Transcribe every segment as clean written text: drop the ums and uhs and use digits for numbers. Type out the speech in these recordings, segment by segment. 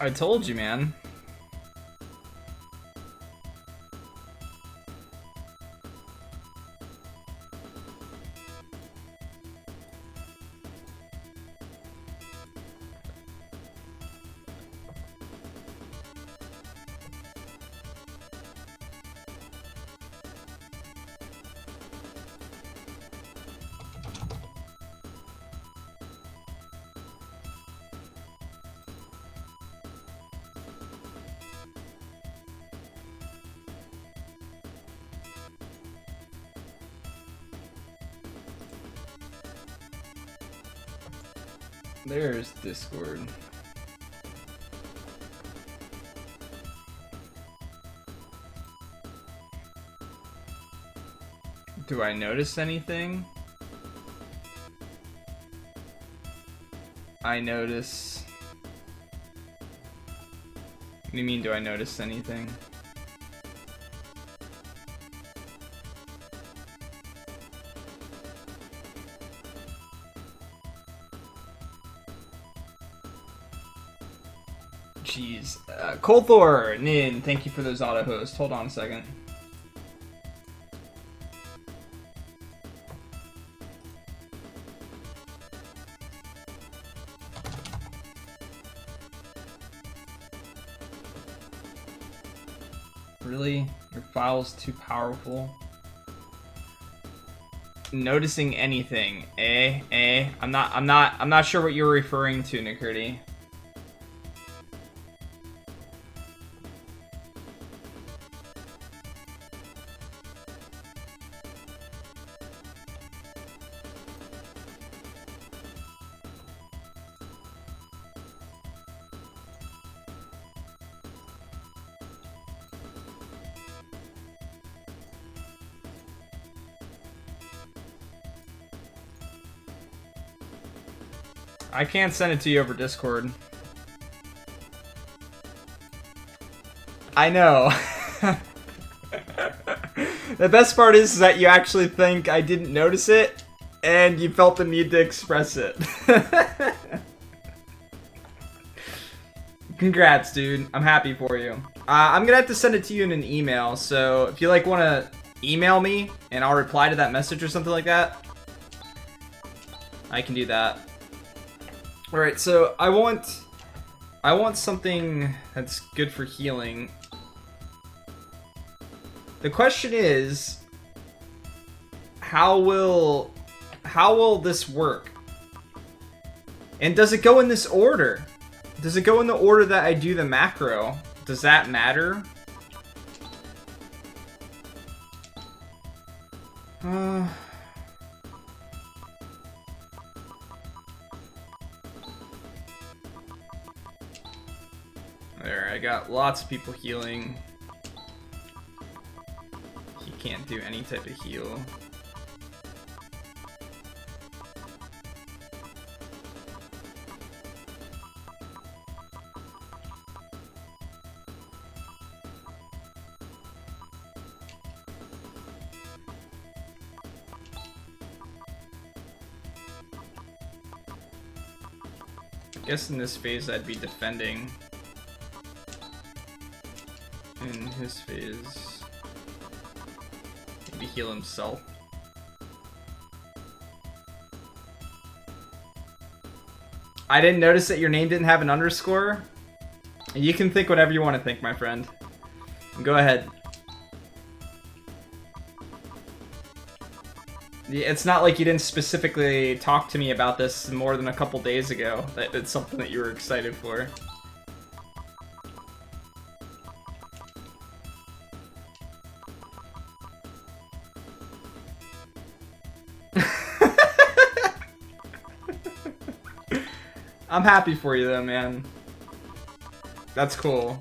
I told you, man. There's Discord. Do I notice anything? I notice... What do you mean, do I notice anything? Jeez. Colthor, Nin, thank you for those auto hosts. Hold on a second. Really? Your file's too powerful? Noticing anything? I'm not sure what you're referring to, Nikurti. I can't send it to you over Discord. I know. The best part is that you actually think I didn't notice it, and you felt the need to express it. Congrats, dude. I'm happy for you. I'm gonna have to send it to you in an email, so if you like want to email me, and I'll reply to that message or something like that, I can do that. Alright, so I want something that's good for healing. The question is, how will this work? And does it go in this order? Does it go in the order that I do the macro? Does that matter? There, I got lots of people healing. He can't do any type of heal. I guess in this phase I'd be defending. In his phase, maybe heal himself. I didn't notice that your name didn't have an underscore. You can think whatever you want to think, my friend. Go ahead. It's not like you didn't specifically talk to me about this more than a couple days ago. It's something that you were excited for. I'm happy for you though, man. That's cool.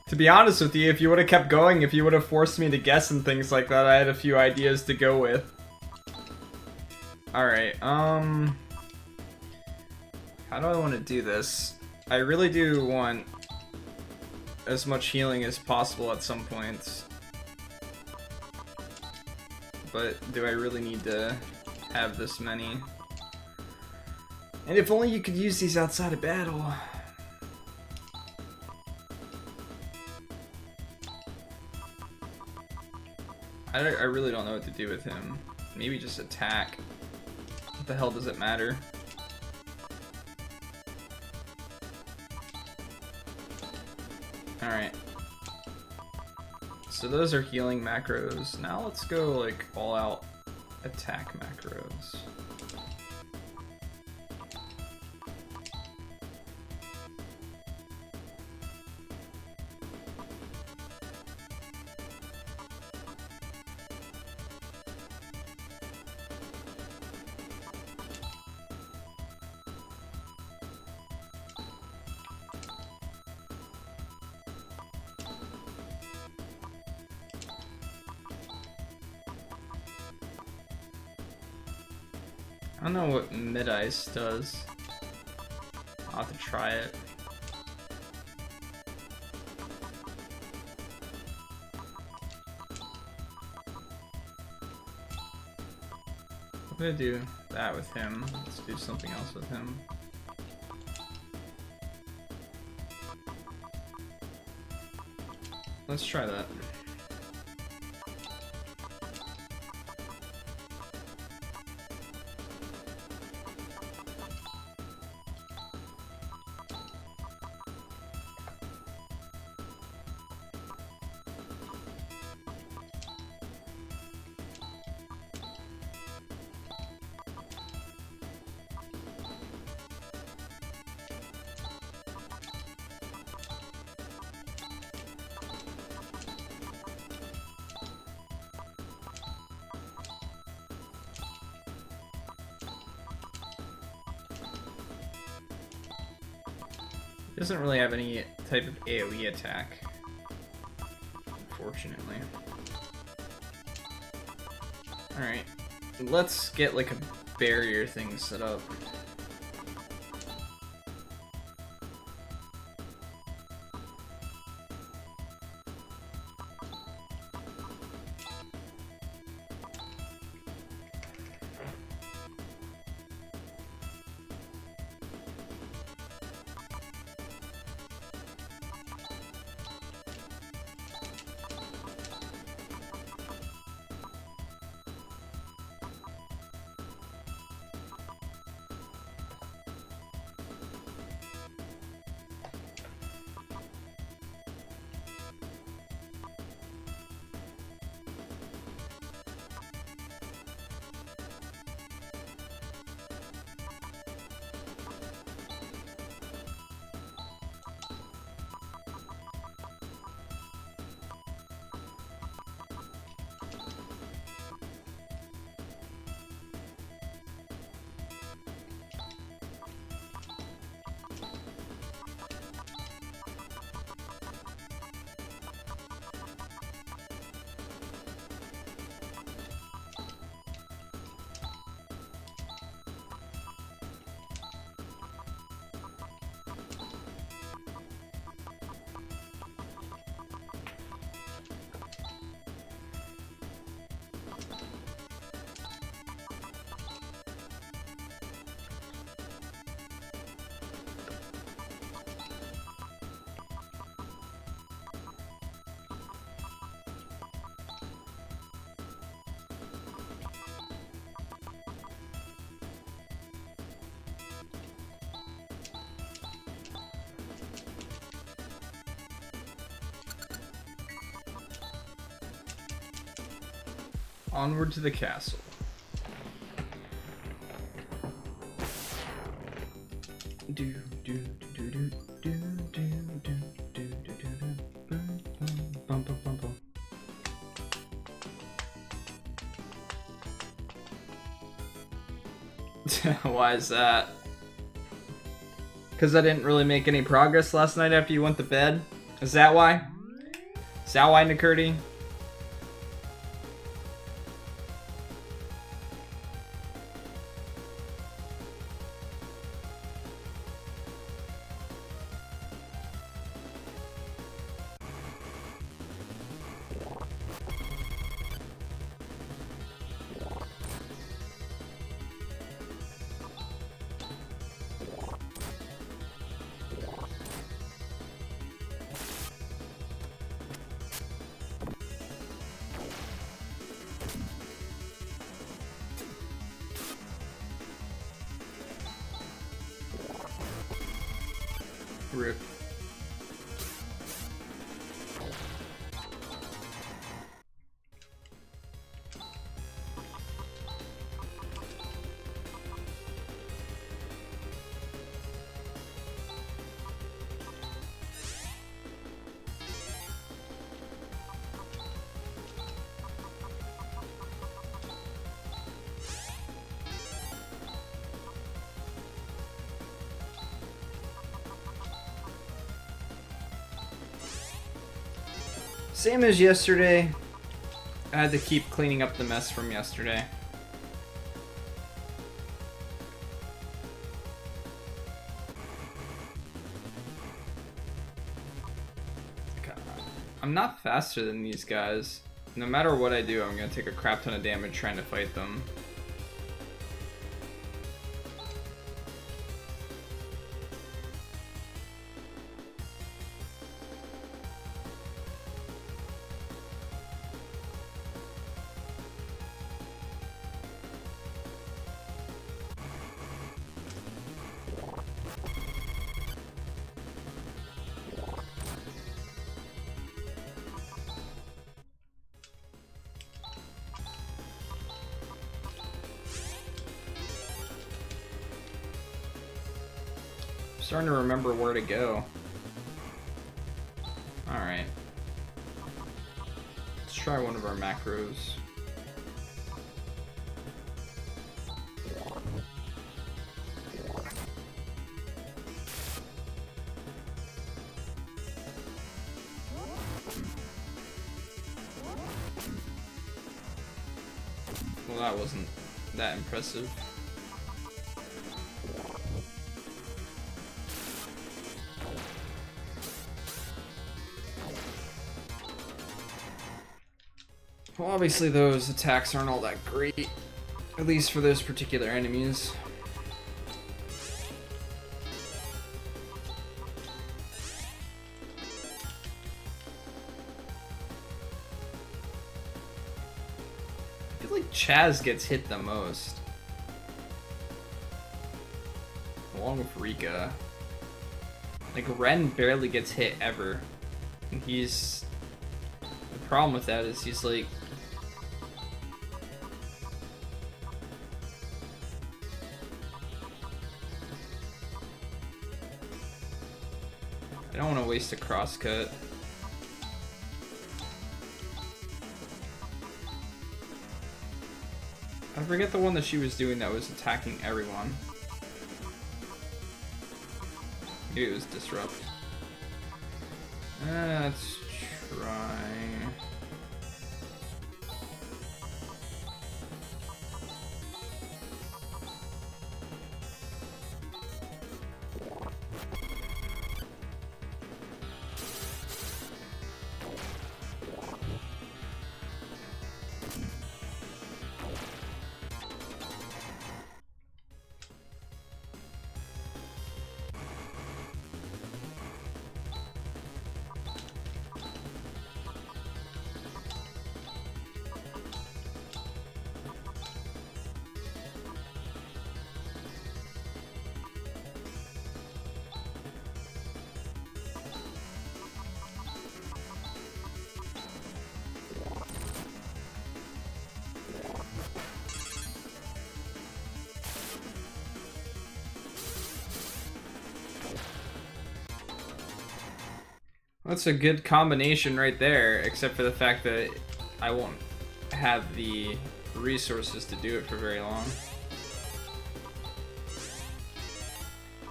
To be honest with you, if you would have kept going, if you would have forced me to guess and things like that, I had a few ideas to go with. Alright, how do I want to do this? I really do want as much healing as possible at some points. But do I really need to have this many? And if only you could use these outside of battle. I really don't know what to do with him. Maybe just attack. What the hell does it matter? Alright. So those are healing macros. Now let's go like all out attack macros. I don't know what mid-ice does. I'll have to try it. I'm gonna do that with him. Let's do something else with him. Let's try that. He doesn't really have any type of AoE attack, unfortunately. Alright, let's get like a barrier thing set up. Onward to the castle. Do do do do do do do do do do bum bum bum bum. Why is that? Because I didn't really make any progress last night after you went to bed? Is that why? Is that why, Nakurti? Rip. Same as yesterday. I had to keep cleaning up the mess from yesterday. God. I'm not faster than these guys. No matter what I do, I'm gonna take a crap ton of damage trying to fight them. Starting to remember where to go. Alright. Let's try one of our macros. Well, that wasn't that impressive. Well, obviously those attacks aren't all that great, at least for those particular enemies. I feel like Chaz gets hit the most, along with Rika. Like, Ren barely gets hit ever, and he's... The problem with that is he's like... I don't want to waste a crosscut. I forget the one that she was doing that was attacking everyone. Maybe it was Disrupt. Let's try... That's a good combination right there, except for the fact that I won't have the resources to do it for very long.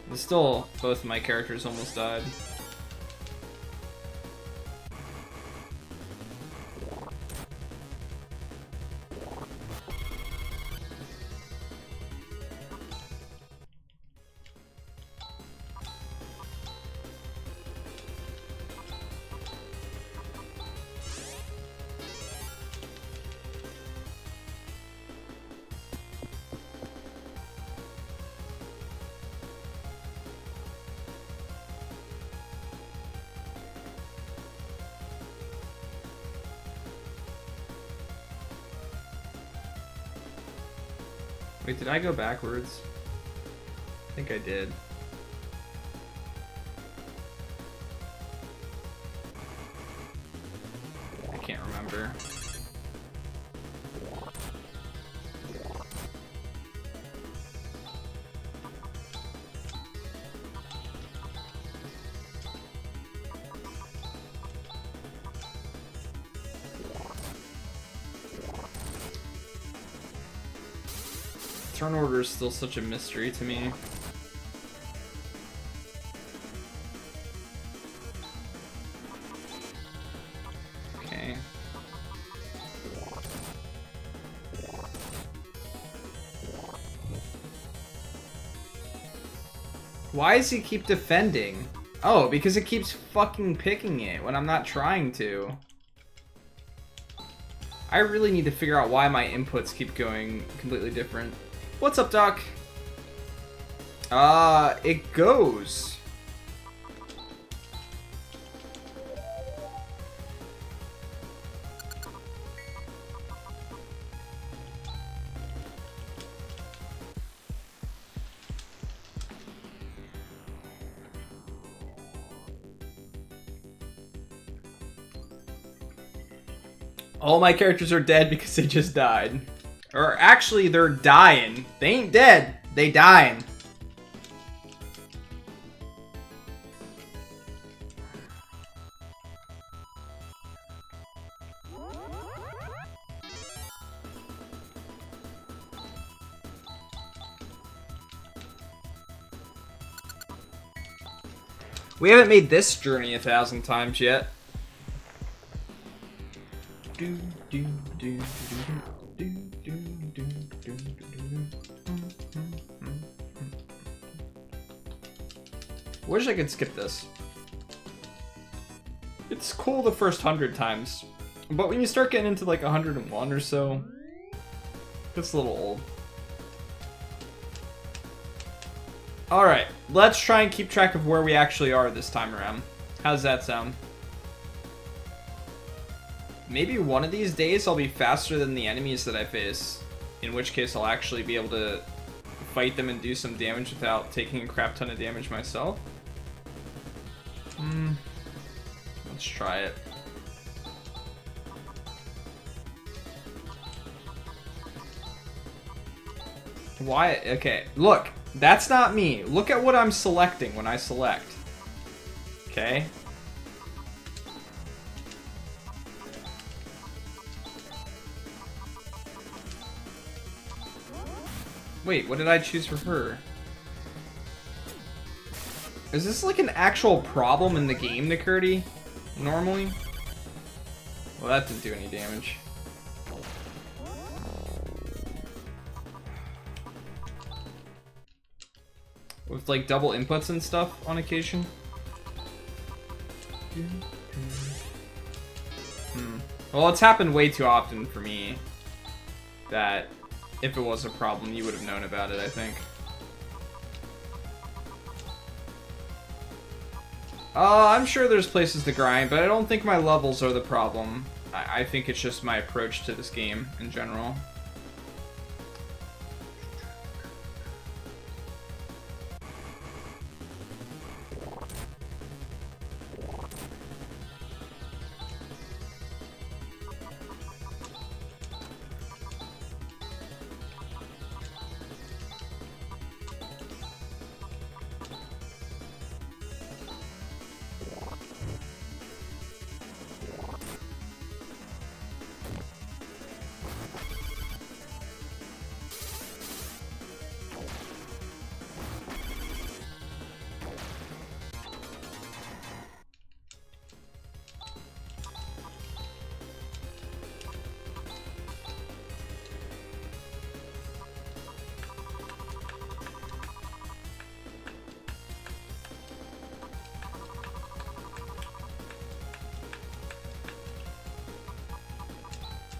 But still, both my characters almost died. Wait, did I go backwards? I think I did. remember. Turn order is still such a mystery to me. Okay. Why does he keep defending? Oh, because it keeps fucking picking it when I'm not trying to. I really need to figure out why my inputs keep going completely different. What's up, Doc? It goes. All my characters are dead because they just died. Or actually, they're dying. They ain't dead. They dying. We haven't made this journey 1,000 times yet. Wish I could skip this. It's cool the first 100 times, but when you start getting into like 101 or so, it gets a little old. Alright, let's try and keep track of where we actually are this time around. How's that sound? Maybe one of these days I'll be faster than the enemies that I face, in which case I'll actually be able to fight them and do some damage without taking a crap ton of damage myself. Let's try it. Why? Okay, look. That's not me. Look at what I'm selecting when I select. Okay? Wait, what did I choose for her? Is this like an actual problem in the game, Nicurdy? Normally? Well, that didn't do any damage. With like double inputs and stuff on occasion. Well, it's happened way too often for me that if it was a problem, you would have known about it, I think. I'm sure there's places to grind, but I don't think my levels are the problem. I think it's just my approach to this game in general.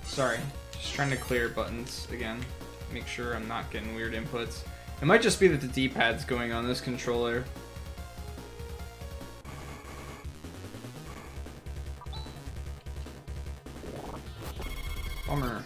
Sorry, just trying to clear buttons again. Make sure I'm not getting weird inputs. It might just be that the D-pad's going on this controller. Bummer.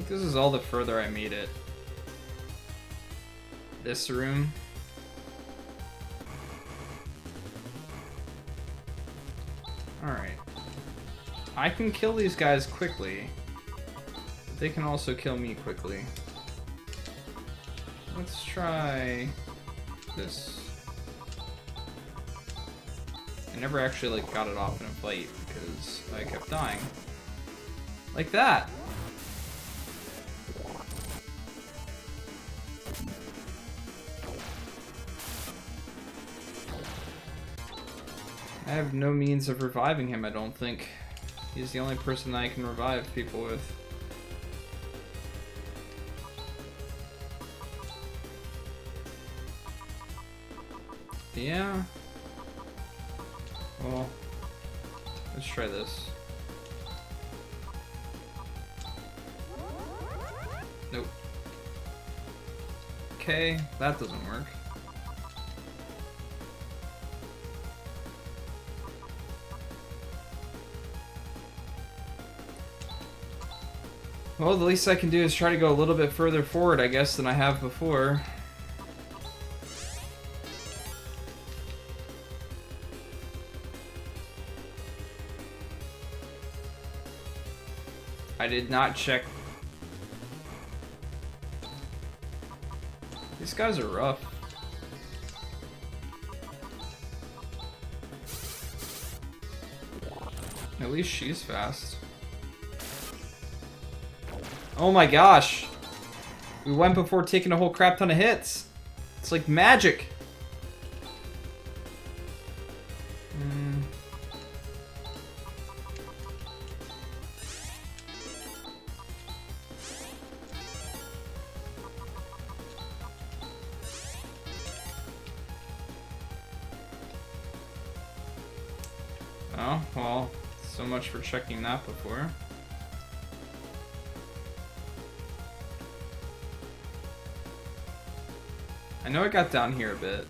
This is all the further I made it. This room. Alright. I can kill these guys quickly. But they can also kill me quickly. Let's try this. I never actually like got it off in a fight because I kept dying. Like that. I have no means of reviving him, I don't think. He's the only person that I can revive people with. Yeah. Well, let's try this. Nope. Okay, that doesn't work. Well, the least I can do is try to go a little bit further forward, I guess, than I have before. I did not check. These guys are rough. At least she's fast. Oh my gosh! We went before taking a whole crap ton of hits. It's like magic. Oh, well, so much for checking that before. I know I got down here a bit.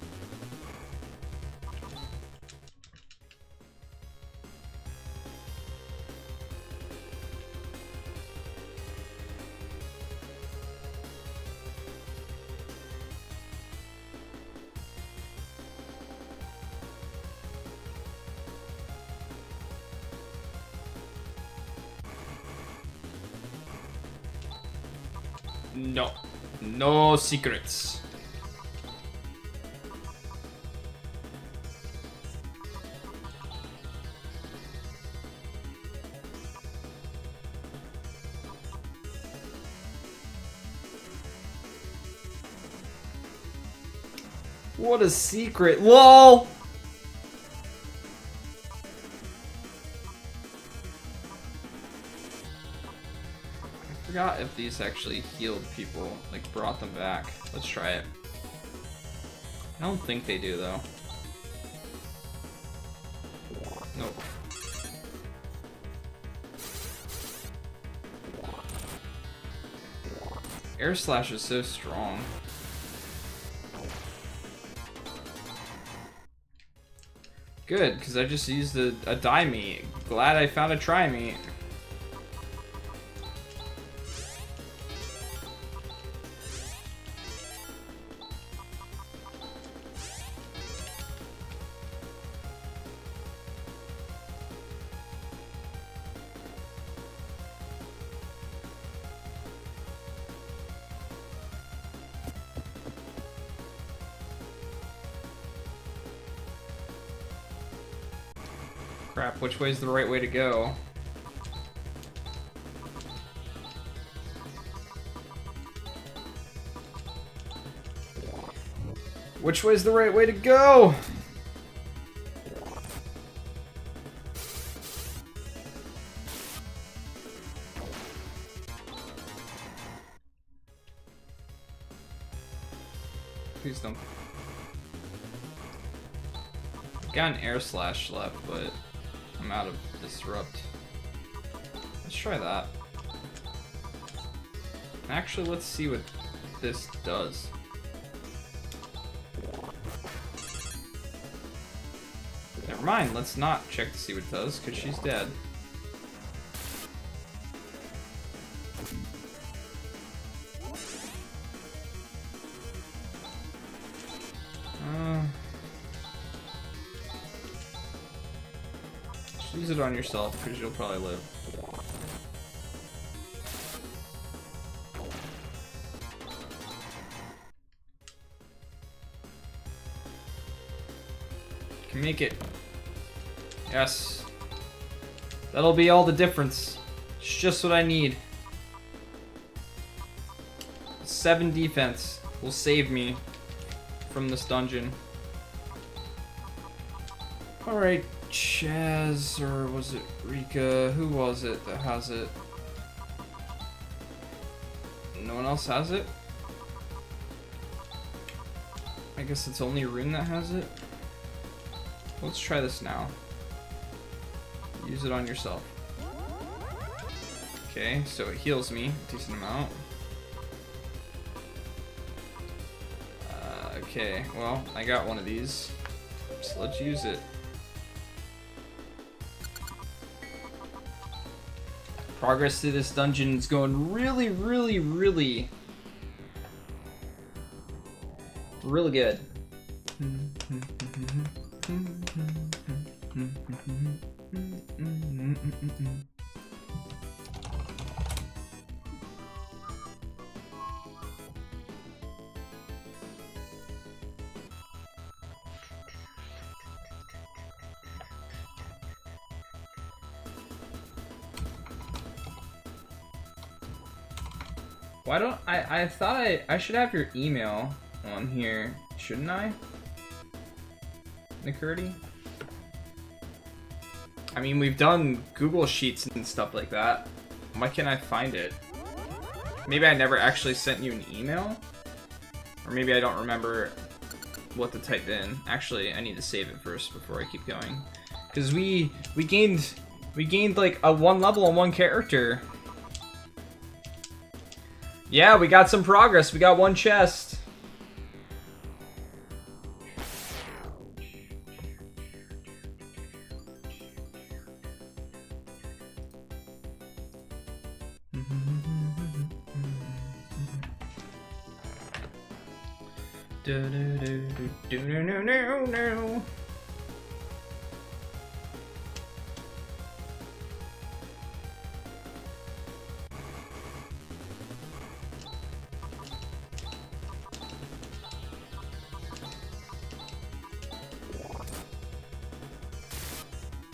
No. No secrets. What a secret. LOL! I forgot if these actually healed people, like brought them back. Let's try it. I don't think they do though. Nope. Air Slash is so strong. Good, because I just used a die meat. Glad I found a try meat. Crap, which way's the right way to go? Which way's the right way to go? Please don't. Got an air slash left, but I'm out of disrupt. Let's try that. Actually, let's see what this does. Never mind, let's not check to see what it does, because she's dead. Just use it on yourself, because you'll probably live. Can make it. Yes. That'll be all the difference. It's just what I need. 7 defense will save me from this dungeon. Alright, Chaz, or was it Rika? Who was it that has it? No one else has it? I guess it's only Rune that has it? Let's try this now. Use it on yourself. Okay, so it heals me a decent amount. Okay, well, I got one of these. So let's use it. Progress through this dungeon is going really, really, really, really good. Why don't I thought I should have your email on here, shouldn't I? Nicurdy? I mean, we've done Google Sheets and stuff like that. Why can't I find it? Maybe I never actually sent you an email? Or maybe I don't remember what to type in. Actually, I need to save it first before I keep going. Because we gained like a 1 level on 1 character. Yeah, we got some progress. We got 1 chest. No.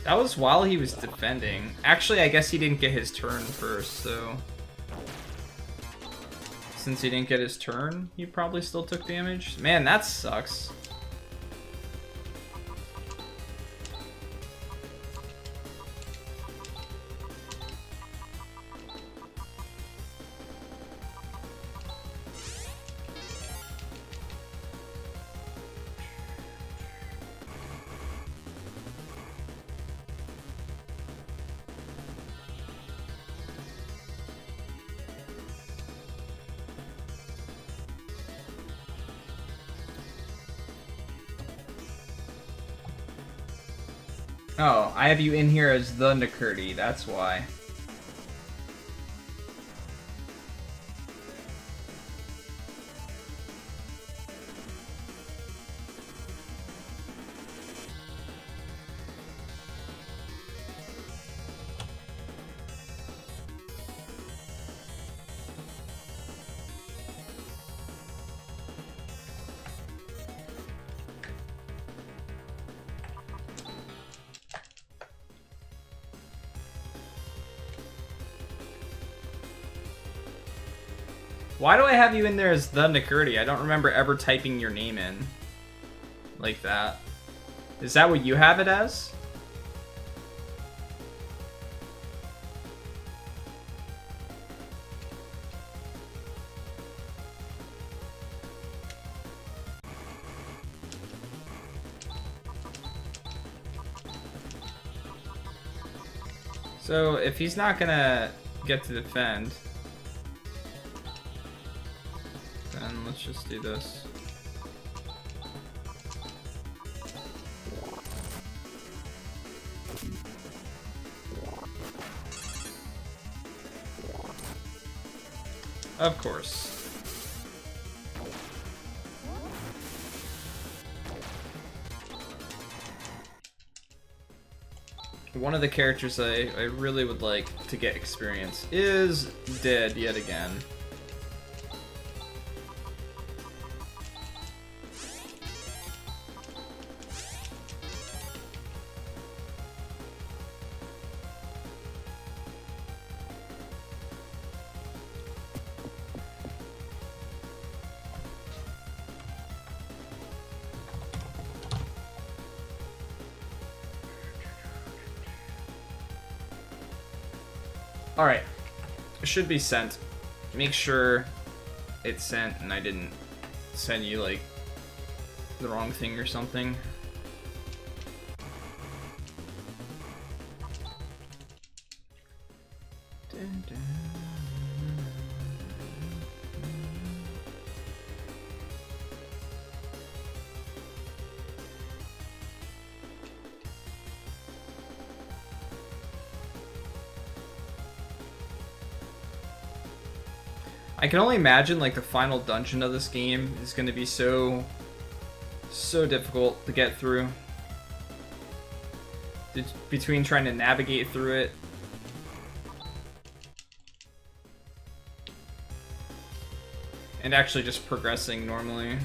That was while he was defending. Actually, I guess he didn't get his turn first, so... Since he didn't get his turn, he probably still took damage. Man, that sucks. Oh, I have you in here as the Nicurdy, that's why. Why do I have you in there as the Nicurdy? I don't remember ever typing your name in. like that. Is that what you have it as? So if he's not gonna get to defend, then let's just do this. Of course. One of the characters I really would like to get experience is dead yet again. Alright, it should be sent. Make sure it's sent and I didn't send you, like, the wrong thing or something. Dun, dun. I can only imagine, like, the final dungeon of this game is going to be so difficult to get through. Between trying to navigate through it and actually just progressing normally.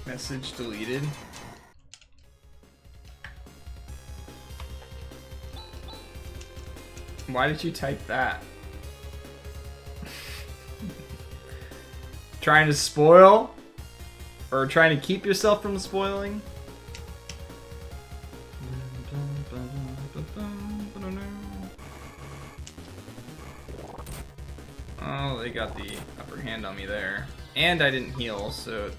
Message deleted. Why did you type that? Trying to spoil? Or trying to keep yourself from spoiling? Oh, they got the upper hand on me there. And I didn't heal, so...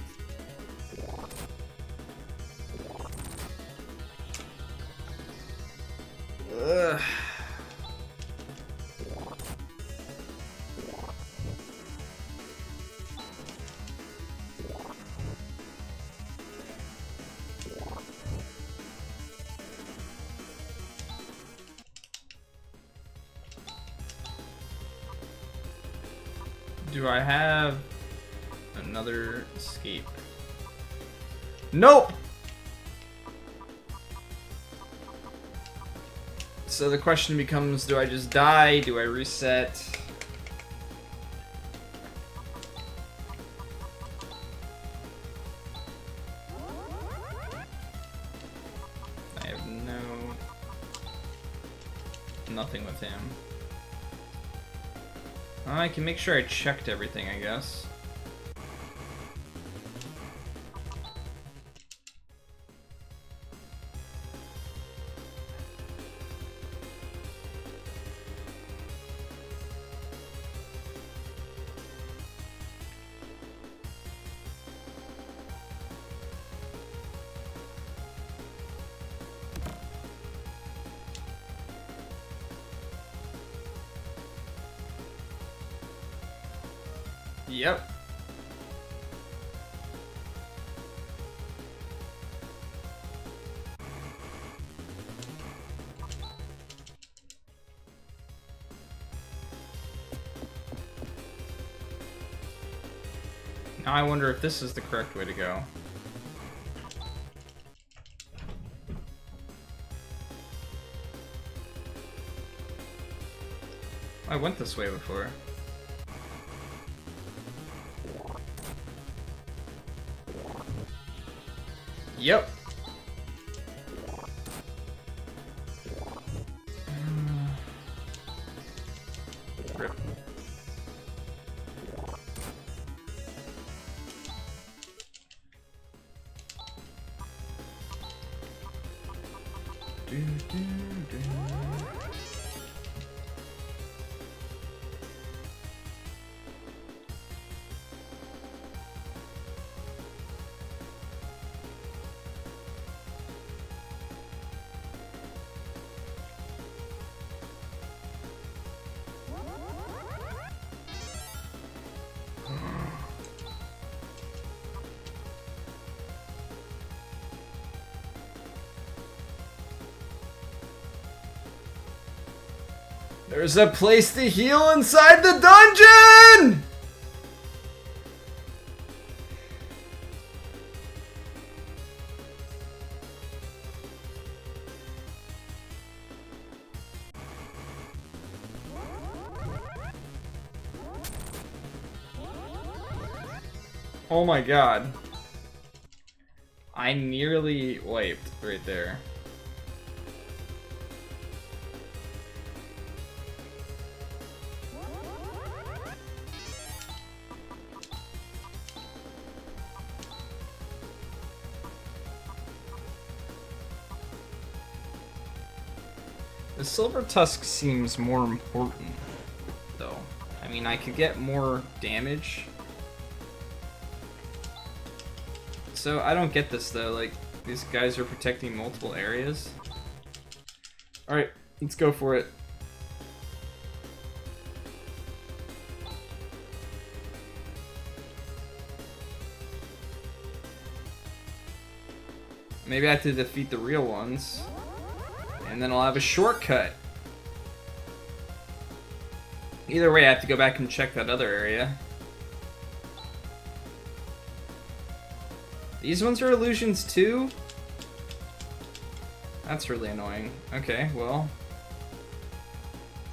Ugh. Do I have another escape? Nope! So the question becomes, do I just die? Do I reset? I have nothing with him. I can make sure I checked everything, I guess. Yep. Now I wonder if this is the correct way to go. I went this way before. Yep. Rip. There's a place to heal inside the dungeon! Oh my god. I nearly wiped right there. The silver tusk seems more important, though. I mean, I could get more damage. So, I don't get this, though. Like, these guys are protecting multiple areas. Alright, let's go for it. Maybe I have to defeat the real ones. And then I'll have a shortcut. Either way, I have to go back and check that other area. These ones are illusions too? That's really annoying. Okay, well.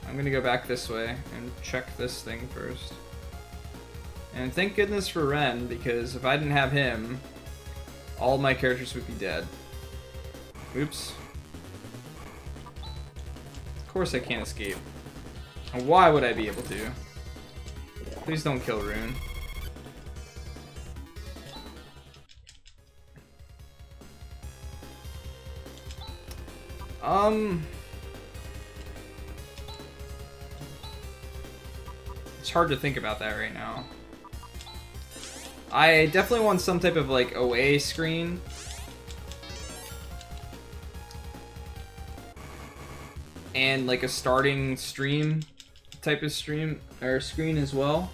I'm gonna go back this way and check this thing first. And thank goodness for Ren, because if I didn't have him, all my characters would be dead. Oops. Of course I can't escape. And why would I be able to? Please don't kill Rune. It's hard to think about that right now. I definitely want some type of like OA screen. And like a starting stream type of stream or screen as well.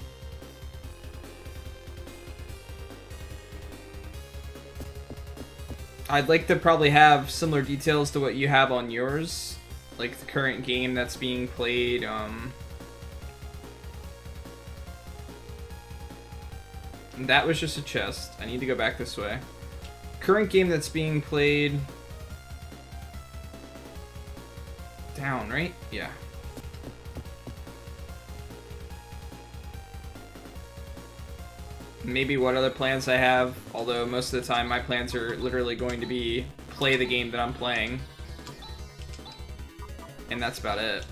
I'd like to probably have similar details to what you have on yours, like the current game that's being played. That was just a chest. I need to go back this way. Current game that's being played. Down, right? Yeah. Maybe what other plans I have, although most of the time my plans are literally going to be play the game that I'm playing. And that's about it.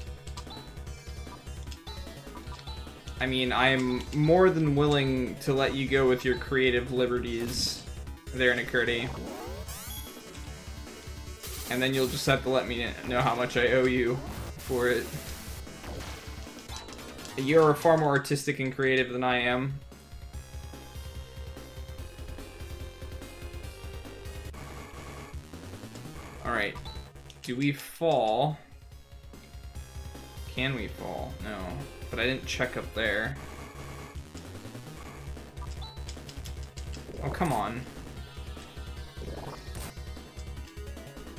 I mean, I'm more than willing to let you go with your creative liberties there, Nikurti. And then you'll just have to let me know how much I owe you for it. You're far more artistic and creative than I am. Alright. Do we fall? Can we fall? No. But I didn't check up there. Oh, come on.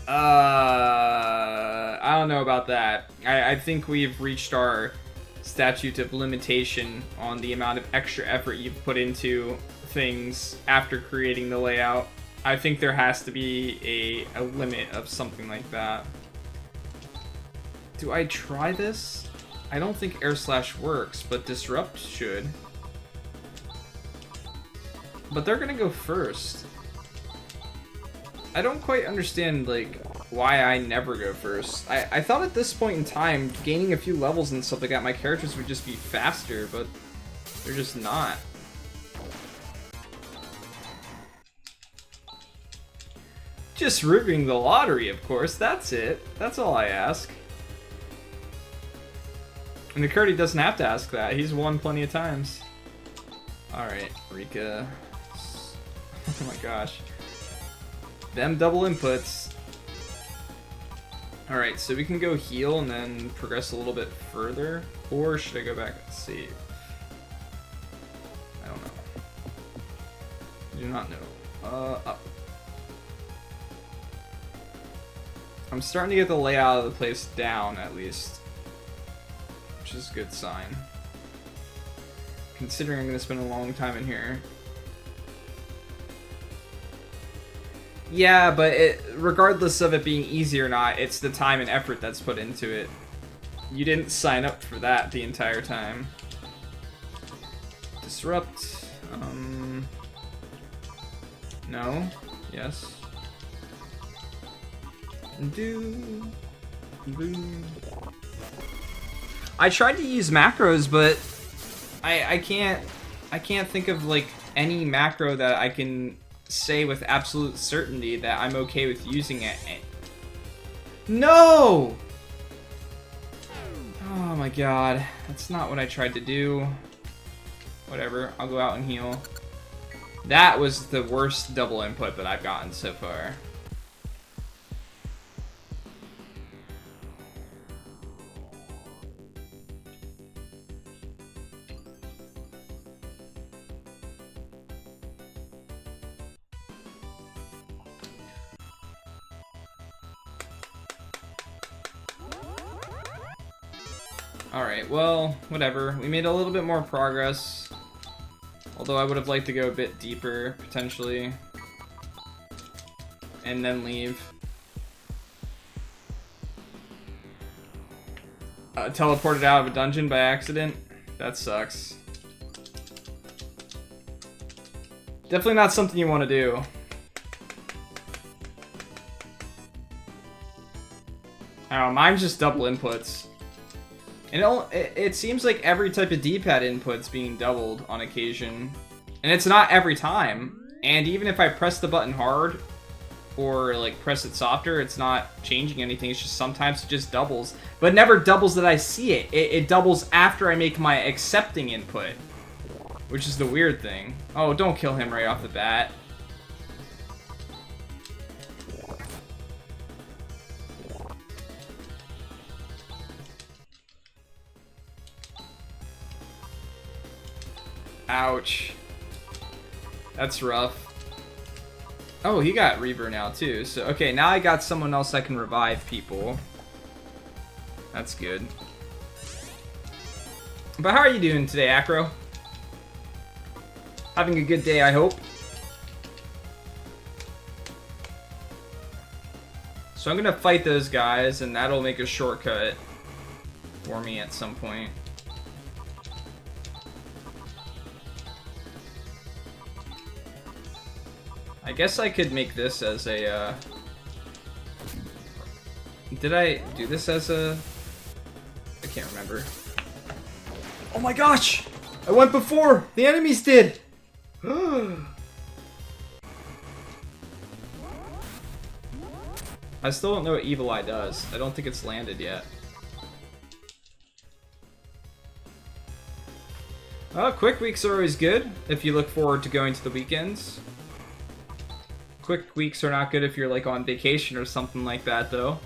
I don't know about that. I think we've reached our statute of limitation on the amount of extra effort you've put into things after creating the layout. I think there has to be a limit of something like that. Do I try this? I don't think air slash works, but disrupt should. But they're gonna go first. I don't quite understand, like, why I never go first. I thought at this point in time, gaining a few levels and stuff like that, my characters would just be faster, but they're just not. Just rigging the lottery, of course. That's it. That's all I ask. And McCurdy doesn't have to ask that. He's won plenty of times. Alright, Rika. Oh my gosh. Them double inputs. Alright, so we can go heal and then progress a little bit further. Or should I go back and save? I don't know. I do not know. Up. I'm starting to get the layout of the place down, at least. Which is a good sign. Considering I'm going to spend a long time in here. Yeah, but regardless of it being easy or not, it's the time and effort that's put into it. You didn't sign up for that the entire time. Disrupt. No. Yes. I tried to use macros, but I can't think of like any macro that I can say with absolute certainty that I'm okay with using it. No! Oh my god, that's not what I tried to do. Whatever, I'll go out and heal. That was the worst double input that I've gotten so far. Alright, well, whatever. We made a little bit more progress. Although I would have liked to go a bit deeper, potentially. And then leave. Teleported out of a dungeon by accident? That sucks. Definitely not something you want to do. I don't know, mine's just double inputs. And it seems like every type of D-pad input's being doubled on occasion. And it's not every time. And even if I press the button hard, or like press it softer, it's not changing anything. It's just sometimes it just doubles. But it never doubles that I see it. It doubles after I make my accepting input. Which is the weird thing. Oh, don't kill him right off the bat. Ouch. That's rough. Oh, he got Reaver now too. So, okay, now I got someone else that can revive people. That's good. But how are you doing today, Acro? Having a good day, I hope. So I'm gonna fight those guys, and that'll make a shortcut for me at some point. I guess I could make this as a, Did I do this as a... I can't remember. Oh my gosh! I went before! The enemies did! I still don't know what Evil Eye does. I don't think it's landed yet. Quick weeks are always good if you look forward to going to the weekends. Quick weeks are not good if you're like on vacation or something like that, though.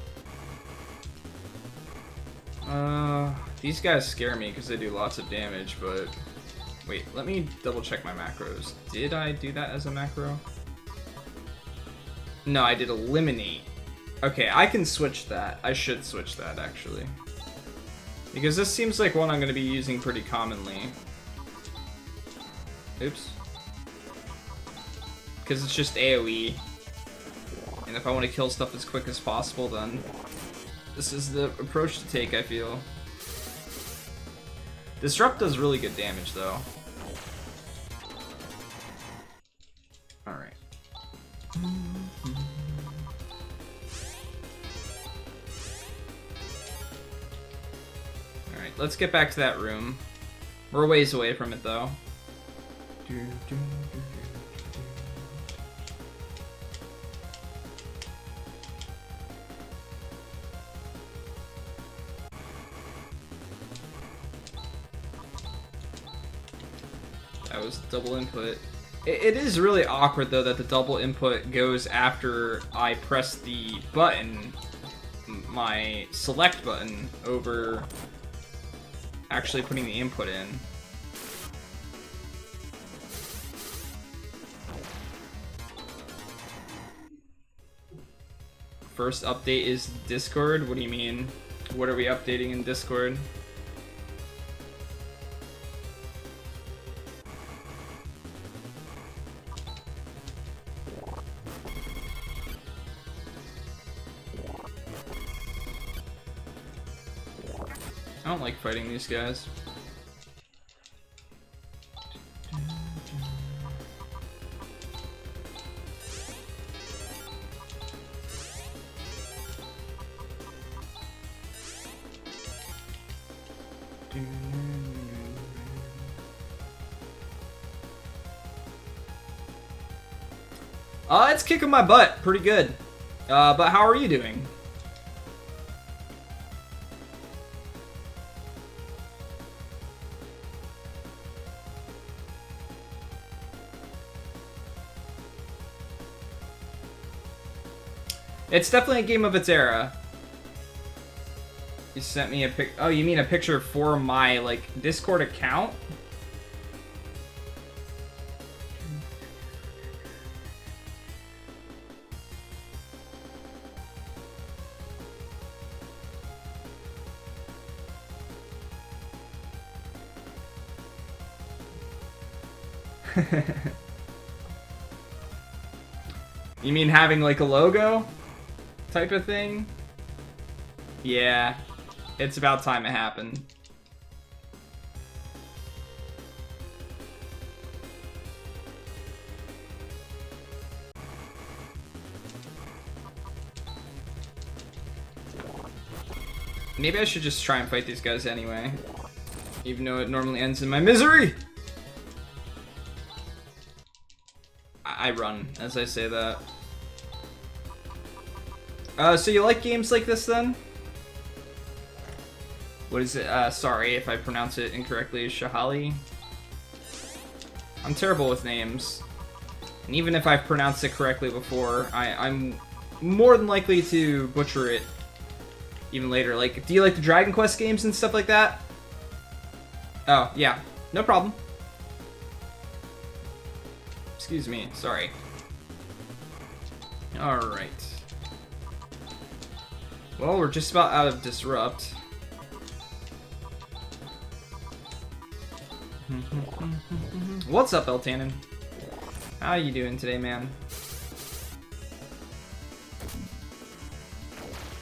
These guys scare me because they do lots of damage, but... Wait, let me double check my macros. Did I do that as a macro? No, I did eliminate. Okay, I can switch that. I should switch that, actually. Because this seems like one I'm going to be using pretty commonly. Oops. because it's just AoE. And if I want to kill stuff as quick as possible, then this is the approach to take, I feel. Disrupt does really good damage, though. Alright. Alright, let's get back to that room. We're a ways away from it, though. That was double input. It is really awkward, though, that the double input goes after I press the button, my select button, over actually putting the input in. First update is Discord? What do you mean? What are we updating in Discord? I don't like fighting these guys. It's kicking my butt pretty good. But how are you doing? It's definitely a game of its era. You sent me a pic. Oh, you mean a picture for my, like, Discord account? You mean having, like, a logo type of thing? Yeah, it's about time it happened. Maybe I should just try and fight these guys anyway, even though it normally ends in my misery. I run as I say that. So you like games like this then? What is it? Sorry if I pronounce it incorrectly. Shahali? I'm terrible with names. And even if I've pronounced it correctly before, I'm more than likely to butcher it even later. Like, do you like the Dragon Quest games and stuff like that? Oh, yeah. No problem. Excuse me. Sorry. Alright. Well, we're just about out of Disrupt. What's up, Eltanin? How you doing today, man?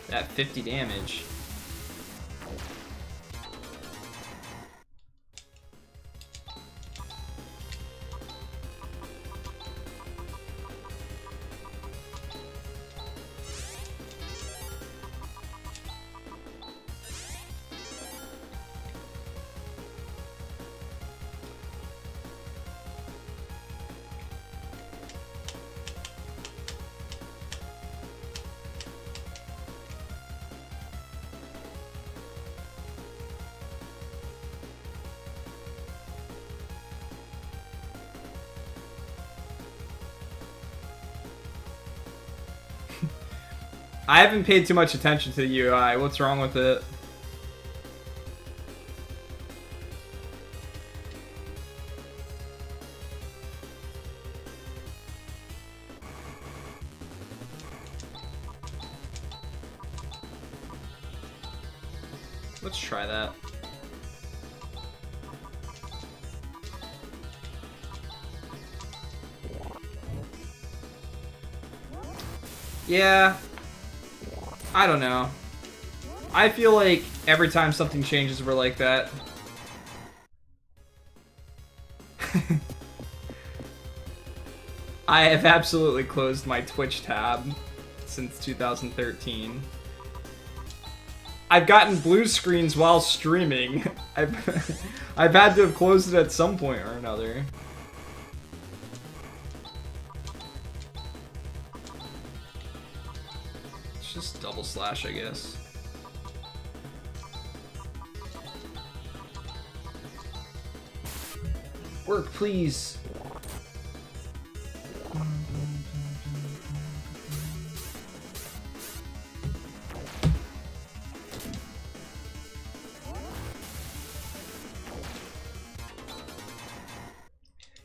That 50 damage. I haven't paid too much attention to the UI. What's wrong with it? Let's try that. Yeah. I don't know. I feel like every time something changes, we're like that. I have absolutely closed my Twitch tab since 2013. I've gotten blue screens while streaming. I've had to have closed it at some point or another. It's just double slash, I guess. Work, please.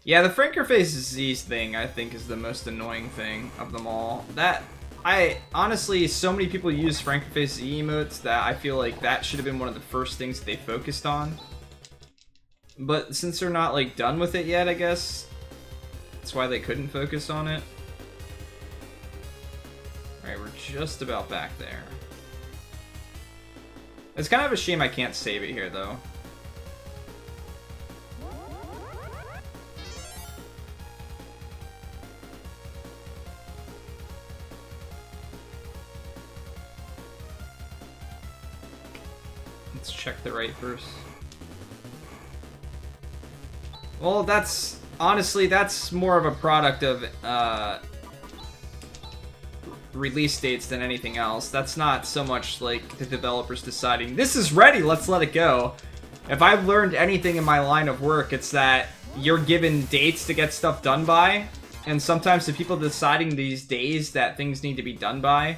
Yeah, the Frankerface disease thing, I think, is the most annoying thing of them all. Honestly, so many people use Frankerface emotes that I feel like that should have been one of the first things that they focused on. But since they're not, like, done with it yet, I guess, that's why they couldn't focus on it. Alright, we're just about back there. It's kind of a shame I can't save it here, though. Let's check the right first. Well, that's... honestly, that's more of a product of release dates than anything else. That's not so much like the developers deciding, this is ready, let's let it go. If I've learned anything in my line of work, it's that you're given dates to get stuff done by, and sometimes the people deciding these days that things need to be done by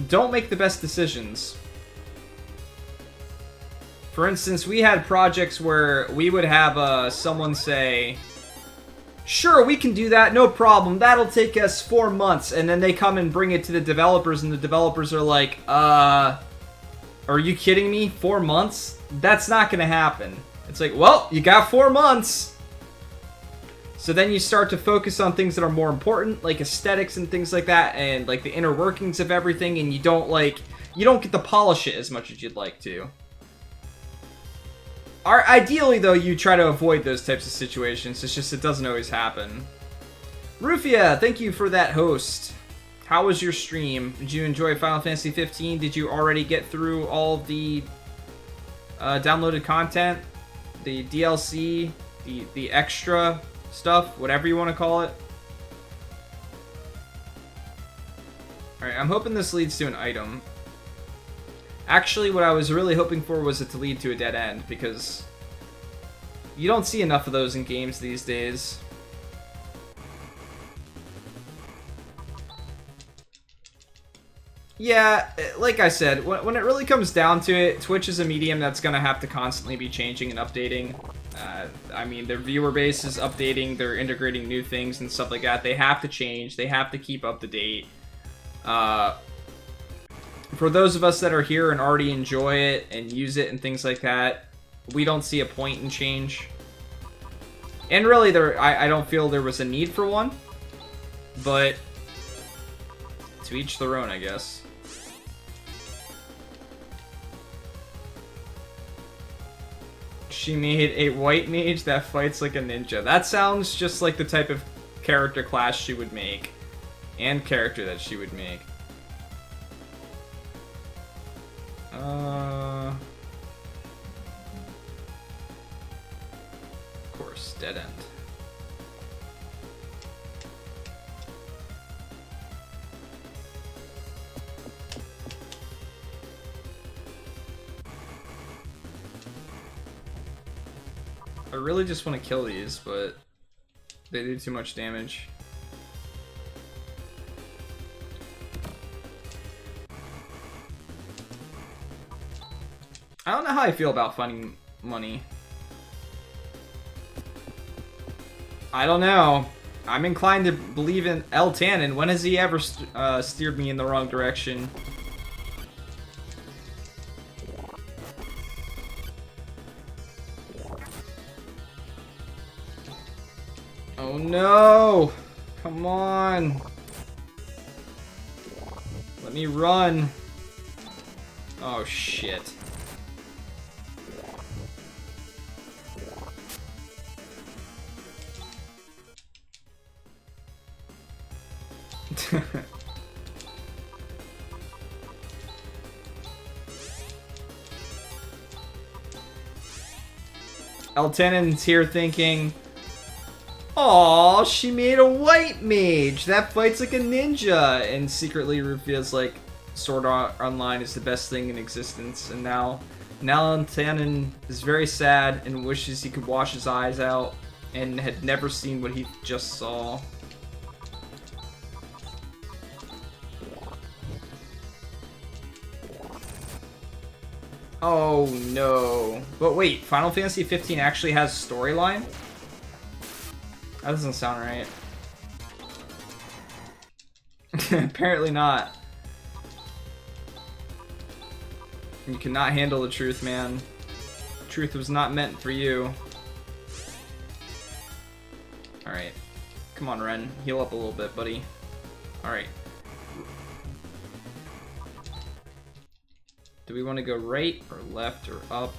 don't make the best decisions. For instance, we had projects where we would have someone say, sure, we can do that, no problem, that'll take us 4 months, and then they come and bring it to the developers, and the developers are like, are you kidding me? 4 months? That's not gonna happen. It's like, well, you got 4 months! So then you start to focus on things that are more important, like aesthetics and things like that, and like the inner workings of everything, and you don't get to polish it as much as you'd like to. Ideally, though, you try to avoid those types of situations. It's just it doesn't always happen. Rufia, thank you for that host. How was your stream? Did you enjoy Final Fantasy 15? Did you already get through all the downloaded content? The DLC? The extra stuff? Whatever you want to call it? Alright, I'm hoping this leads to an item. Actually, what I was really hoping for was it to lead to a dead end, because you don't see enough of those in games these days. Yeah, like I said, when it really comes down to it, Twitch is a medium that's going to have to constantly be changing and updating. I mean, their viewer base is updating, they're integrating new things and stuff like that. They have to change, they have to keep up to date. For those of us that are here and already enjoy it and use it and things like that, we don't see a point in change. And really, I don't feel there was a need for one. But to each their own, I guess. She made a white mage that fights like a ninja. That sounds just like the type of character class she would make. And character that she would make. Of course, dead end. I really just want to kill these, but they do too much damage. I don't know how I feel about finding money. I don't know. I'm inclined to believe in El Tannen. When has he ever steered me in the wrong direction? Oh no! Come on! Let me run. Oh, shit. Eltenon's here thinking, "Aw, she made a white mage that fights like a ninja," and secretly Ruth feels like Sword Art Online is the best thing in existence. And now Eltenon is very sad and wishes he could wash his eyes out and had never seen what he just saw. Oh no. But wait, Final Fantasy 15 actually has storyline? That doesn't sound right. Apparently not. You cannot handle the truth, man. Truth was not meant for you. Alright. Come on, Ren. Heal up a little bit, buddy. Alright. Do we want to go right or left or up?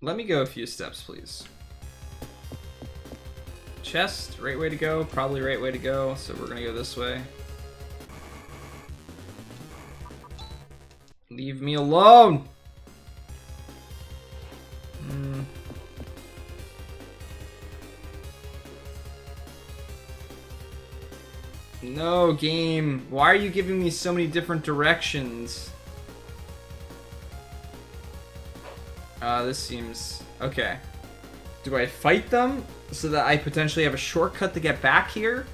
Let me go a few steps, please. Chest, right way to go, probably right way to go, so we're gonna go this way. Leave me alone! No, game. Why are you giving me so many different directions? This seems... Okay. Do I fight them so that I potentially have a shortcut to get back here?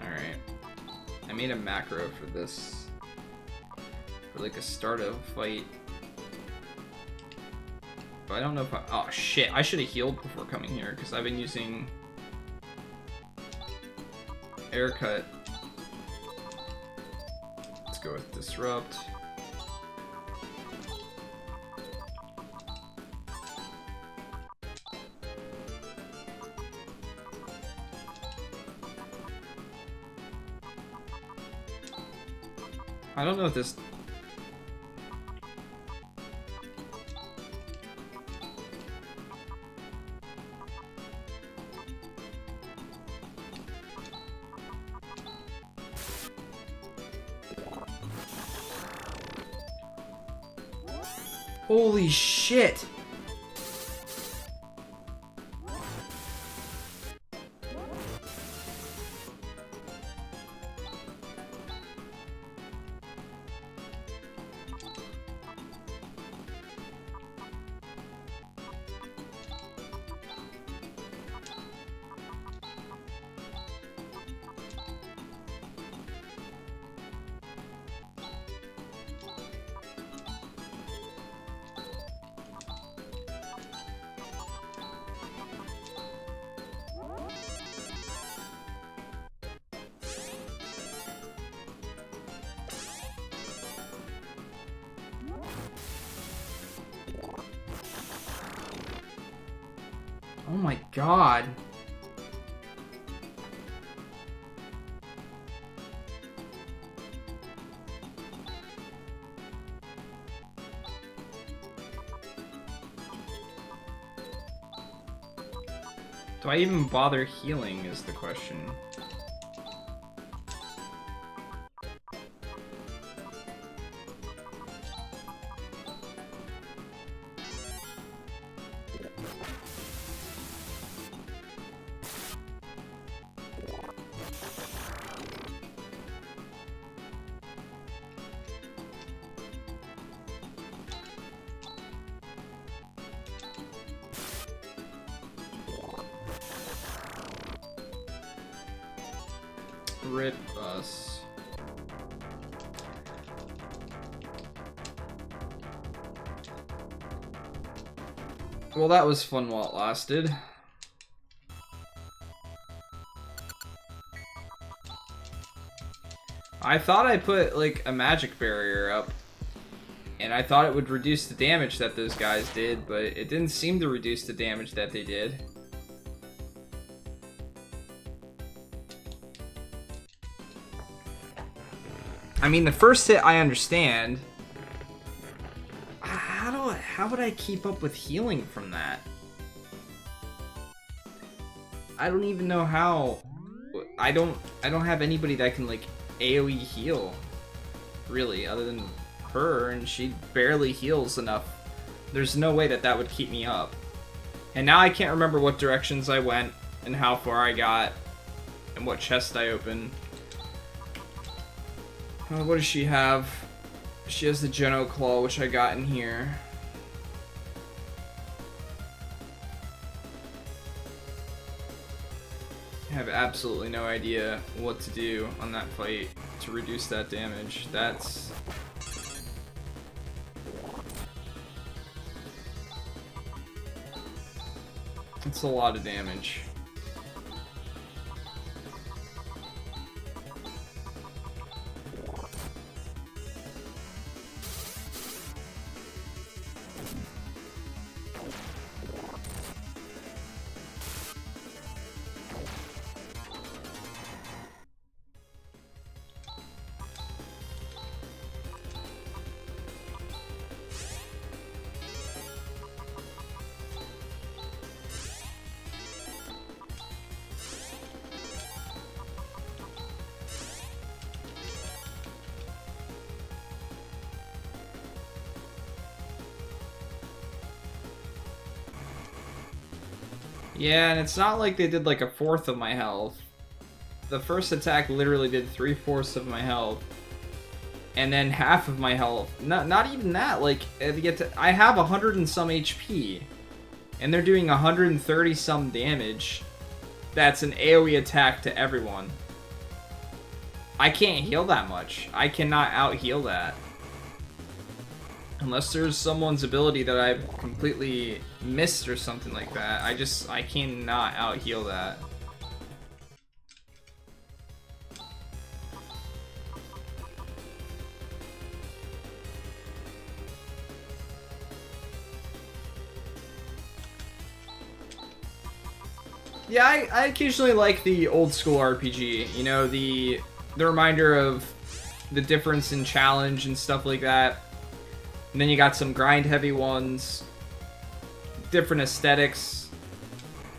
Alright. I made a macro for this. For like a start of a fight. But I don't know if I... Oh shit, I should have healed before coming here because I've been using air cut. Let's go with disrupt. I don't know if this... Holy shit! Oh my god. Do I even bother healing is the question. Rip us. Well, that was fun while it lasted. I thought I put, like, a magic barrier up. And I thought it would reduce the damage that those guys did, but it didn't seem to reduce the damage that they did. I mean, the first hit I understand. How would I keep up with healing from that? I don't even know how. I don't have anybody that can like AoE heal, really, other than her, and she barely heals enough. There's no way that would keep me up. And now I can't remember what directions I went and how far I got and what chest I opened. What does she have? She has the Geno Claw, which I got in here. I have absolutely no idea what to do on that fight to reduce that damage. That's a lot of damage. Yeah, and it's not like they did like a fourth of my health. The first attack literally did 3/4 of my health. And then half of my health. Not even that, like, I have 100 and some HP. And they're doing 130 some damage. That's an AoE attack to everyone. I can't heal that much. I cannot out-heal that. Unless there's someone's ability that I've completely missed or something like that. I cannot out-heal that. Yeah, I occasionally like the old school RPG. You know, the reminder of the difference in challenge and stuff like that. And then you got some grind heavy ones, different aesthetics,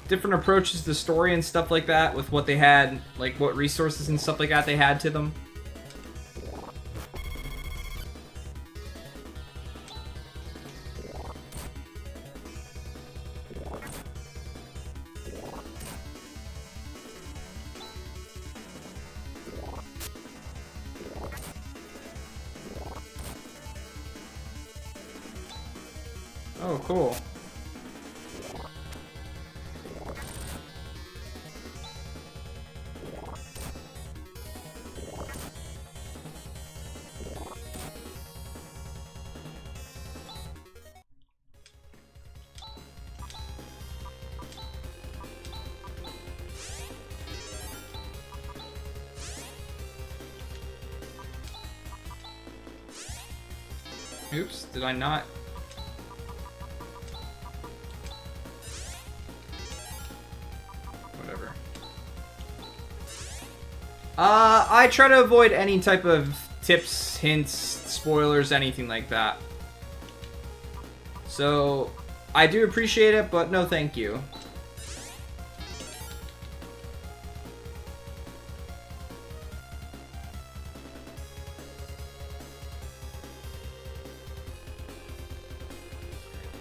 different approaches to story and stuff like that with what they had, like what resources and stuff like that they had to them. Oh, cool. Oops, did I not? Whatever. I try to avoid any type of tips, hints, spoilers, anything like that. So, I do appreciate it, but no thank you.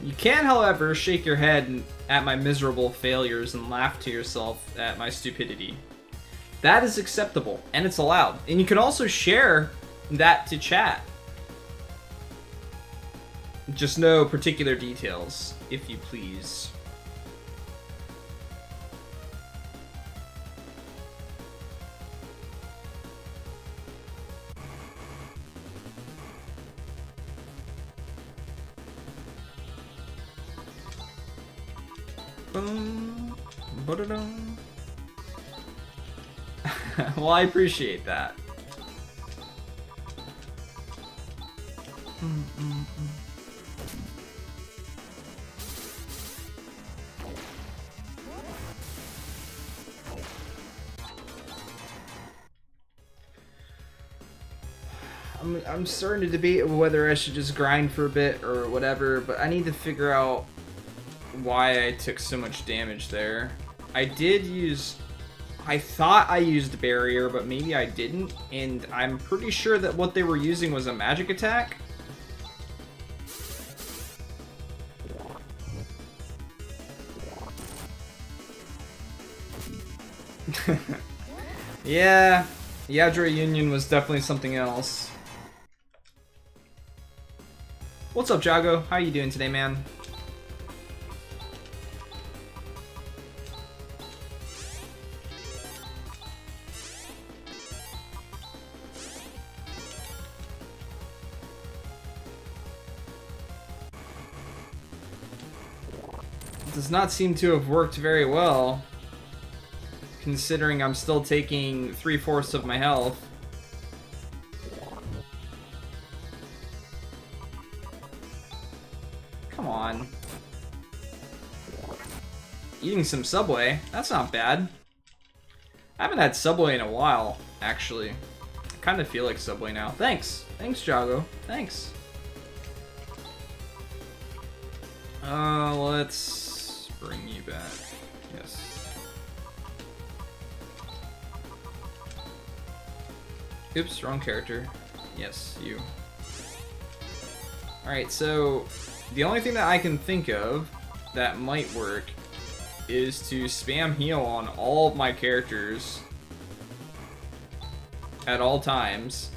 You can, however, shake your head at my miserable failures and laugh to yourself at my stupidity. That is acceptable, and it's allowed. And you can also share that to chat. Just no particular details, if you please. Well, I appreciate that. I'm starting to debate whether I should just grind for a bit or whatever, but I need to figure out why I took so much damage there. I thought I used barrier, but maybe I didn't, and I'm pretty sure that what they were using was a magic attack. Yeah, Yadra Union was definitely something else. What's up, Jago? How you doing today, man? It does not seem to have worked very well, considering I'm still taking 3/4 of my health. Come on. Eating some Subway. That's not bad. I haven't had Subway in a while, actually. I kind of feel like Subway now. Thanks. Thanks, Jago. Thanks. Let's bring you back. Yes. Oops, wrong character. Yes, you. Alright, so the only thing that I can think of that might work is to spam heal on all of my characters at all times.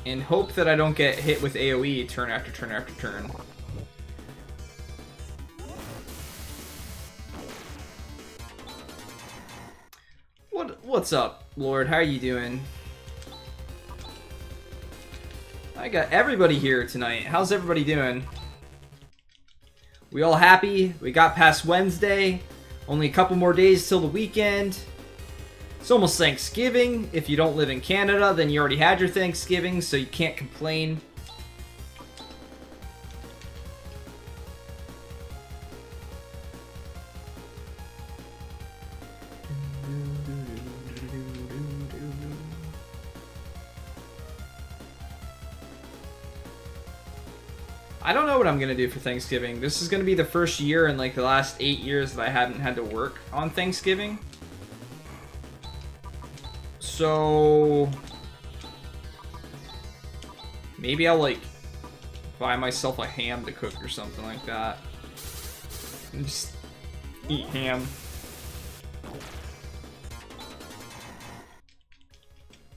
And hope that I don't get hit with AoE turn after turn after turn. What's up, Lord? How are you doing? I got everybody here tonight. How's everybody doing? We all happy? We got past Wednesday. Only a couple more days till the weekend. It's almost Thanksgiving. If you don't live in Canada, then you already had your Thanksgiving, so you can't complain. I don't know what I'm gonna do for Thanksgiving. This is gonna be the first year in like the last 8 years that I haven't had to work on Thanksgiving. So maybe I'll like buy myself a ham to cook or something like that. And just eat ham.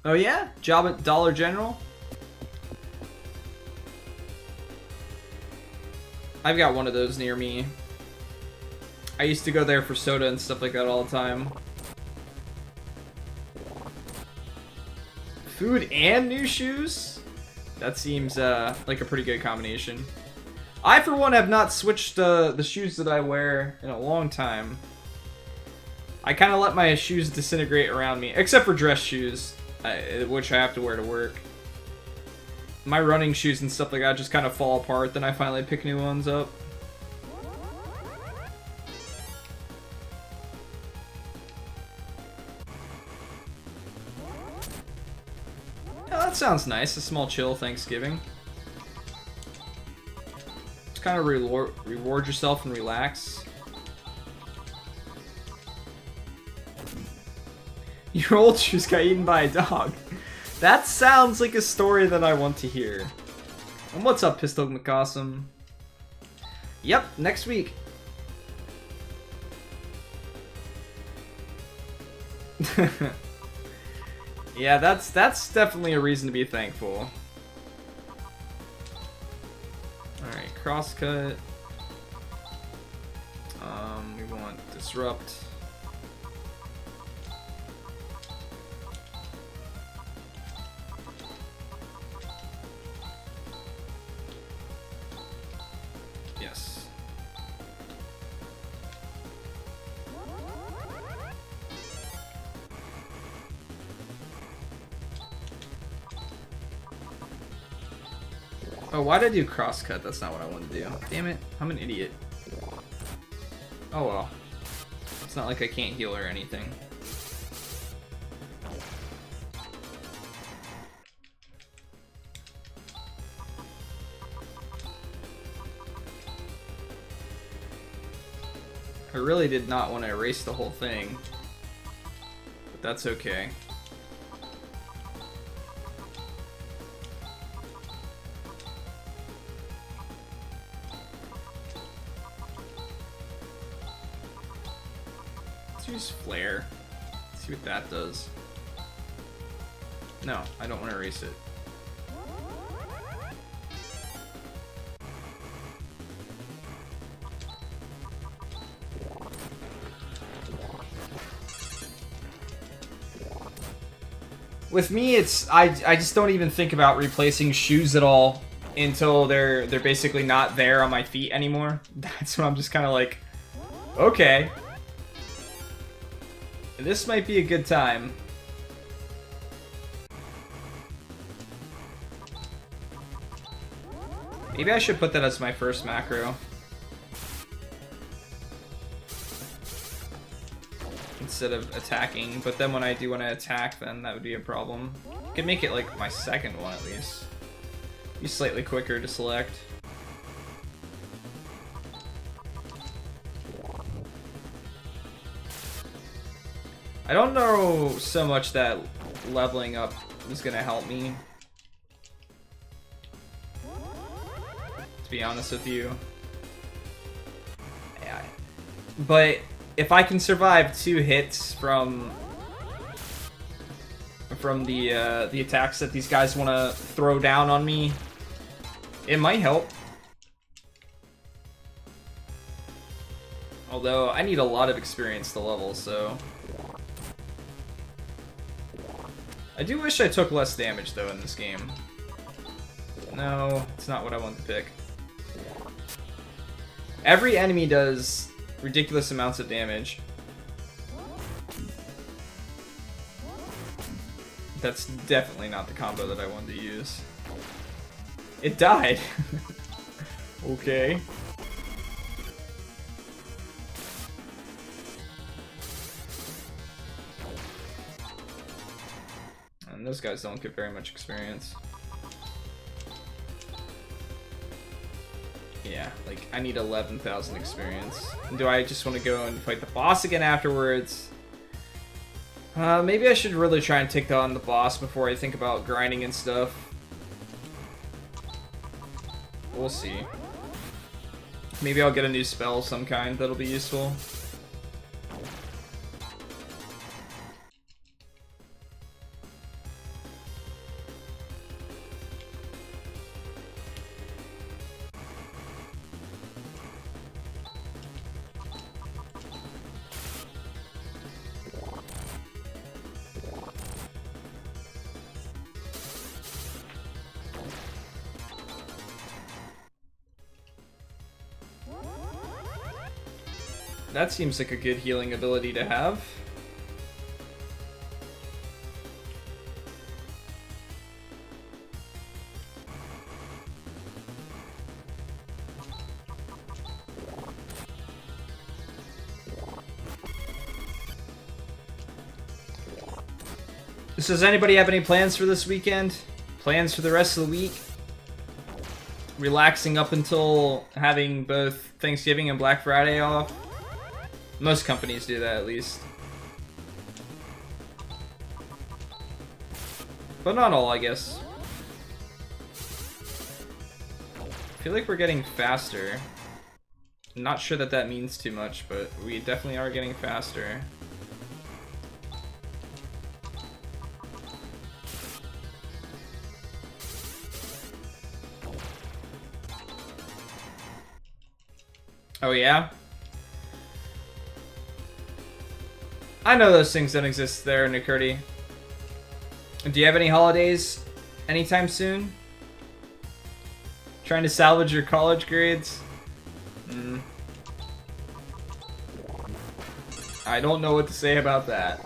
Oh yeah? Job at Dollar General? I've got one of those near me. I used to go there for soda and stuff like that all the time. Food and new shoes? That seems like a pretty good combination. I, for one, have not switched the shoes that I wear in a long time. I kind of let my shoes disintegrate around me, except for dress shoes, which I have to wear to work. My running shoes and stuff like that just kind of fall apart, then I finally pick new ones up. Yeah, that sounds nice, a small chill Thanksgiving. Just kind of reward yourself and relax. Your old shoes got eaten by a dog. That sounds like a story that I want to hear. And what's up, Pistol McAwesome? Yep, next week. Yeah, that's definitely a reason to be thankful. Alright, crosscut. We want disrupt. Yes. Oh, why did I do crosscut? That's not what I wanted to do. Damn it, I'm an idiot. Oh well. It's not like I can't heal or anything. I really did not want to erase the whole thing, but that's okay. Let's use flare. See what that does. No, I don't want to erase it. With me, it's I just don't even think about replacing shoes at all until they're basically not there on my feet anymore. That's when I'm just kind of like, okay, this might be a good time. Maybe I should put that as my first macro. Instead of attacking, but then when I do want to attack, then that would be a problem. I could make it like my second one at least. Be slightly quicker to select. I don't know so much that leveling up is gonna help me, to be honest with you. Yeah. But if I can survive 2 hits from the attacks that these guys want to throw down on me, it might help. Although I need a lot of experience to level, so I do wish I took less damage though in this game. No, it's not what I want to pick. Every enemy does ridiculous amounts of damage. That's definitely not the combo that I wanted to use. It died. Okay. And those guys don't get very much experience. Yeah, like, I need 11,000 experience. Do I just want to go and fight the boss again afterwards? Maybe I should really try and take on the boss before I think about grinding and stuff. We'll see. Maybe I'll get a new spell of some kind that'll be useful. That seems like a good healing ability to have. So does anybody have any plans for this weekend? Plans for the rest of the week? Relaxing up until having both Thanksgiving and Black Friday off? Most companies do that, at least. But not all, I guess. I feel like we're getting faster. I'm not sure that that means too much, but we definitely are getting faster. Oh yeah? I know those things don't exist there, Nikurti. Do you have any holidays anytime soon? Trying to salvage your college grades? I don't know what to say about that.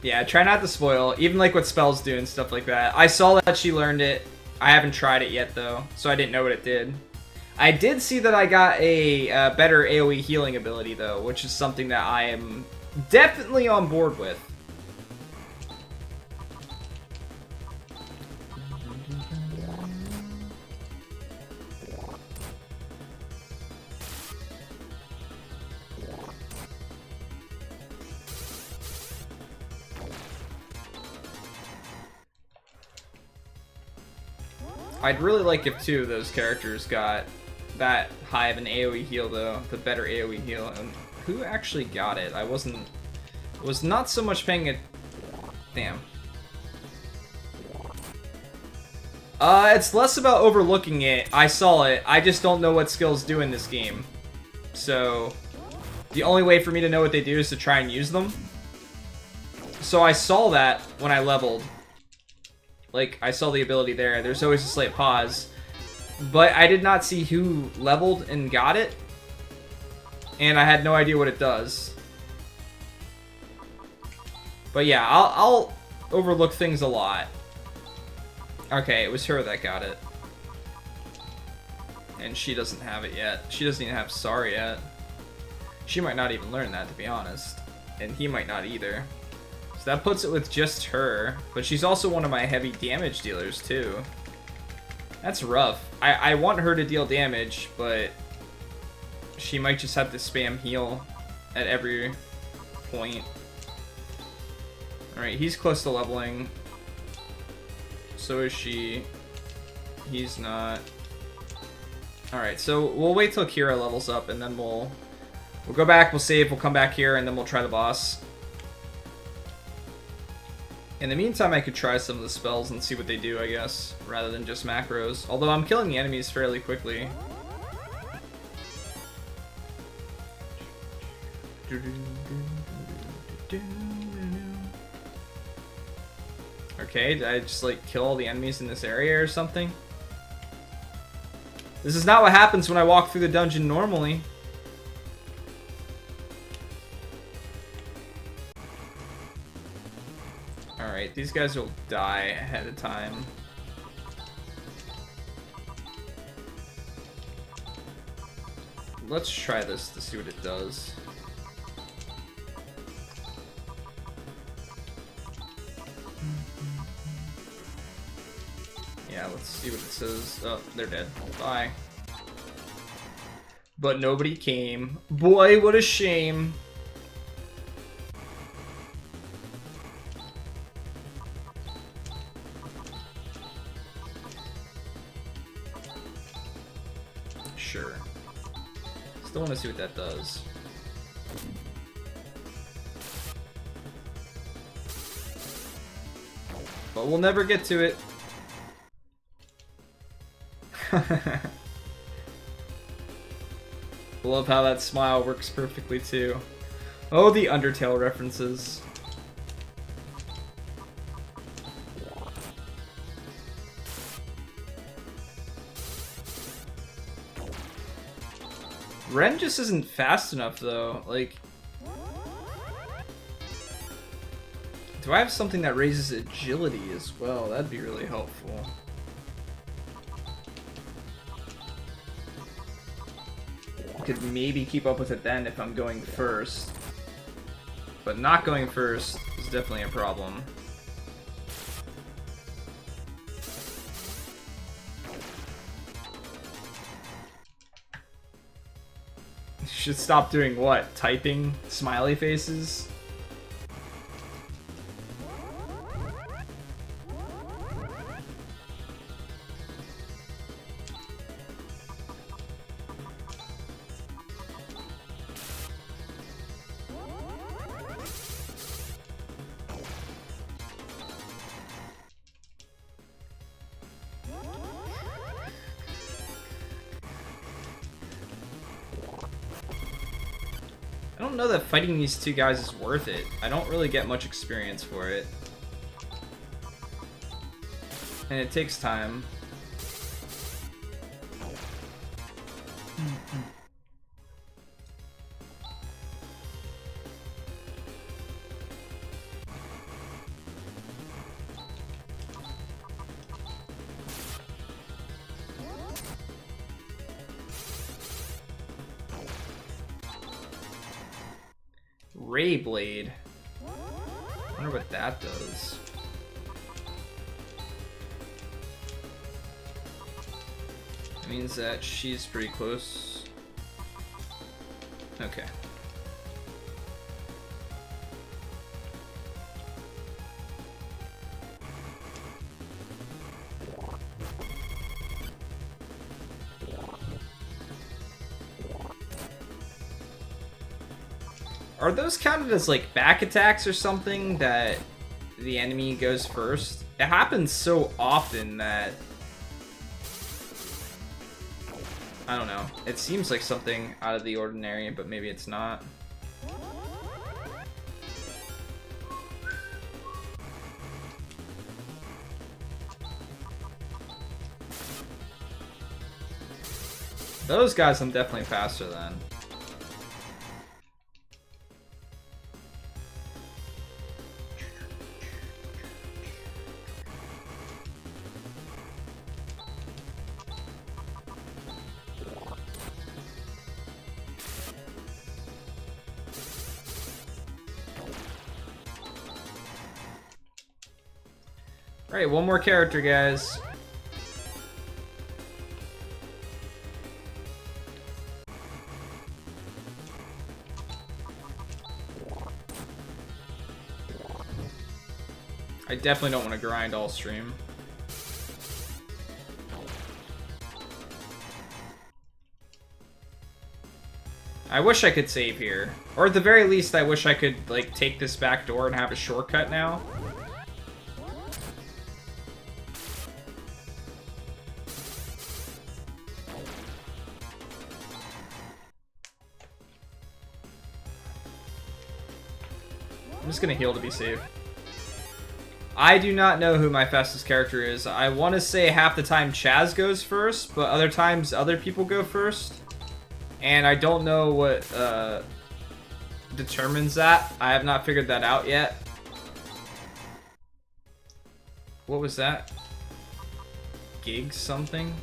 Yeah, try not to spoil, even like what spells do and stuff like that. I saw that she learned it. I haven't tried it yet though, so I didn't know what it did. I did see that I got a better AoE healing ability though, which is something that I am definitely on board with. I'd really like if two of those characters got that high of an AoE heal though, the better AoE heal. And who actually got it? I was not so much paying it. Damn. It's less about overlooking it. I saw it. I just don't know what skills do in this game. So the only way for me to know what they do is to try and use them. So I saw that when I leveled. Like, I saw the ability there. There's always a slight pause. But I did not see who leveled and got it. And I had no idea what it does. But yeah, I'll overlook things a lot. Okay, it was her that got it. And she doesn't have it yet. She doesn't even have SAR yet. She might not even learn that, to be honest. And he might not either. So that puts it with just her. But she's also one of my heavy damage dealers, too. That's rough. I want her to deal damage, but she might just have to spam heal at every point. Alright, he's close to leveling. So is she. He's not. Alright, so we'll wait till Kira levels up, and then we'll go back, we'll save, we'll come back here, and then we'll try the boss. In the meantime, I could try some of the spells and see what they do, I guess, rather than just macros. Although I'm killing the enemies fairly quickly. Okay, did I just, like, kill all the enemies in this area or something? This is not what happens when I walk through the dungeon normally. Alright, these guys will die ahead of time. Let's try this to see what it does. Yeah, let's see what it says. Oh, they're dead. Bye. But nobody came. Boy, what a shame. Sure. Still want to see what that does. But we'll never get to it. Love how that smile works perfectly too. Oh, the Undertale references. Ren just isn't fast enough though. Like, do I have something that raises agility as well? That'd be really helpful. Could maybe keep up with it then if I'm going first. But not going first is definitely a problem. Should stop doing what? Typing smiley faces? I don't know that fighting these two guys is worth it. I don't really get much experience for it. And it takes time. Ray Blade. I wonder what that does. It means that she's pretty close. Okay. Are those counted as like back attacks or something that the enemy goes first? It happens so often that I don't know. It seems like something out of the ordinary, but maybe it's not. Those guys I'm definitely faster than. Alright, one more character, guys. I definitely don't want to grind all stream. I wish I could save here. Or at the very least, I wish I could, like, take this back door and have a shortcut now. I'm just gonna heal to be safe. I do not know who my fastest character is. I want to say half the time Chaz goes first, but other times other people go first. And I don't know what determines that. I have not figured that out yet. What was that? Gig something?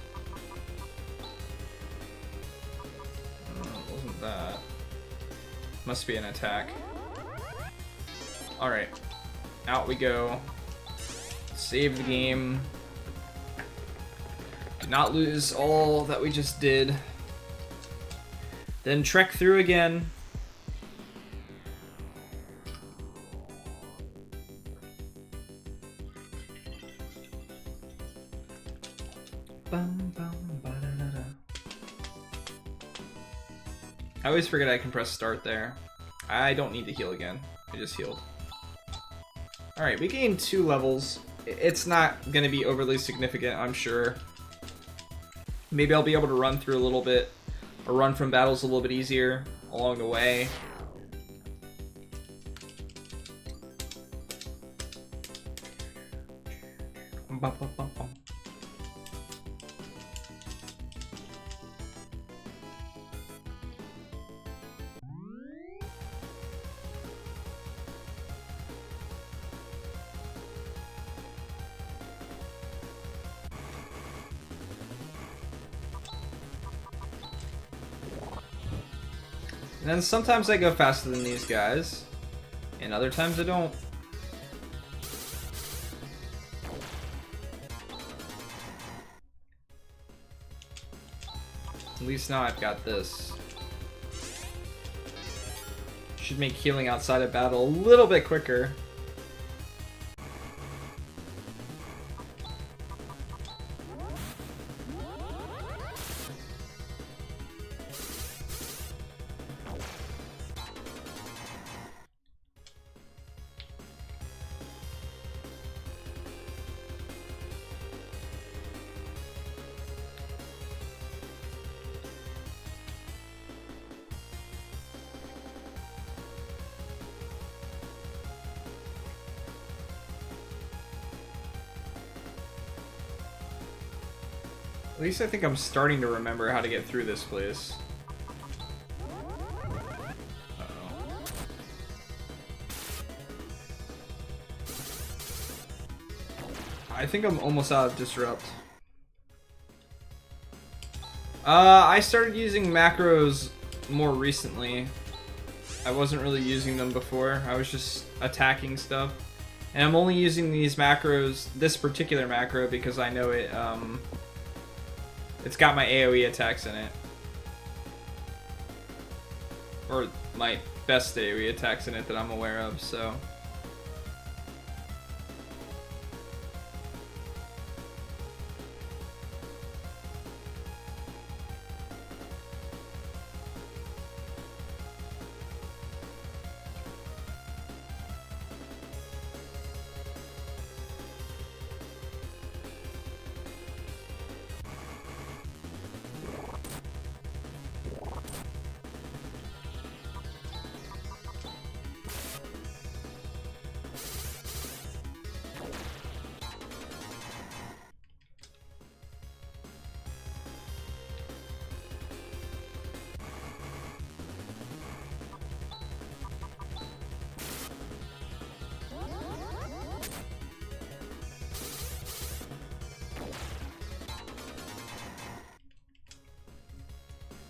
Wasn't that? Must be an attack. Alright. Out we go. Save the game. Do not lose all that we just did. Then trek through again. I always forget I can press start there. I don't need to heal again. I just healed. Alright, we gained 2 levels. It's not going to be overly significant, I'm sure. Maybe I'll be able to run through a little bit, or run from battles a little bit easier along the way. And then sometimes I go faster than these guys, and other times I don't. At least now I've got this. Should make healing outside of battle a little bit quicker. At least I think I'm starting to remember how to get through this place. Uh-oh. I think I'm almost out of Disrupt. I started using macros more recently. I wasn't really using them before. I was just attacking stuff. And I'm only using these macros, this particular macro, because I know it, it's got my AoE attacks in it. Or my best AoE attacks in it that I'm aware of, so...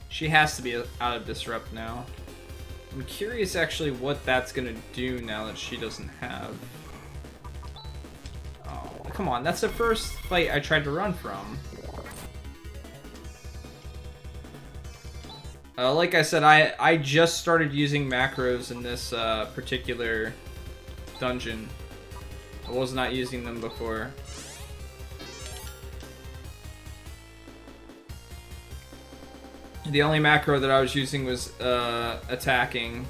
She has to be out of Disrupt now. I'm curious actually what that's gonna do now that she doesn't have... Oh, come on, that's the first fight I tried to run from. Like I said, I just started using macros in this particular dungeon. I was not using them before. The only macro that I was using was attacking.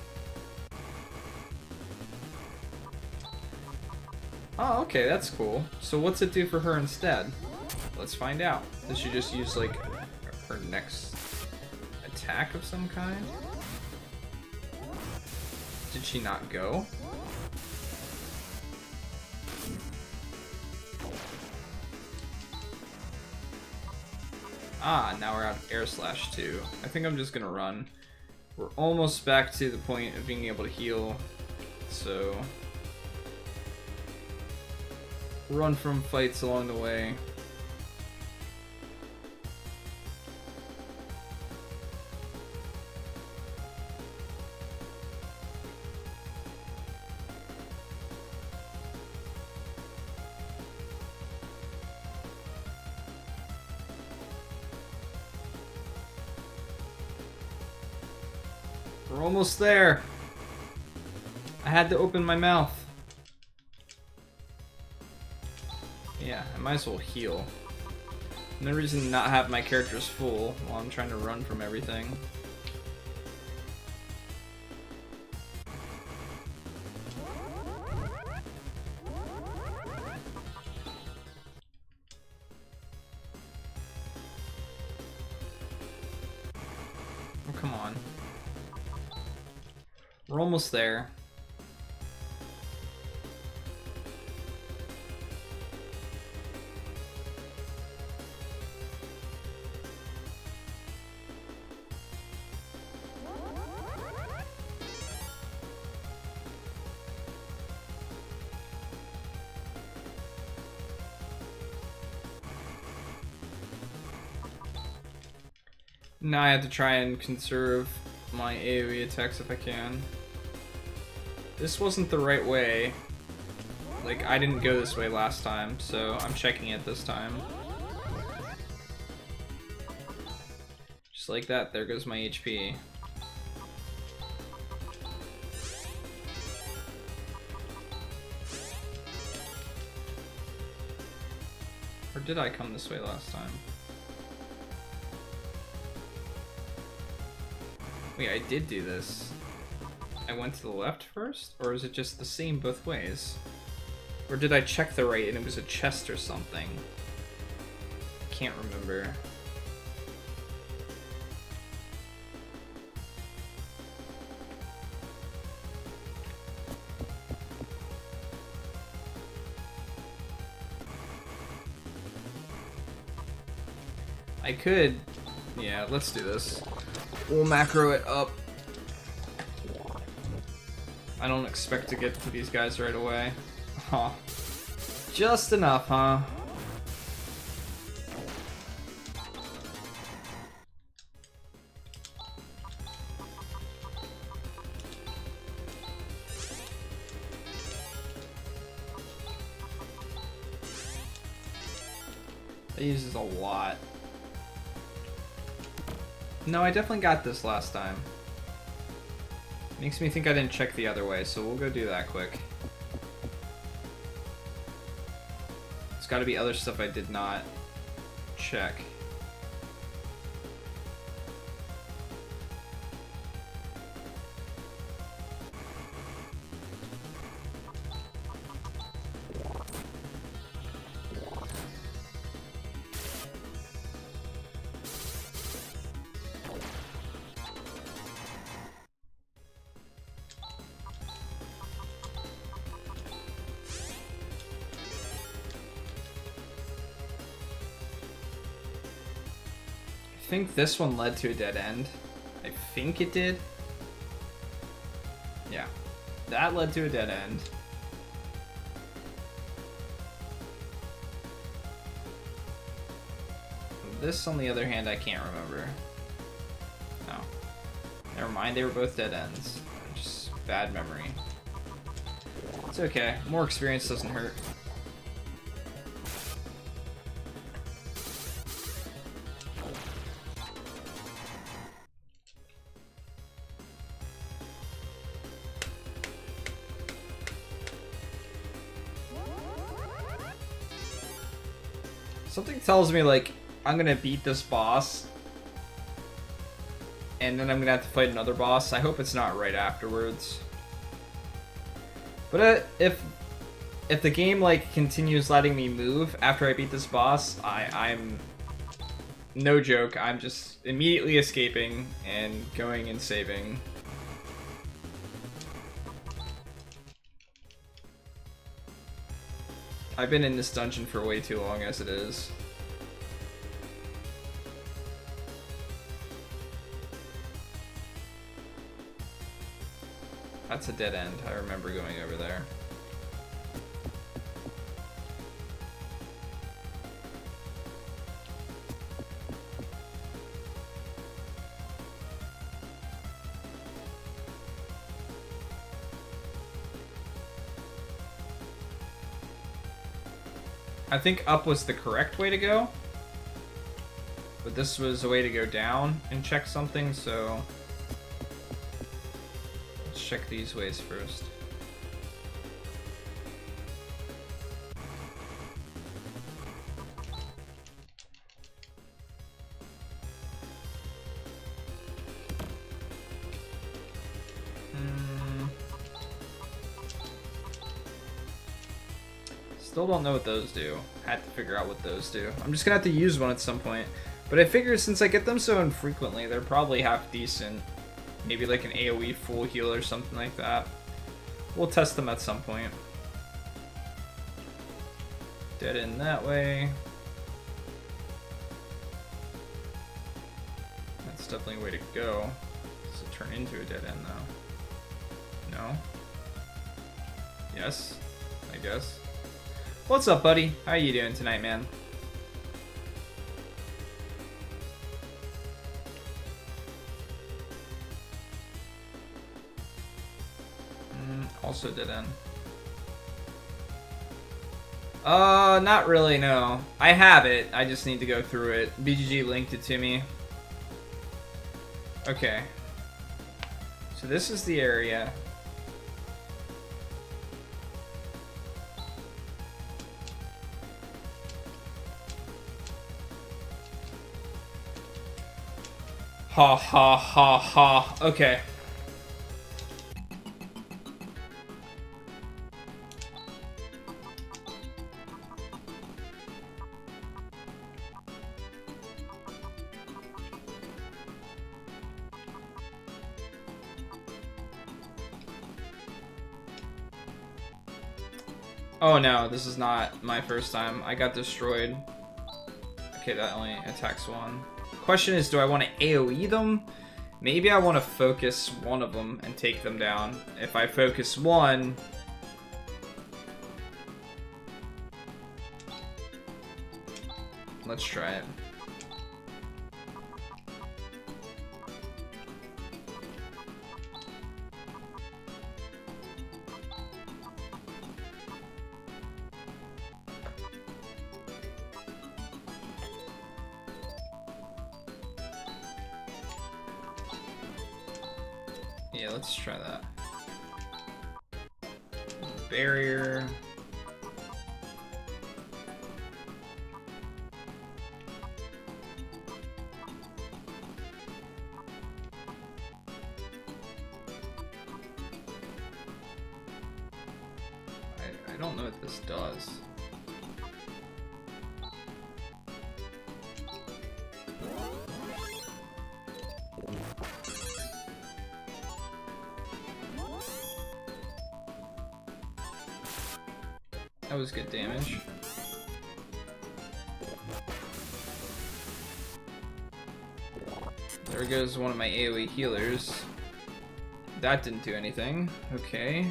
Oh, okay, that's cool. So what's it do for her instead? Let's find out. Does she just use, like, her next attack of some kind? Did she not go? Ah, now we're out of Air Slash 2. I think I'm just gonna run. We're almost back to the point of being able to heal, so... Run from fights along the way. We're almost there. I had to open my mouth. Yeah, I might as well heal. No reason to not have my characters full while I'm trying to run from everything. Oh, come on. We're almost there. Now I have to try and conserve my AoE attacks if I can. This wasn't the right way. Like, I didn't go this way last time, so I'm checking it this time. Just like that, there goes my HP. Or did I come this way last time? Wait, I did do this. I went to the left first? Or is it just the same both ways? Or did I check the right and it was a chest or something? I can't remember. I could... Yeah, let's do this. We'll macro it up. I don't expect to get to these guys right away. Huh. Just enough, huh? That uses a lot. No, I definitely got this last time. Makes me think I didn't check the other way, so we'll go do that quick. There's got to be other stuff I did not check. I think this one led to a dead end. I think it did. Yeah, that led to a dead end. This, on the other hand, I can't remember. No. Never mind, they were both dead ends. Just bad memory. It's okay. More experience doesn't hurt. Something tells me, like, I'm gonna beat this boss, and then I'm gonna have to fight another boss. I hope it's not right afterwards. But if the game, like, continues letting me move after I beat this boss, I'm no joke. I'm just immediately escaping and going and saving. I've been in this dungeon for way too long as it is. That's a dead end. I remember going over there. I think up was the correct way to go, but this was a way to go down and check something, so let's check these ways first. Still don't know what those do. Had to figure out what those do. I'm just gonna have to use one at some point. But I figure since I get them so infrequently, they're probably half decent. Maybe like an AoE full heal or something like that. We'll test them at some point. Dead end that way. That's definitely a way to go. Does it turn into a dead end though? No? Yes? I guess. What's up, buddy? How you doing tonight, man? Also dead end. Not really, no. I have it, I just need to go through it. BGG linked it to me. Okay. So this is the area. Ha ha ha ha. Okay. Oh no, this is not my first time. I got destroyed. Okay, that only attacks one. Question is, do I want to AoE them? Maybe I want to focus one of them and take them down. If I focus one... Let's try it. Yeah, let's try that. Barrier. I don't know what this does. That was good damage. There goes one of my AoE healers. That didn't do anything. Okay.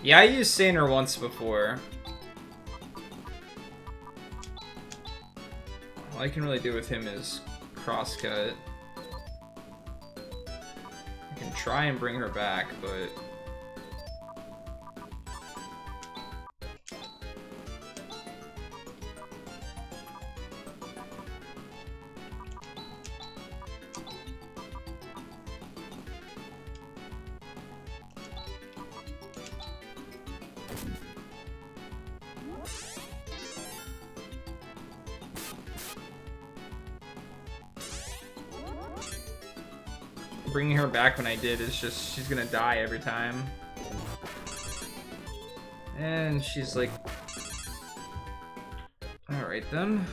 Yeah, I used Saner once before. All I can really do with him is crosscut. I can try and bring her back, but... bringing her back when I did is just, she's gonna die every time. And she's like... Alright then.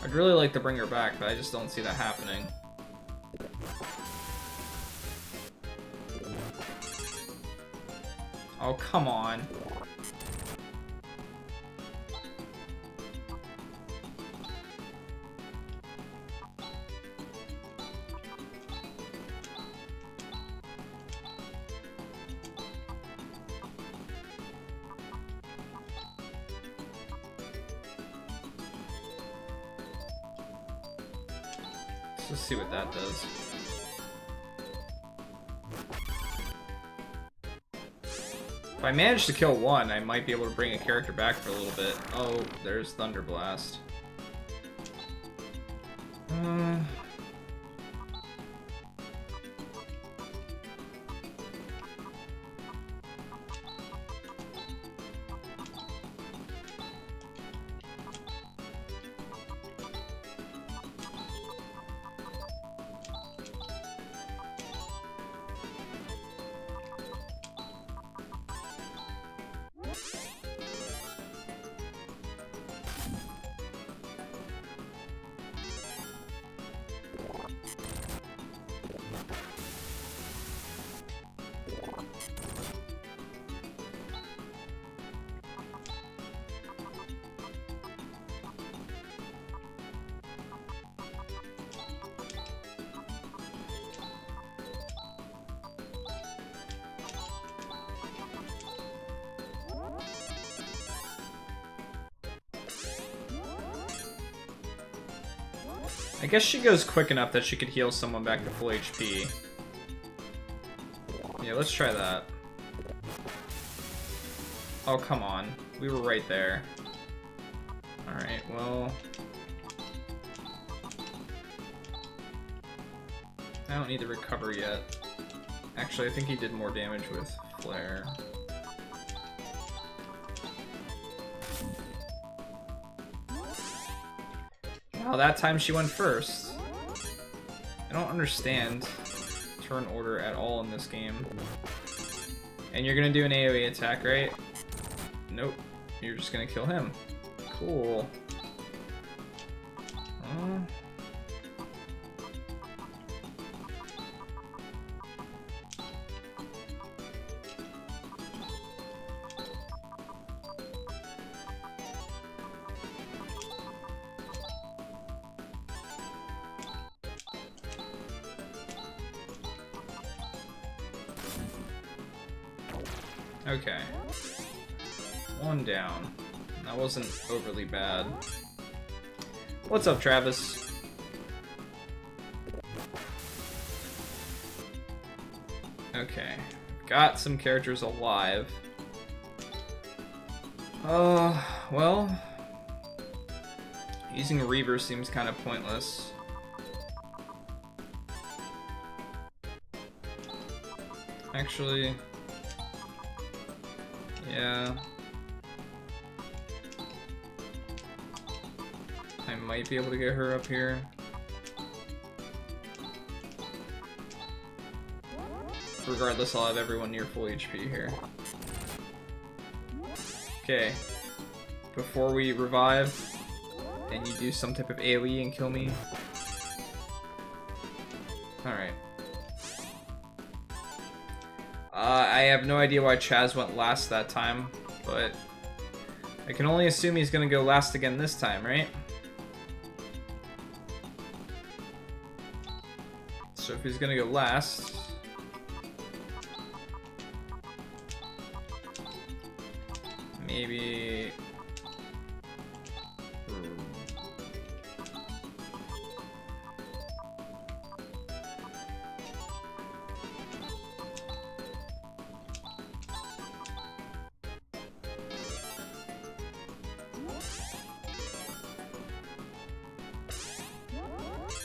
I'd really like to bring her back, but I just don't see that happening. Oh, come on. Let's see what that does. If I manage to kill one, I might be able to bring a character back for a little bit. Oh, there's Thunder Blast. I guess she goes quick enough that she could heal someone back to full HP. Yeah, let's try that. Oh, come on. We were right there. Alright, well... I don't need to recover yet. Actually, I think he did more damage with Flare. Wow, that time she went first. I don't understand turn order at all in this game. And you're gonna do an AoE attack, right? Nope. You're just gonna kill him. Cool. Okay. One down. That wasn't overly bad. What's up, Travis? Okay. Got some characters alive. Well... using Reaver seems kind of pointless. Actually... yeah... I might be able to get her up here. Regardless, I'll have everyone near full HP here. Okay. Before we revive, and you do some type of AoE and kill me. Alright. I have no idea why Chaz went last that time, but I can only assume he's gonna go last again this time, right? So if he's gonna go last... maybe...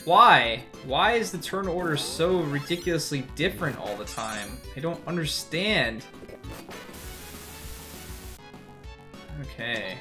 Why? Why is the turn order so ridiculously different all the time? I don't understand. Okay.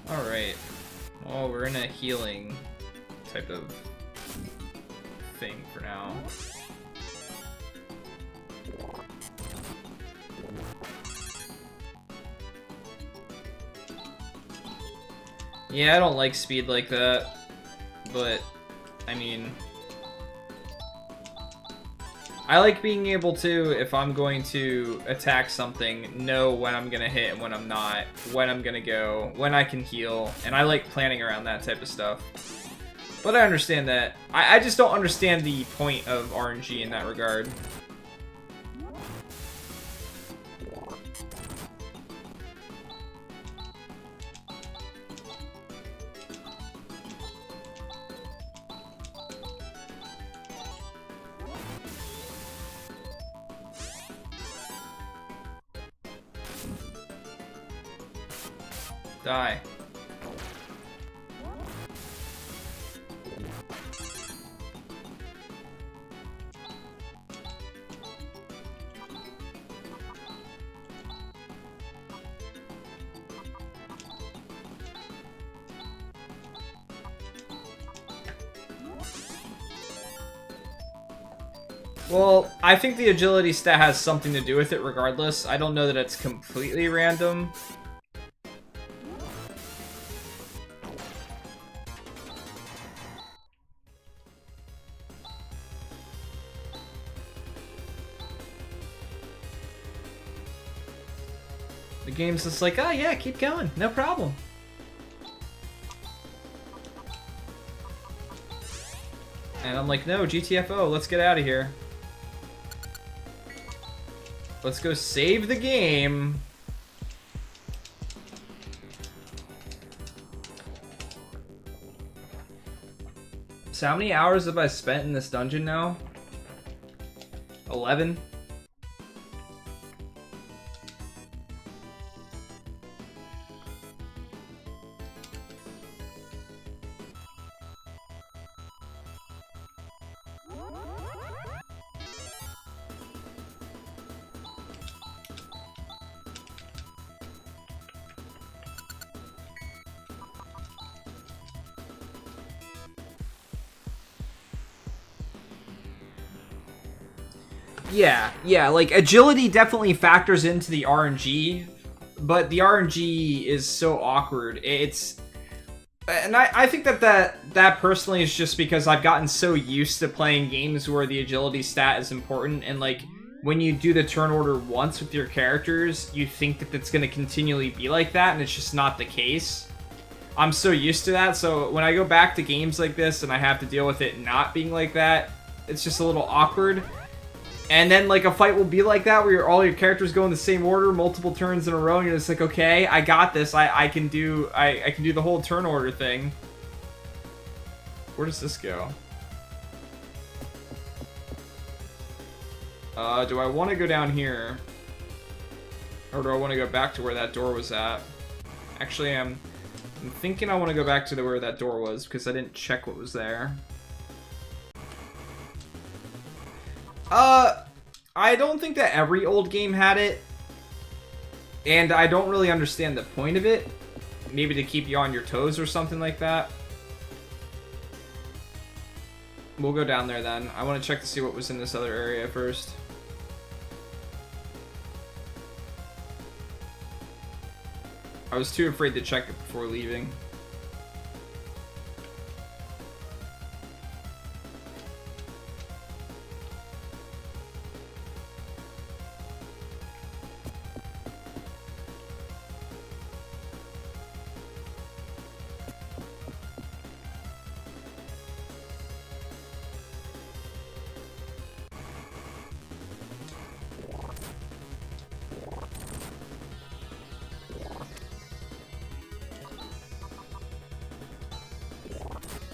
Alright. Well, we're in a healing type of thing for now. Yeah, I don't like speed like that, but, I mean... I like being able to, if I'm going to attack something, know when I'm gonna hit and when I'm not, when I'm gonna go, when I can heal, and I like planning around that type of stuff. But I understand that. I just don't understand the point of RNG in that regard. Die. Well, I think the agility stat has something to do with it regardless. I don't know that it's completely random. The game's just like, oh yeah, keep going, no problem. And I'm like, no, GTFO, let's get out of here. Let's go save the game. So how many hours have I spent in this dungeon now? 11? Yeah, like, agility definitely factors into the RNG, but the RNG is so awkward. And I think that personally is just because I've gotten so used to playing games where the agility stat is important, and like when you do the turn order once with your characters, you think that it's going to continually be like that, and it's just not the case. I'm so used to that, so when I go back to games like this and I have to deal with it not being like that, it's just a little awkward. And then like a fight will be like that where all your characters go in the same order multiple turns in a row, and you're just like, okay, I got this. I can do the whole turn order thing. Where does this go? Do I want to go down here? Or do I want to go back to where that door was at? Actually, I'm thinking I want to go back to where that door was, because I didn't check what was there. I don't think that every old game had it, and I don't really understand the point of it. Maybe to keep you on your toes or something like that. We'll go down there then. I want to check to see what was in this other area first. I was too afraid to check it before leaving.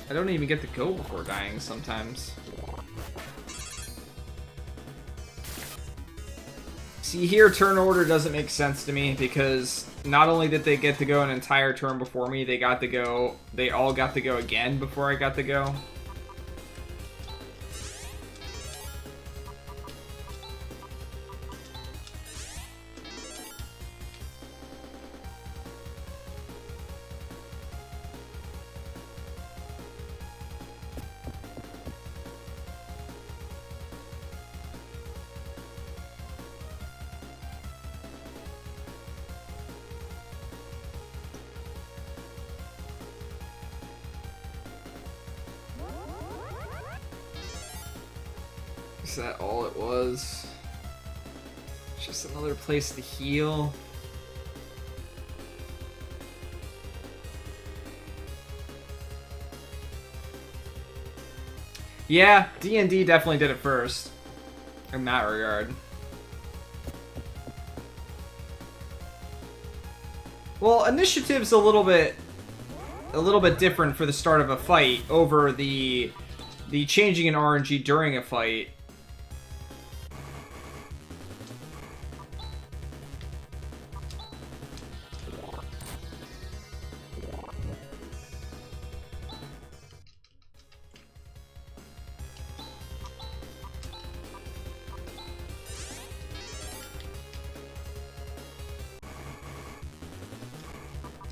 I don't even get to go before dying sometimes. See, here turn order doesn't make sense to me, because not only did they get to go an entire turn before me, they all got to go again before I got to go. Is that all it was? Just another place to heal. Yeah, D&D definitely did it first. In that regard. Well, initiative's a little bit different for the start of a fight over the changing in RNG during a fight.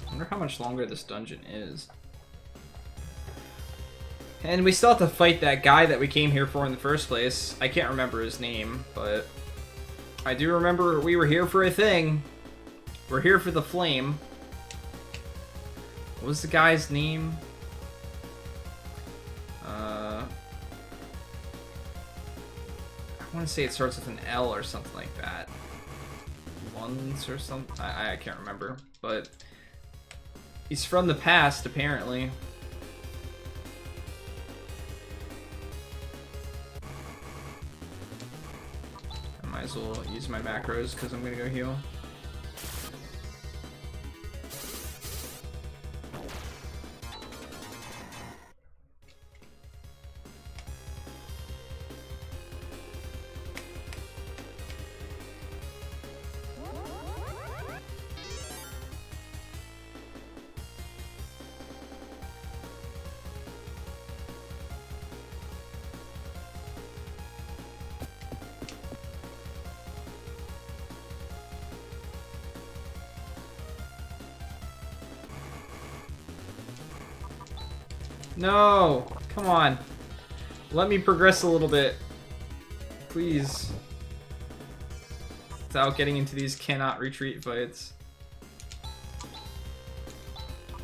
I wonder how much longer this dungeon is. And we still have to fight that guy that we came here for in the first place. I can't remember his name, but I do remember we were here for a thing. We're here for the flame. What was the guy's name? I want to say it starts with an L or something like that. Ones or something? I can't remember, but he's from the past, apparently. I might as well use my macros because I'm gonna go heal. No! Come on. Let me progress a little bit. Please. Without getting into these cannot retreat fights.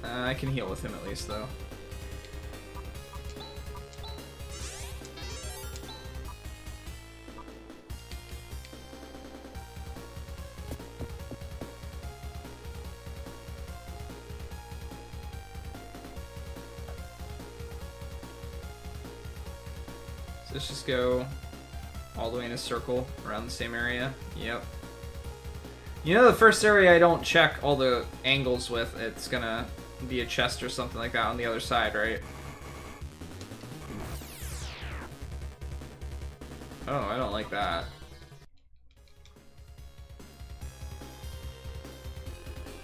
I can heal with him at least, though. So let's just go all the way in a circle around the same area. Yep. You know, the first area I don't check all the angles with, it's gonna be a chest or something like that on the other side, right? Oh, I don't like that.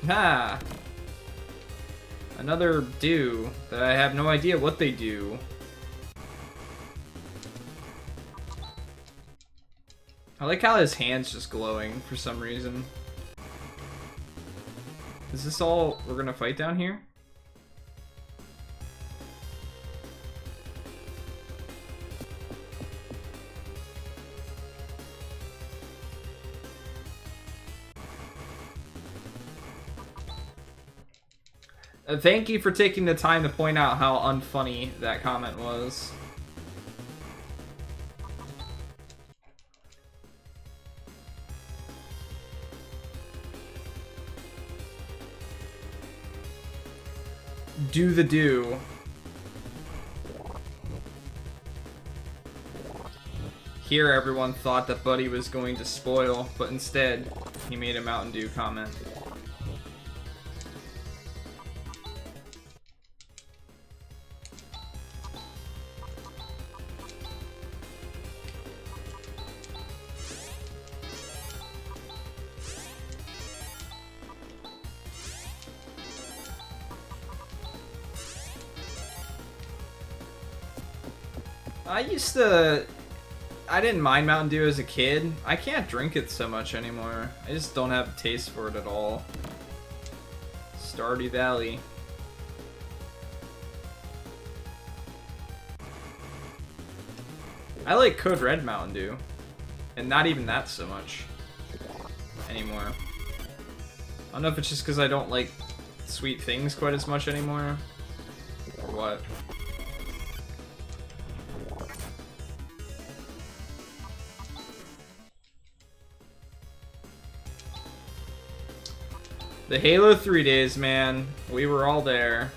Ha! Another do that I have no idea what they do. I like how his hand's just glowing for some reason. Is this all we're gonna fight down here? Thank you for taking the time to point out how unfunny that comment was. Do the do. Here everyone thought that Buddy was going to spoil, but instead he made a Mountain Dew comment. I didn't mind Mountain Dew as a kid. I can't drink it so much anymore. I just don't have a taste for it at all. Stardew Valley. I like Code Red Mountain Dew. And not even that so much anymore. I don't know if it's just because I don't like sweet things quite as much anymore. Or what. The Halo 3 days, man. We were all there.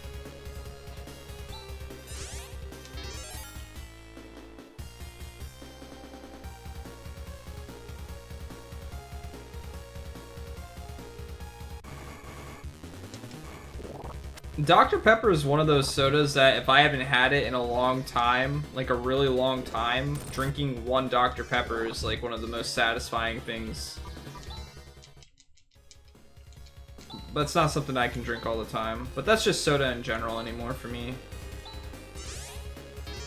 Dr. Pepper is one of those sodas that if I haven't had it in a long time, like a really long time, drinking one Dr. Pepper is like one of the most satisfying things. But it's not something I can drink all the time. But that's just soda in general anymore for me.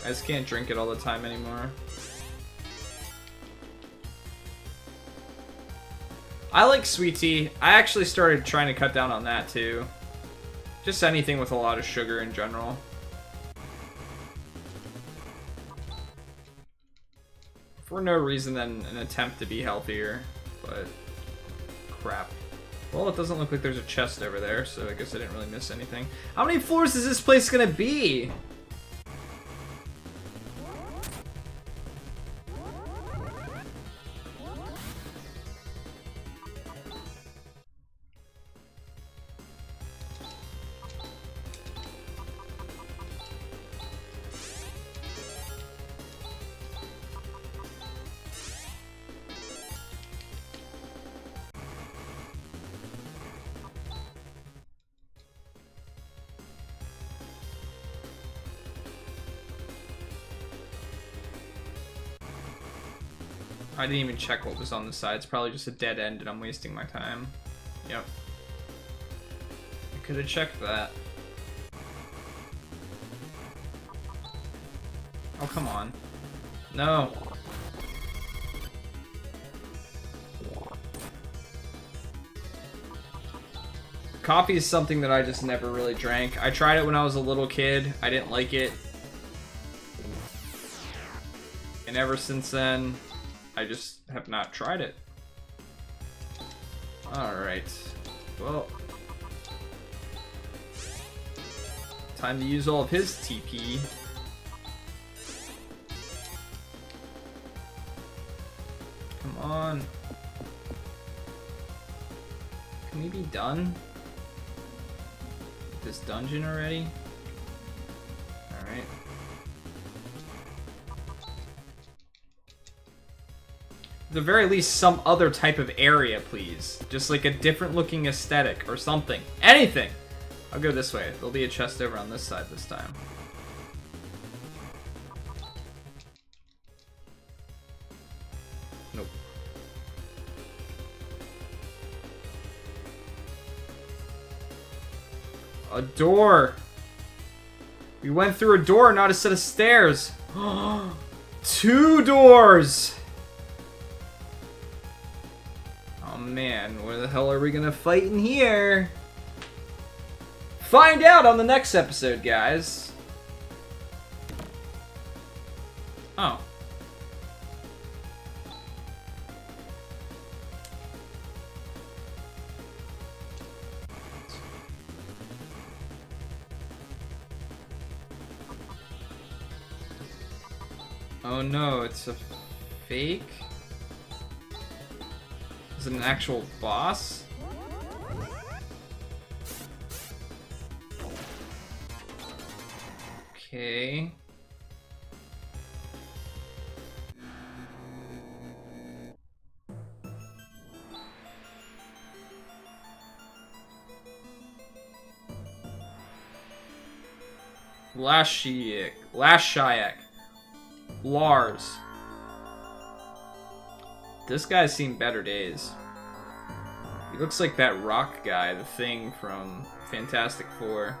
I just can't drink it all the time anymore. I like sweet tea. I actually started trying to cut down on that too. Just anything with a lot of sugar in general. For no reason than an attempt to be healthier. But crap. Well, it doesn't look like there's a chest over there, so I guess I didn't really miss anything. How many floors is this place gonna be? I didn't even check what was on the side. It's probably just a dead end and I'm wasting my time. Yep. I could have checked that. Oh, come on. No. Coffee is something that I just never really drank. I tried it when I was a little kid. I didn't like it. And ever since then, I just have not tried it. Alright. Well. Time to use all of his TP. Come on. Can we be done with this dungeon already? Alright. At the very least, some other type of area, please. Just like a different looking aesthetic or something. Anything! I'll go this way. There'll be a chest over on this side this time. Nope. A door! We went through a door, not a set of stairs! 2 doors! Oh man, where the hell are we gonna fight in here? Find out on the next episode, guys. Oh. Oh no, it's a fake? Is it an actual boss? Okay. Lashiak. Lars. This guy's seen better days. He looks like that rock guy, the Thing from Fantastic Four.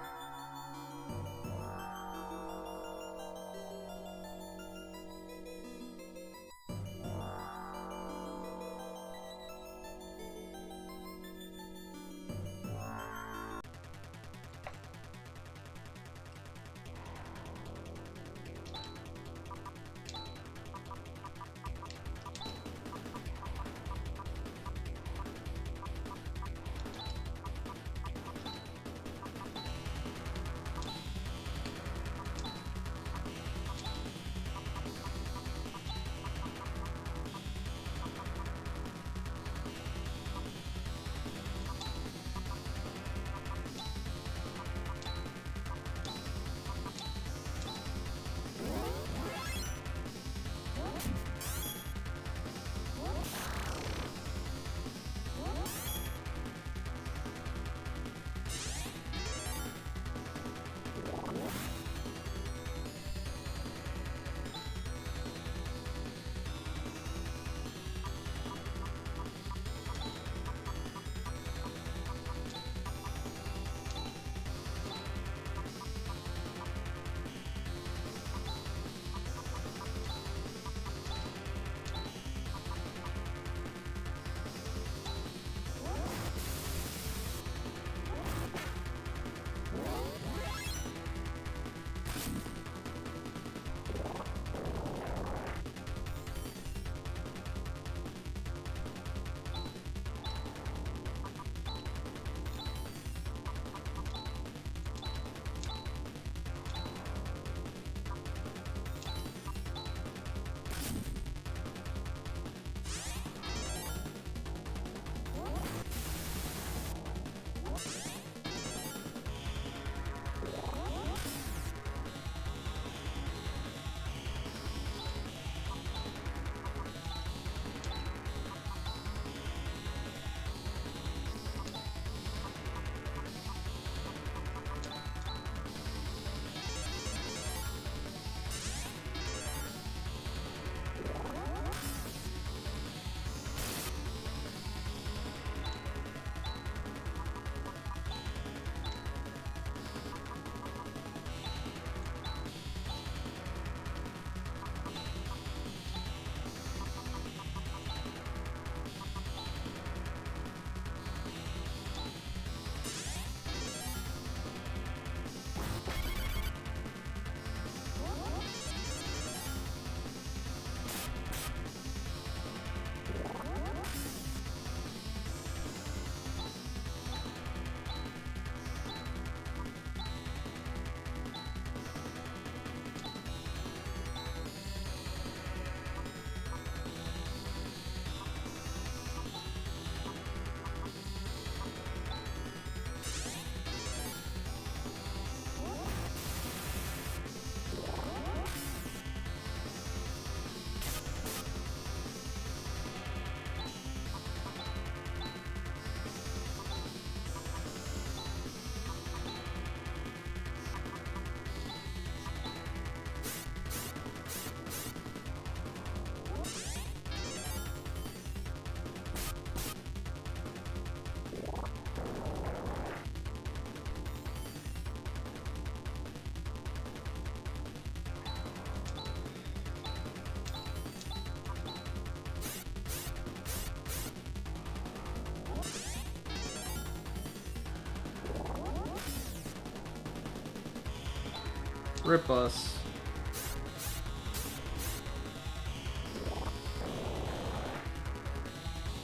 Rip us.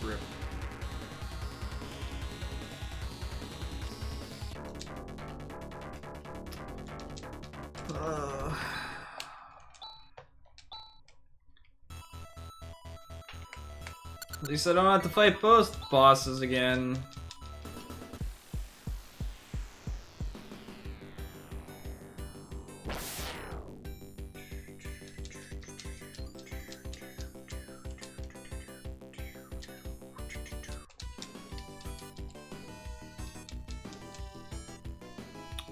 Rip. At least I don't have to fight both bosses again.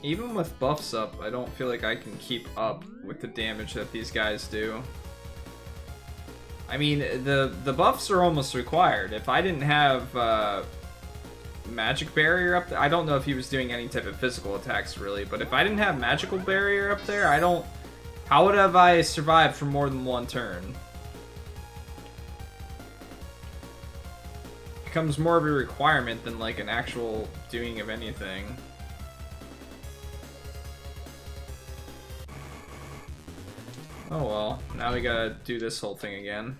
Even with buffs up, I don't feel like I can keep up with the damage that these guys do. I mean, the buffs are almost required. If I didn't have magic barrier up there, I don't know if he was doing any type of physical attacks really, but if I didn't have magical barrier up there, how would have I survived for more than one turn? It becomes more of a requirement than like an actual doing of anything. Oh well, now we gotta do this whole thing again.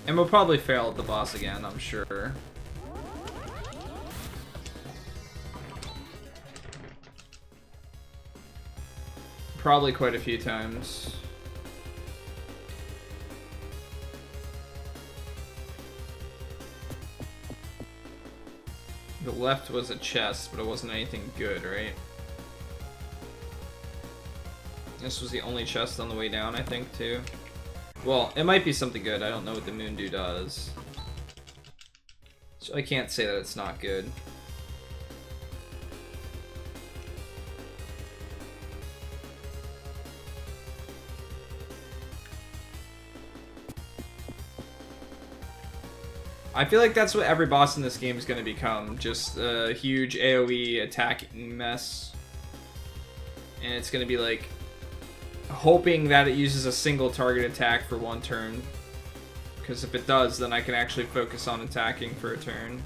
And we'll probably fail at the boss again, I'm sure. Probably quite a few times. The left was a chest, but it wasn't anything good, right? This was the only chest on the way down, I think, too. Well, it might be something good. I don't know what the Moon Dew does. So I can't say that it's not good. I feel like that's what every boss in this game is going to become. Just a huge AoE attacking mess. And it's going to be like hoping that it uses a single target attack for one turn, because if it does, then I can actually focus on attacking for a turn.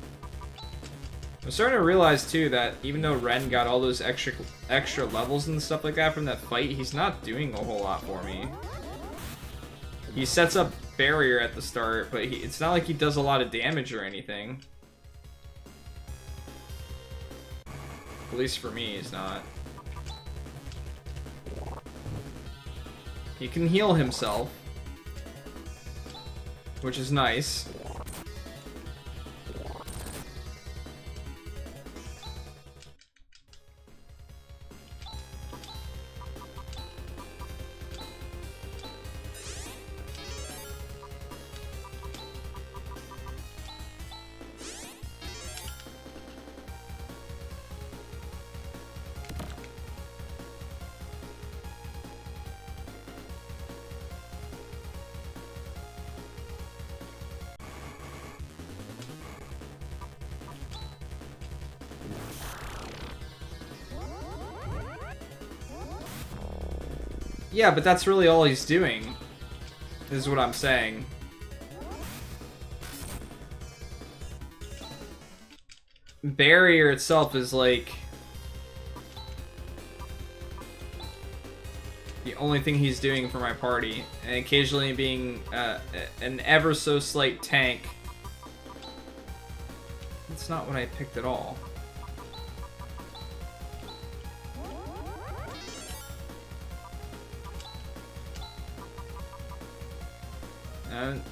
I'm starting to realize too that even though Ren got all those extra levels and stuff like that from that fight, he's not doing a whole lot for me. He sets up barrier at the start, but it's not like he does a lot of damage or anything. At least for me, he's not. He can heal himself, which is nice. Yeah, but that's really all he's doing, is what I'm saying. Barrier itself is like the only thing he's doing for my party, and occasionally being an ever so slight tank. That's not what I picked at all.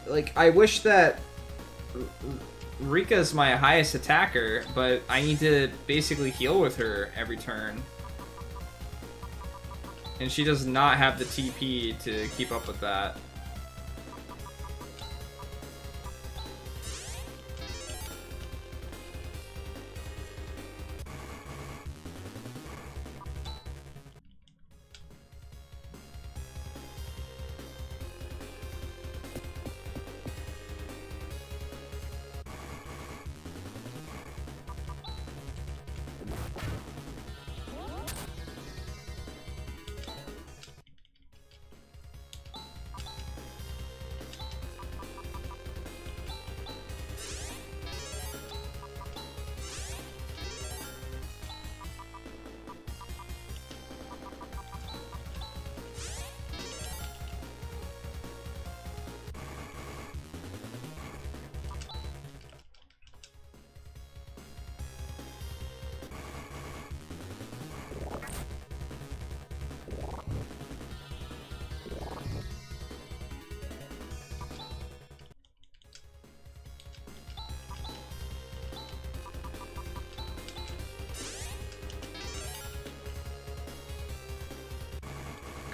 Like, I wish that Rika's my highest attacker, but I need to basically heal with her every turn. And she does not have the TP to keep up with that.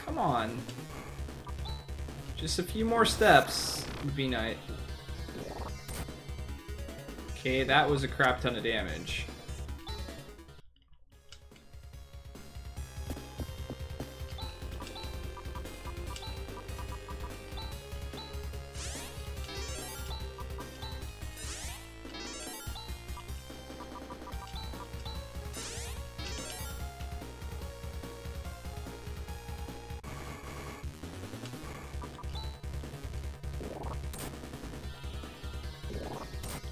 Come on. Just a few more steps would be nice. Okay, that was a crap ton of damage.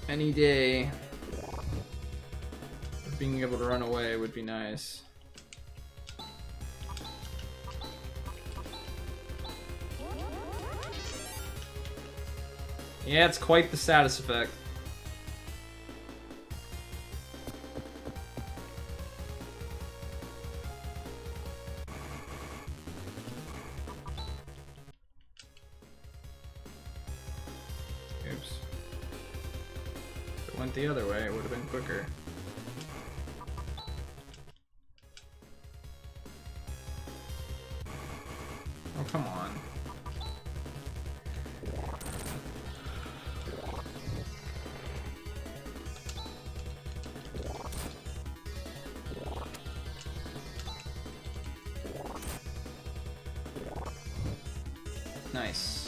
Any day, being able to run away would be nice. Yeah, it's quite the status effect. Oops. If it went the other way, it would have been quicker. Oh, come on. Nice.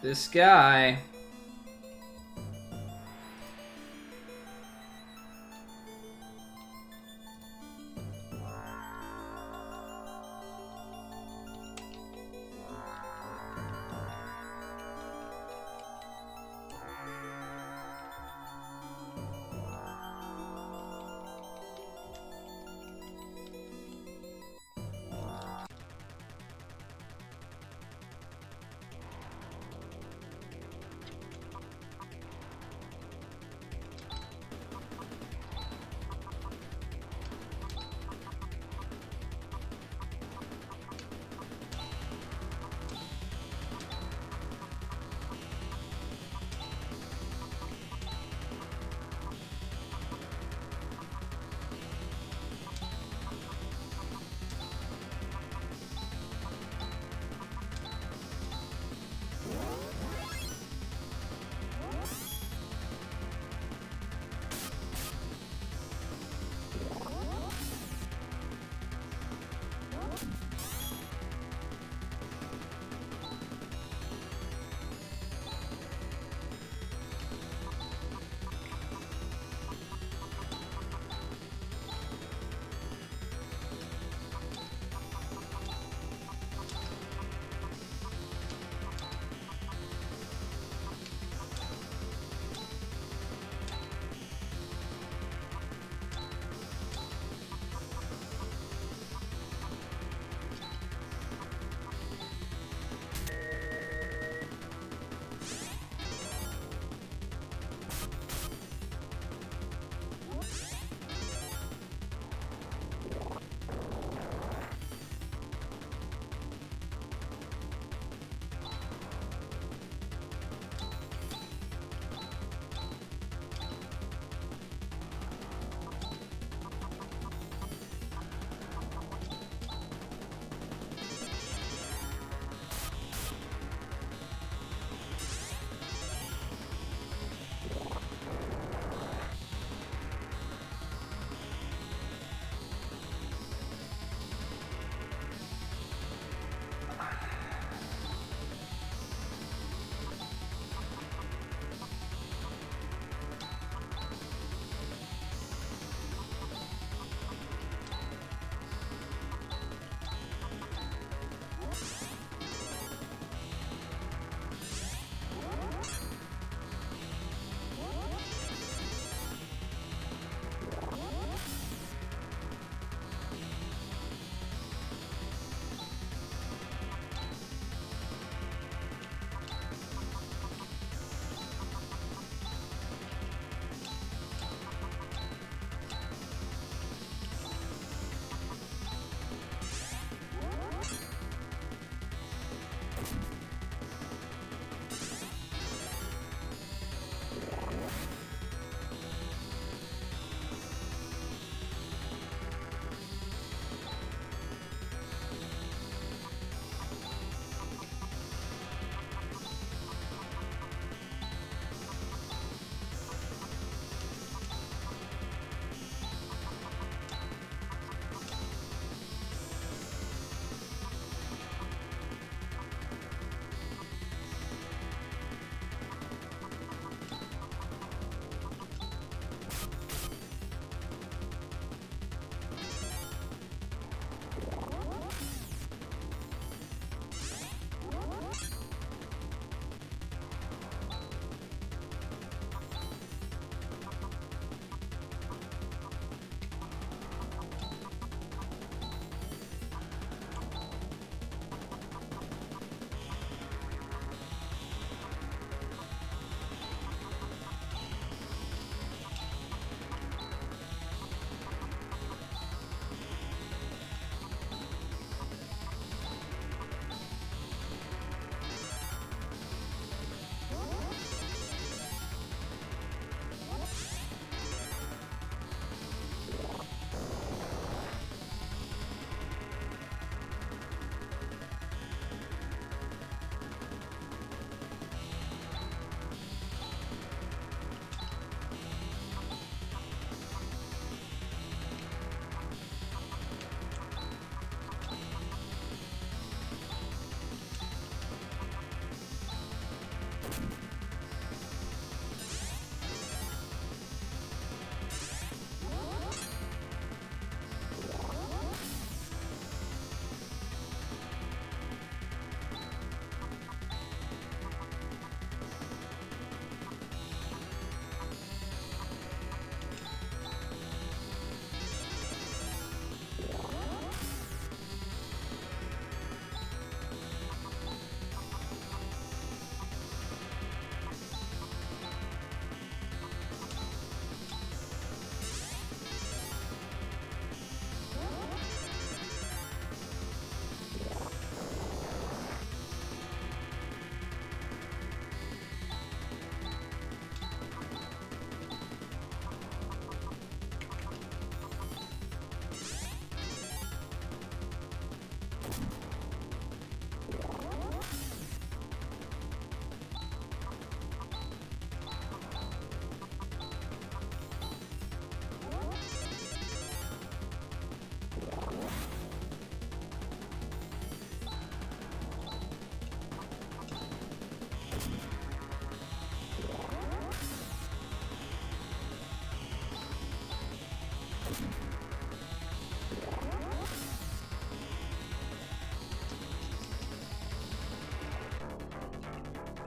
This guy.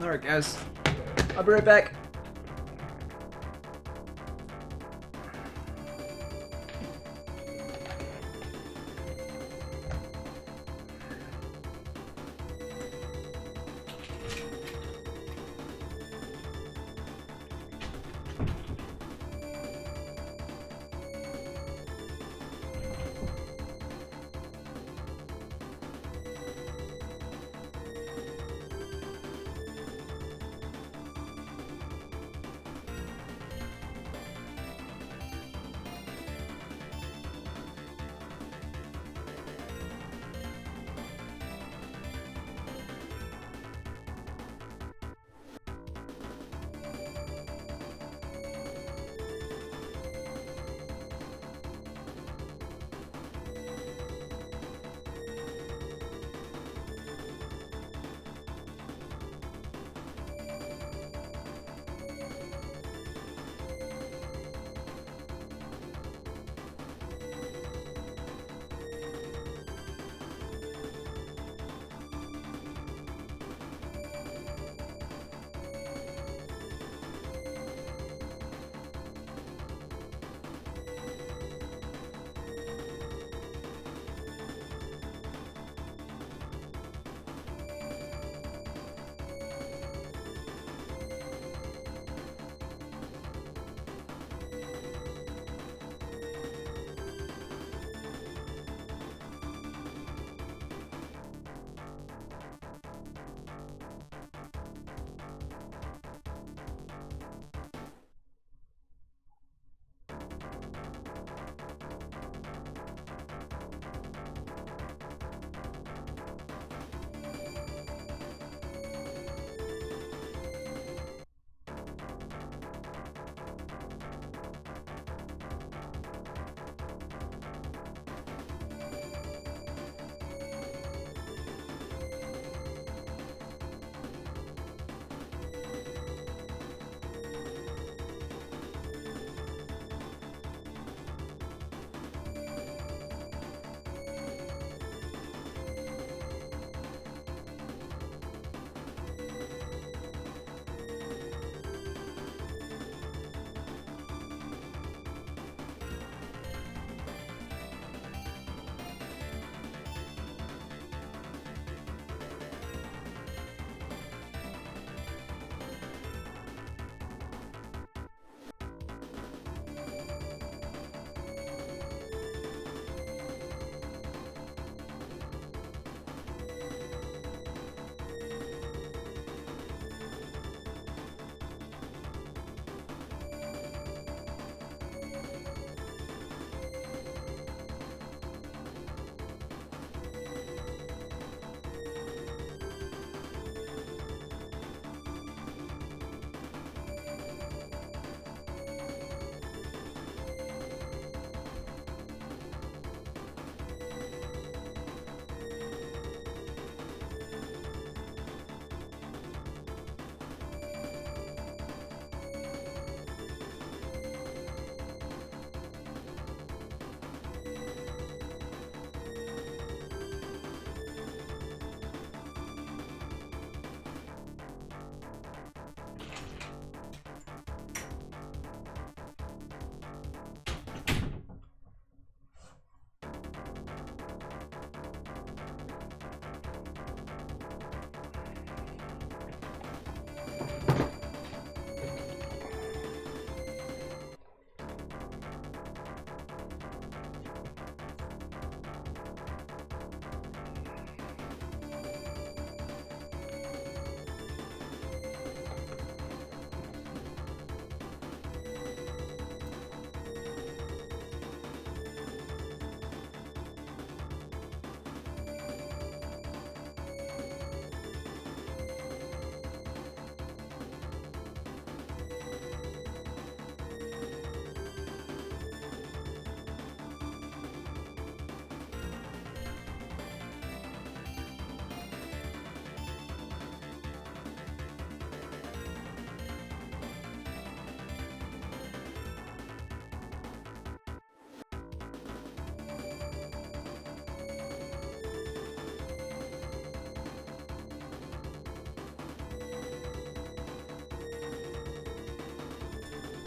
Alright, guys. I'll be right back.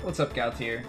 What's up, Gautier?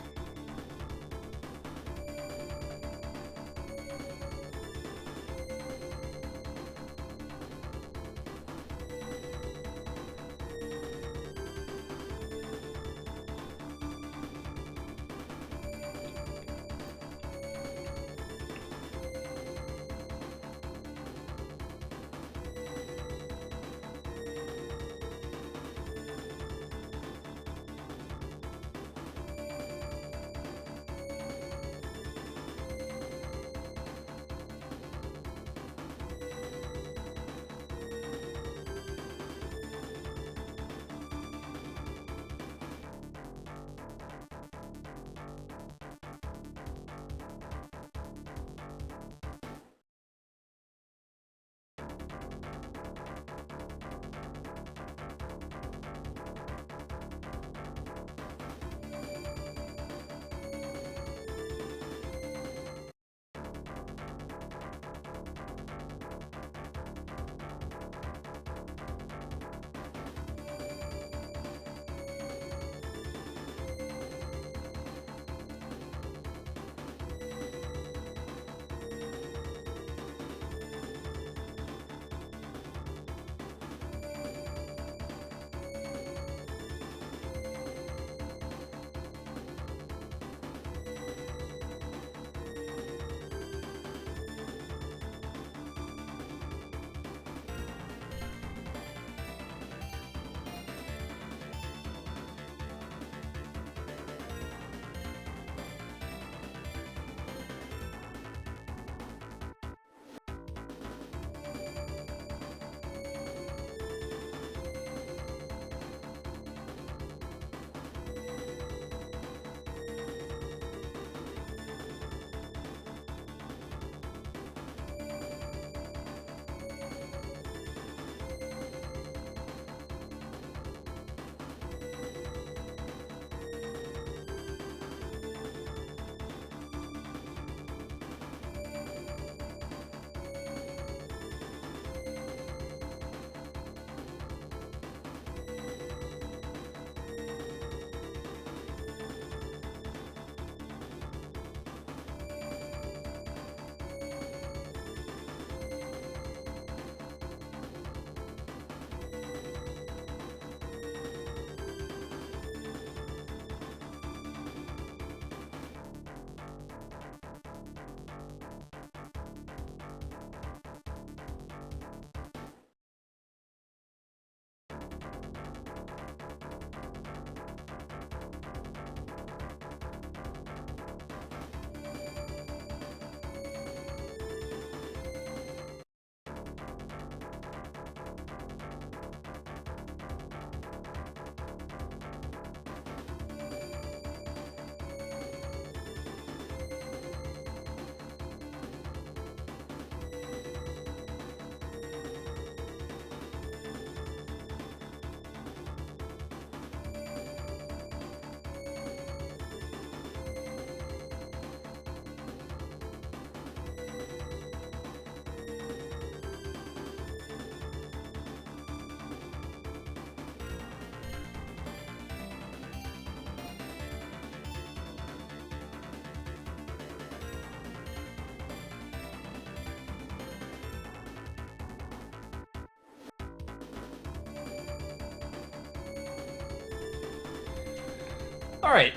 All right,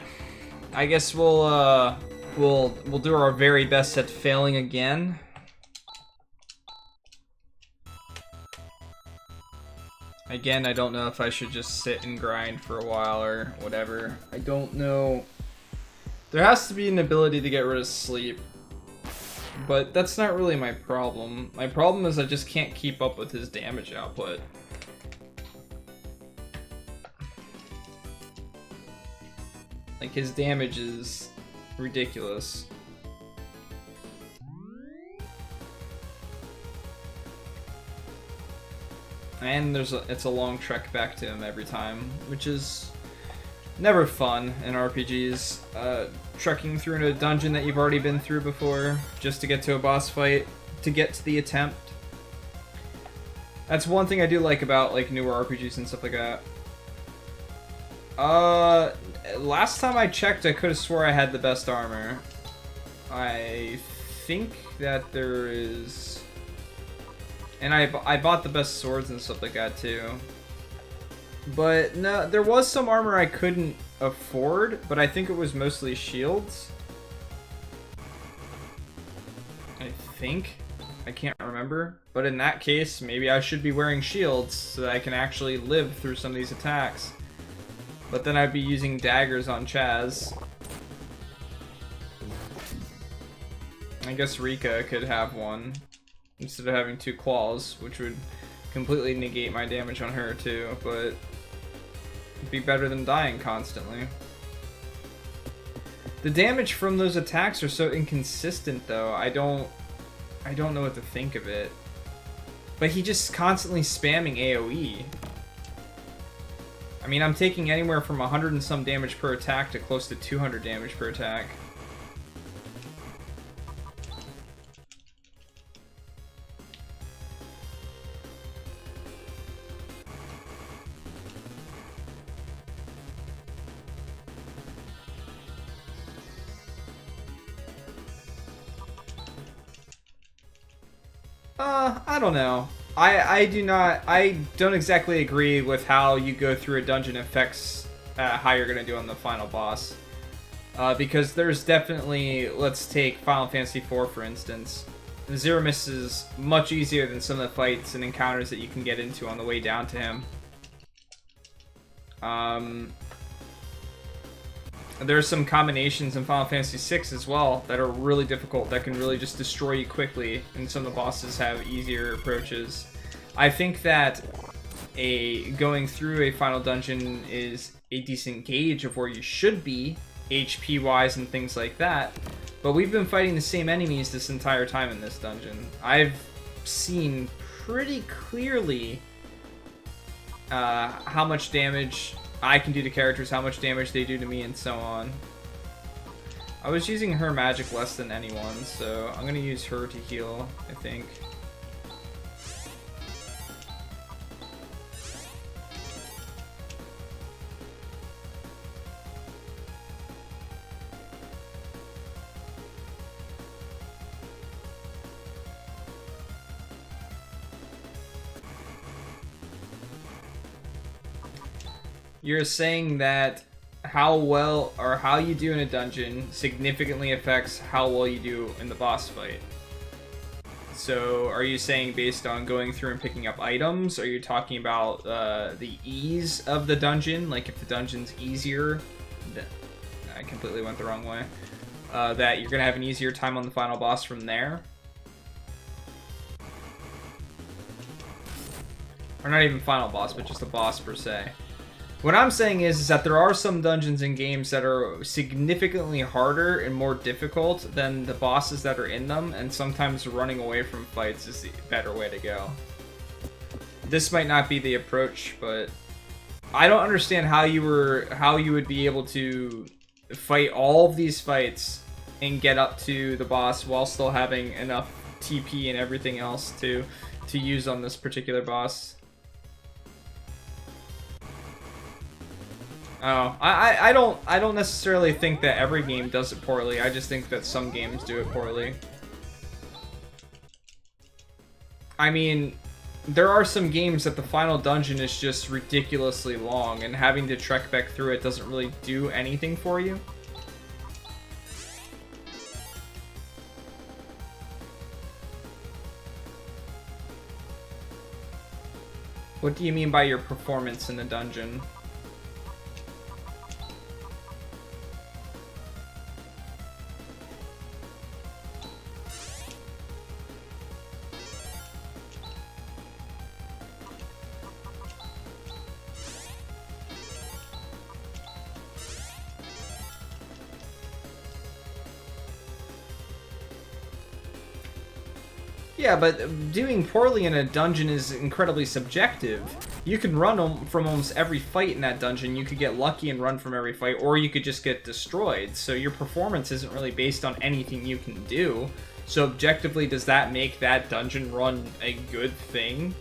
I guess we'll do our very best at failing again. Again, I don't know if I should just sit and grind for a while or whatever. I don't know. There has to be an ability to get rid of sleep, but that's not really my problem. My problem is I just can't keep up with his damage output. Like, his damage is ridiculous. And it's a long trek back to him every time, which is never fun in RPGs. Trekking through a dungeon that you've already been through before, just to get to a boss fight, to get to the attempt. That's one thing I do like about like newer RPGs and stuff like that. Last time I checked, I could have swore I had the best armor. I think that there is... And I bought the best swords and stuff like that, too. But, no, there was some armor I couldn't afford, but I think it was mostly shields. I think. I can't remember. But in that case, maybe I should be wearing shields so that I can actually live through some of these attacks. But then I'd be using daggers on Chaz. I guess Rika could have one instead of having 2 claws, which would completely negate my damage on her too, but it'd be better than dying constantly. The damage from those attacks are so inconsistent though, I don't know what to think of it. But he just constantly spamming AoE. I mean, I'm taking anywhere from 100 and some damage per attack to close to 200 damage per attack. I don't know. I don't exactly agree with how you go through a dungeon affects how you're gonna do on the final boss. Because there's definitely, let's take Final Fantasy IV for instance. Zero Miss is much easier than some of the fights and encounters that you can get into on the way down to him. There's some combinations in Final Fantasy VI as well that are really difficult, that can really just destroy you quickly, and some of the bosses have easier approaches. I think that going through a final dungeon is a decent gauge of where you should be, HP-wise and things like that, but we've been fighting the same enemies this entire time in this dungeon. I've seen pretty clearly how much damage I can do to characters, how much damage they do to me, and so on. I was using her magic less than anyone, so I'm gonna use her to heal, I think. You're saying that how well or how you do in a dungeon significantly affects how well you do in the boss fight. So are you saying based on going through and picking up items? Are you talking about the ease of the dungeon? Like if the dungeon's easier, I completely went the wrong way, that you're gonna have an easier time on the final boss from there? Or not even final boss, but just the boss per se. What I'm saying is that there are some dungeons in games that are significantly harder and more difficult than the bosses that are in them, and sometimes running away from fights is the better way to go. This might not be the approach, but I don't understand how you would be able to fight all of these fights and get up to the boss while still having enough TP and everything else to use on this particular boss. Oh, I don't necessarily think that every game does it poorly. I just think that some games do it poorly. I mean, there are some games that the final dungeon is just ridiculously long, and having to trek back through it doesn't really do anything for you. What do you mean by your performance in the dungeon? Yeah, but doing poorly in a dungeon is incredibly subjective. You can run from almost every fight in that dungeon, you could get lucky and run from every fight, or you could just get destroyed. So your performance isn't really based on anything you can do. So objectively, does that make that dungeon run a good thing?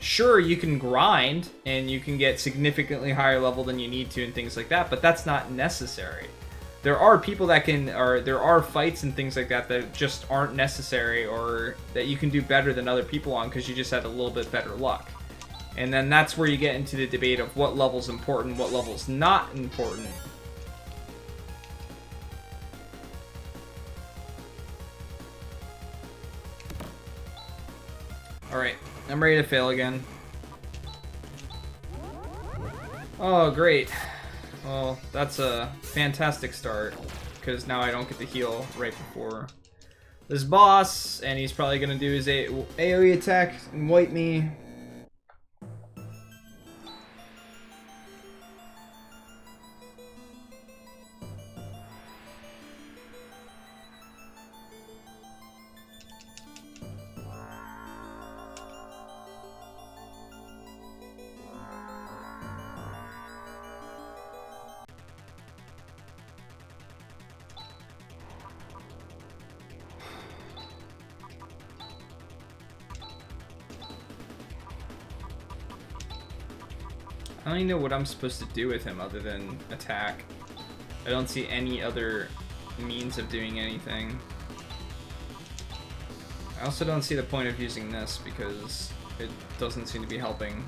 sure, you can grind and you can get significantly higher level than you need to and things like that, but that's not necessary. There are people that can, or there are fights and things like that that just aren't necessary, or that you can do better than other people on because you just had a little bit better luck. And then that's where you get into the debate of what level's important, what level's not important. Alright, I'm ready to fail again. Oh, great. Well, that's a fantastic start, because now I don't get to heal right before this boss, and he's probably going to do his AoE attack and wipe me. I don't even know what I'm supposed to do with him other than attack. I don't see any other means of doing anything. I also don't see the point of using this because it doesn't seem to be helping.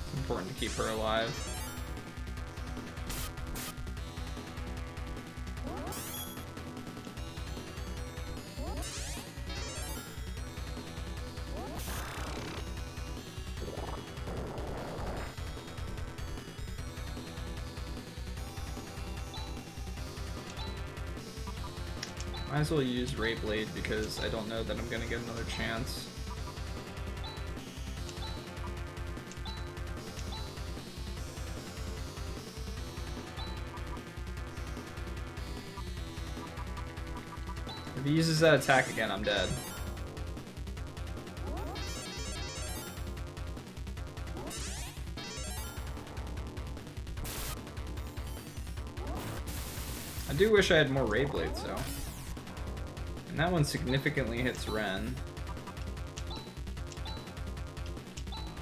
It's important to keep her alive. Might as well use Ray Blade because I don't know that I'm gonna get another chance. If he uses that attack again, I'm dead. I do wish I had more Ray Blades though. And that one significantly hits Ren.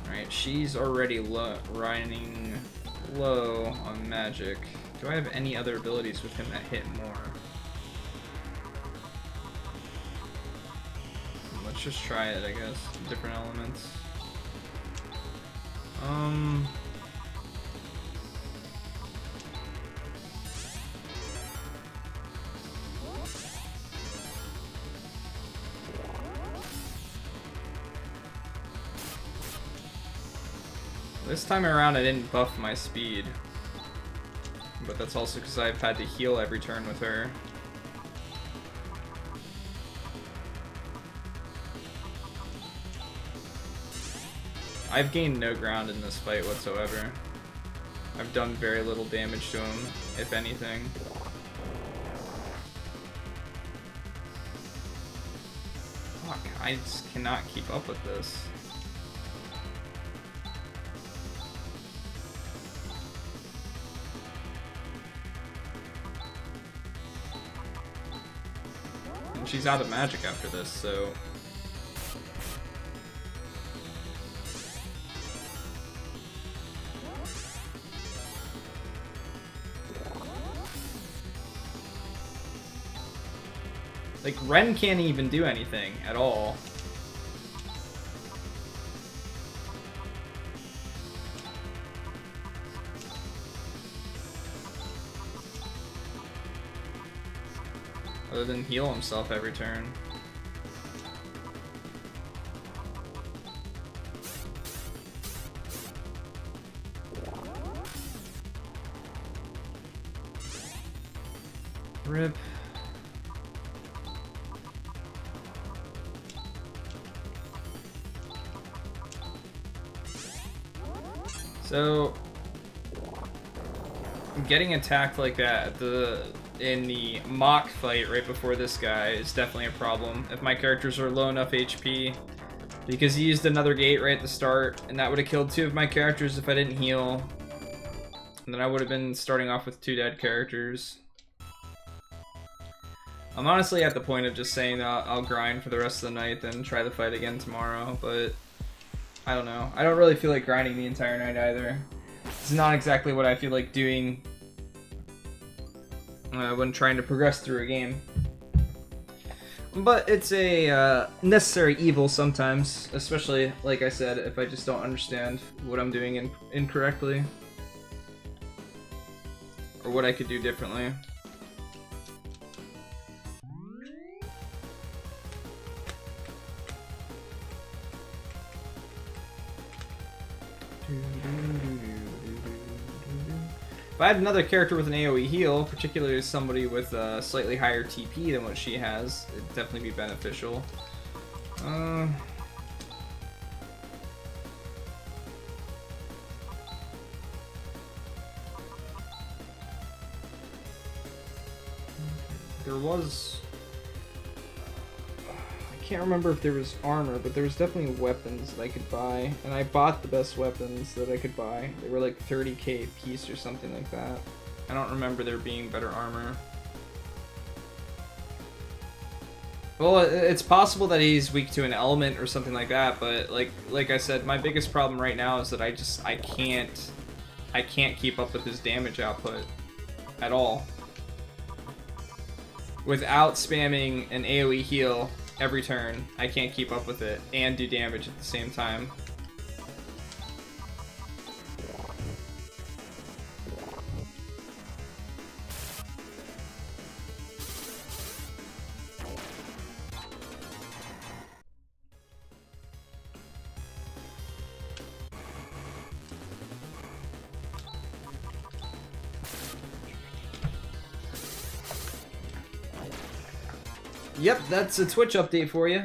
Alright, she's already running low on magic. Do I have any other abilities with him that hit more? Let's just try it, I guess. Different elements. This time around I didn't buff my speed, but that's also because I've had to heal every turn with her. I've gained no ground in this fight whatsoever. I've done very little damage to him, if anything. Fuck, I just cannot keep up with this. She's out of magic after this, so... Like, Ren can't even do anything at all. Other than heal himself every turn. Rip. So, getting attacked like that in the mock fight right before this guy is definitely a problem. If my characters are low enough HP, Because he used another gate right at the start, and that would have killed 2 of my characters if I didn't heal. And then I would have been starting off with 2 dead characters. I'm honestly at the point of just saying that I'll grind for the rest of the night, then try the fight again tomorrow, but I don't know. I don't really feel like grinding the entire night either. It's not exactly what I feel like doing when trying to progress through a game. But it's a necessary evil sometimes, especially, like I said, if I just don't understand what I'm doing incorrectly. Or what I could do differently. If I had another character with an AoE heal, particularly somebody with a slightly higher TP than what she has, it'd definitely be beneficial. There was... I can't remember if there was armor, but there was definitely weapons that I could buy, and I bought the best weapons that I could buy. They were like 30k a piece or something like that. I don't remember there being better armor. Well, it's possible that he's weak to an element or something like that, but like I said, my biggest problem right now is that I can't keep up with his damage output at all. Without spamming an AoE heal every turn, I can't keep up with it and do damage at the same time. Yep, that's a Twitch update for you.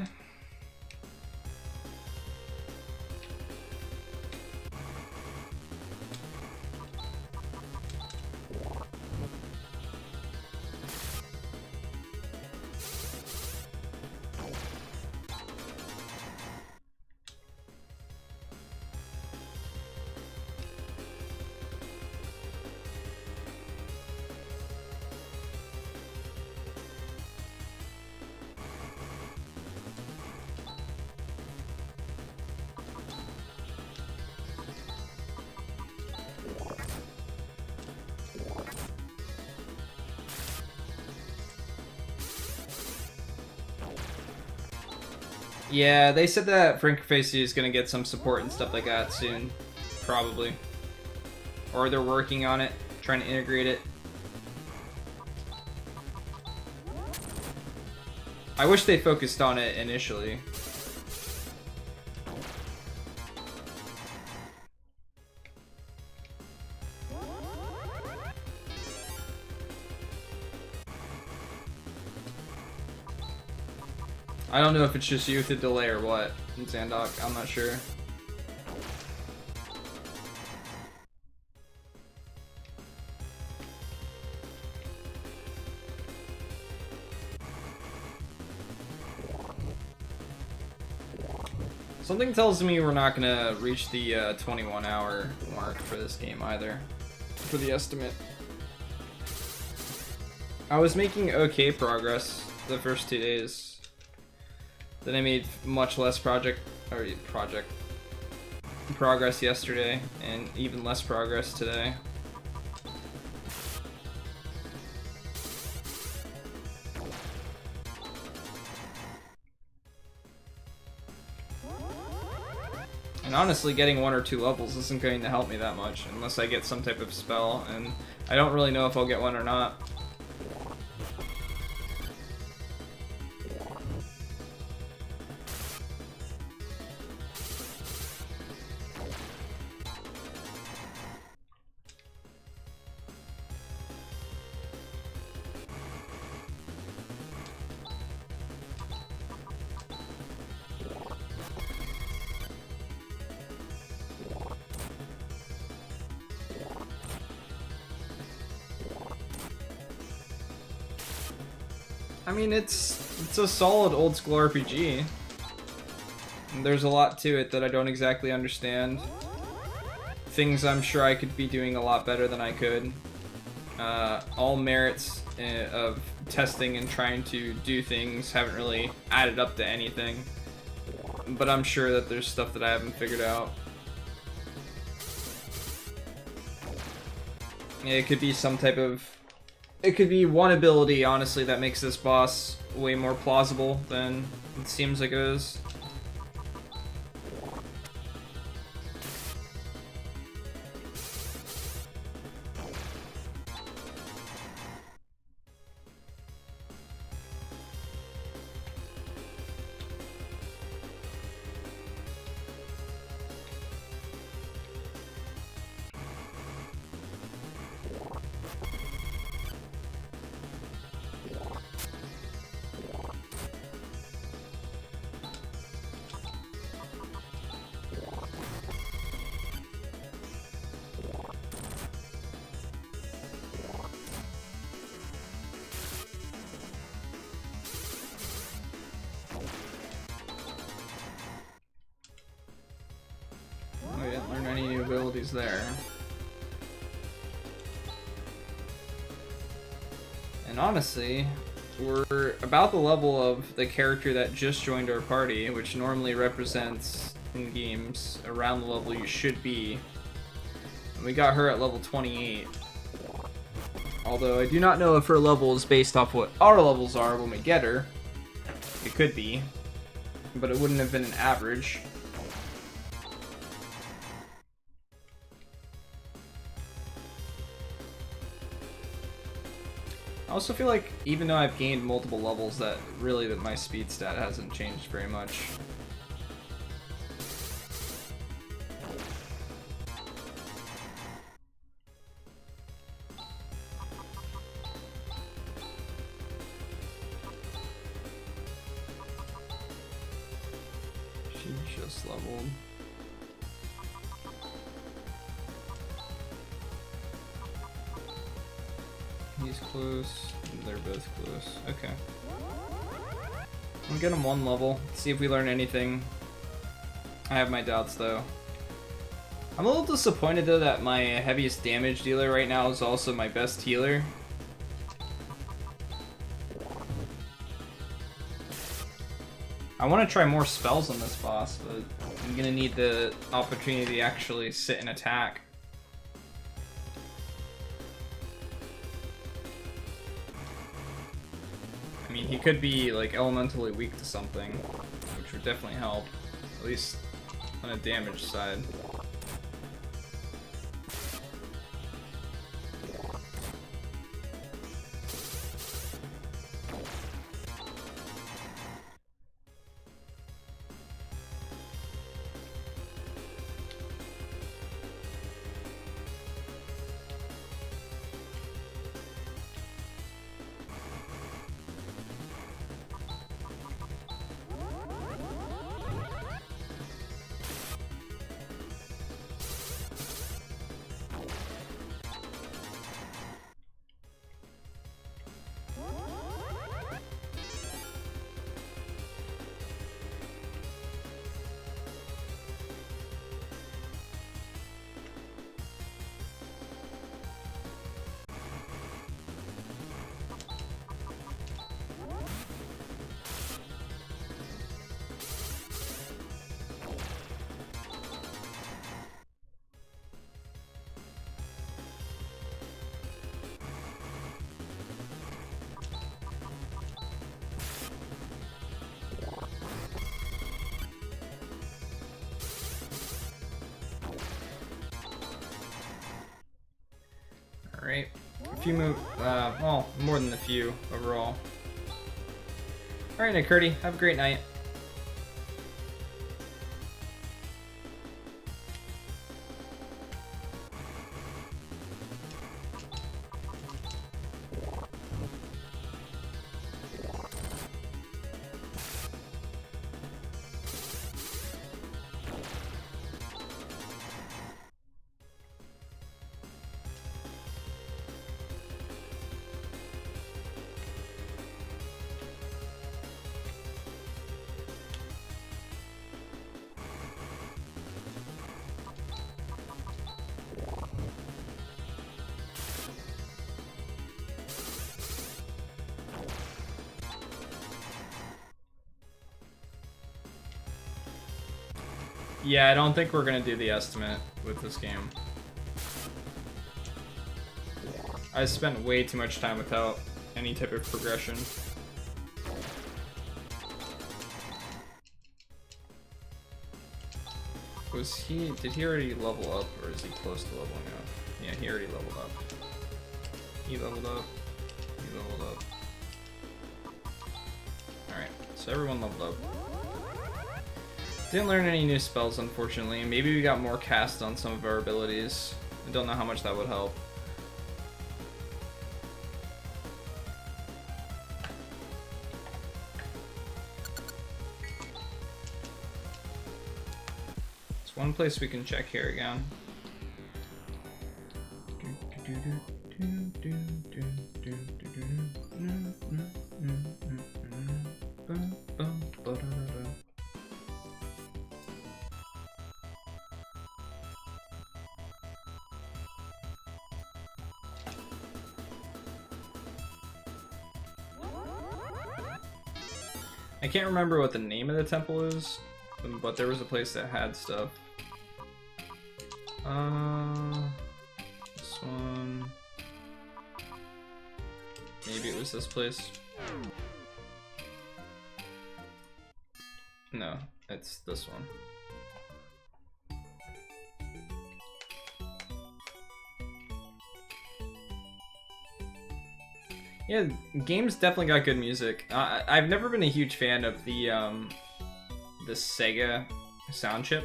Yeah, they said that Phantasy is gonna get some support and stuff like that soon. Probably. Or they're working on it, trying to integrate it. I wish they focused on it initially. I don't know if it's just you with the delay or what, Zandok, I'm not sure. Something tells me we're not gonna reach the 21-hour mark for this game either, for the estimate. I was making okay progress the first 2 days. Then I made much less progress yesterday, and even less progress today. And honestly, getting 1 or 2 levels isn't going to help me that much, unless I get some type of spell, and I don't really know if I'll get one or not. I mean, it's a solid old school RPG. There's a lot to it that I don't exactly understand. Things I'm sure I could be doing a lot better than I could. All merits of testing and trying to do things haven't really added up to anything. But I'm sure that there's stuff that I haven't figured out. It could be some type of... It could be one ability, honestly, that makes this boss way more plausible than it seems like it is. There. And honestly, we're about the level of the character that just joined our party, which normally represents in games around the level you should be. And we got her at level 28. Although I do not know if her level is based off what our levels are when we get her. It could be, but it wouldn't have been an average. I also feel like even though I've gained multiple levels, that my speed stat hasn't changed very much. She just leveled. He's close. They're both close. Okay. We'll get him one level. See if we learn anything. I have my doubts though. I'm a little disappointed though that my heaviest damage dealer right now is also my best healer. I want to try more spells on this boss, but I'm gonna need the opportunity to actually sit and attack. I mean, he could be, like, elementally weak to something, which would definitely help, at least on a damage side. Alright, a few well, more than a few overall. Alright, Nick Curdy, have a great night. Yeah, I don't think we're gonna do the estimate with this game. I spent way too much time without any type of progression. Did he already level up, or is he close to leveling up? Yeah, he already leveled up. He leveled up. He leveled up. Alright, so everyone leveled up. Didn't learn any new spells, unfortunately. Maybe we got more cast on some of our abilities. I don't know how much that would help. There's one place we can check here again. I can't remember what the name of the temple is, but there was a place that had stuff. This one. Maybe it was this place. No, it's this one. Yeah, game's definitely got good music. I've never been a huge fan of the Sega sound chip.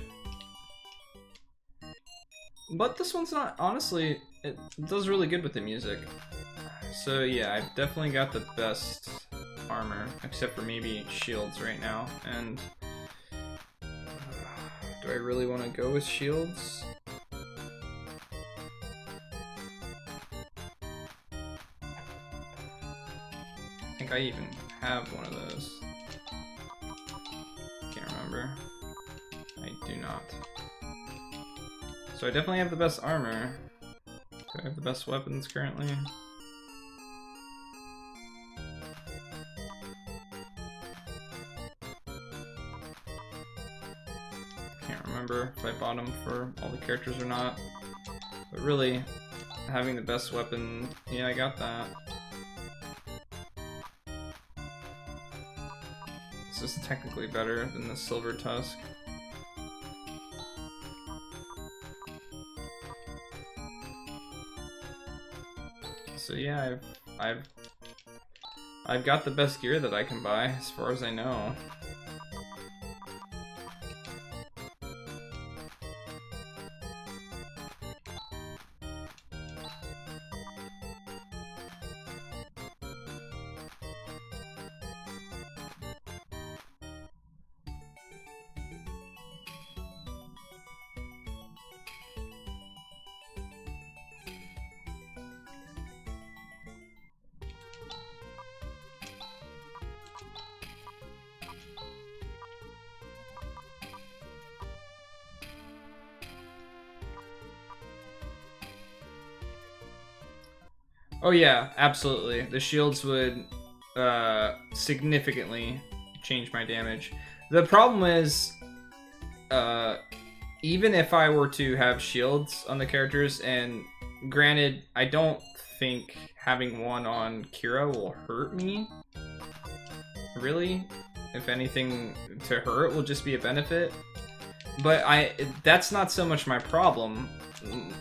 But this one's not, honestly, it does really good with the music. So yeah, I've definitely got the best armor, except for maybe shields right now. And do I really want to go with shields? I think I even have one of those. Can't remember. I do not. So I definitely have the best armor. Do I have the best weapons currently? Can't remember if I bought them for all the characters or not. But really, having the best weapon, yeah, I got that. This is technically better than the Silver Tusk. So yeah, I've got the best gear that I can buy, as far as I know. Oh yeah, absolutely. The shields would significantly change my damage. The problem is, even if I were to have shields on the characters, and granted, I don't think having one on Kira will hurt me. Really? If anything, to her it will just be a benefit. But that's not so much my problem.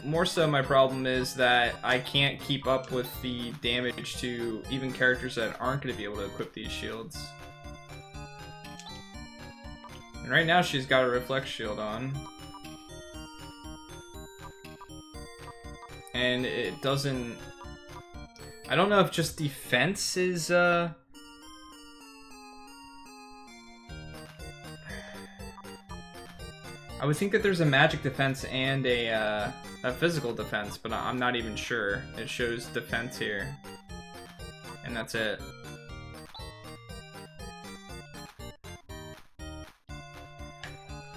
More so my problem is that I can't keep up with the damage to even characters that aren't going to be able to equip these shields. And right now she's got a reflect shield on. And it doesn't... I don't know if just defense is, I would think that there's a magic defense and a physical defense, but I'm not even sure. It shows defense here. And that's it.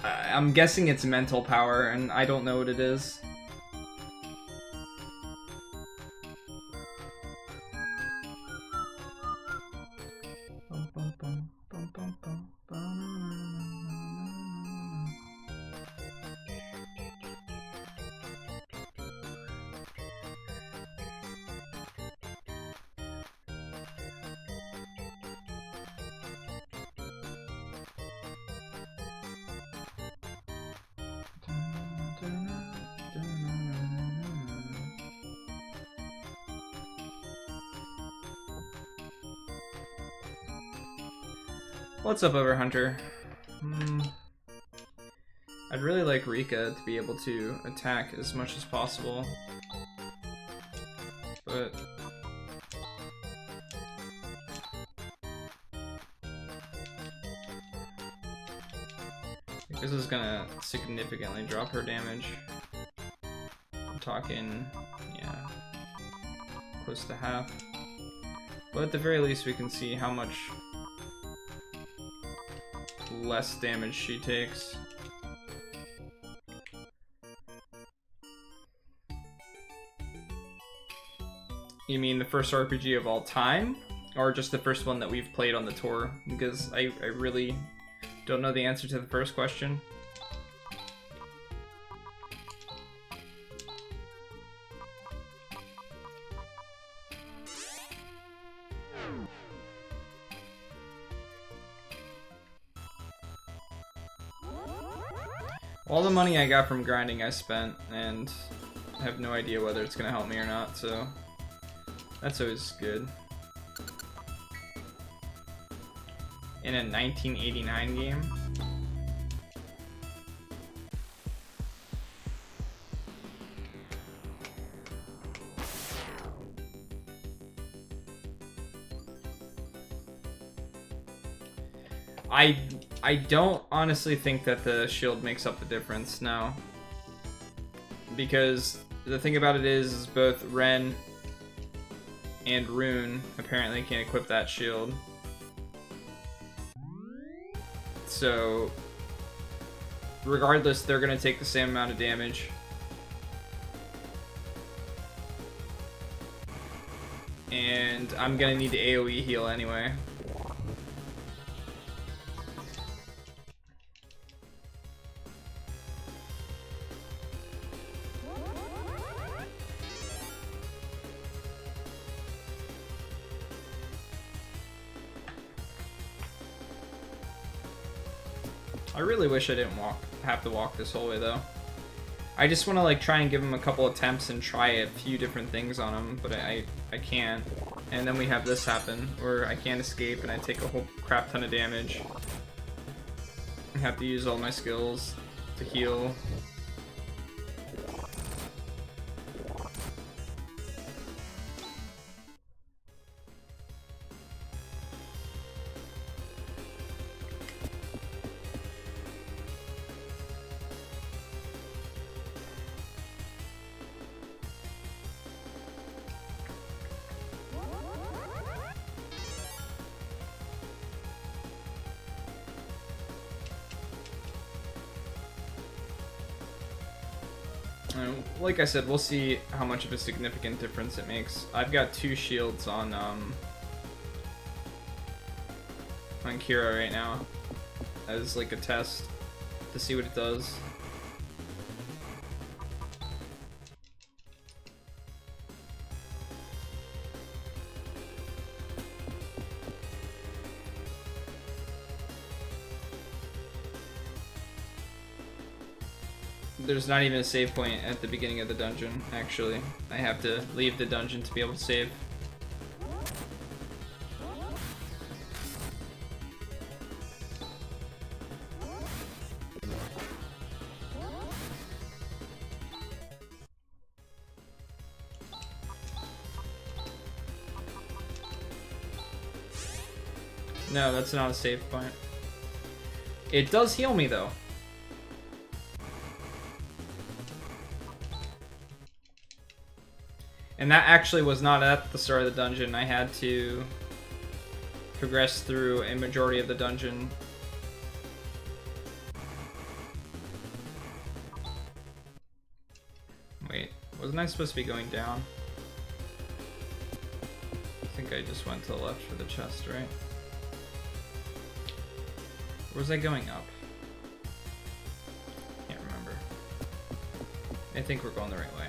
I'm guessing it's mental power, and I don't know what it is. What's up, Overhunter? I'd really like Rika to be able to attack as much as possible, but this is gonna significantly drop her damage. I'm talking, yeah, close to half. But at the very least, we can see how much less damage she takes. You mean the first RPG of all time? Or just the first one that we've played on the tour? Because I really don't know the answer to the first question. All the money I got from grinding I spent, and I have no idea whether it's gonna help me or not, so that's always good. In a 1989 game? I don't honestly think that the shield makes up the difference, no. Because the thing about it is both Ren and Rune apparently can't equip that shield. So, regardless, they're gonna take the same amount of damage. And I'm gonna need to AoE heal anyway. I really wish I didn't have to walk this whole way though. I just want to like try and give him a couple attempts and try a few different things on him, but I can't. And then we have this happen where I can't escape and I take a whole crap ton of damage. I have to use all my skills to heal. Like I said, we'll see how much of a significant difference it makes. I've got 2 shields on Kira right now as like a test to see what it does. There's not even a save point at the beginning of the dungeon, actually. I have to leave the dungeon to be able to save. No, that's not a save point. It does heal me, though. And that actually was not at the start of the dungeon. I had to progress through a majority of the dungeon. Wait, wasn't I supposed to be going down? I think I just went to the left for the chest, right? Or was I going up? Can't remember. I think we're going the right way.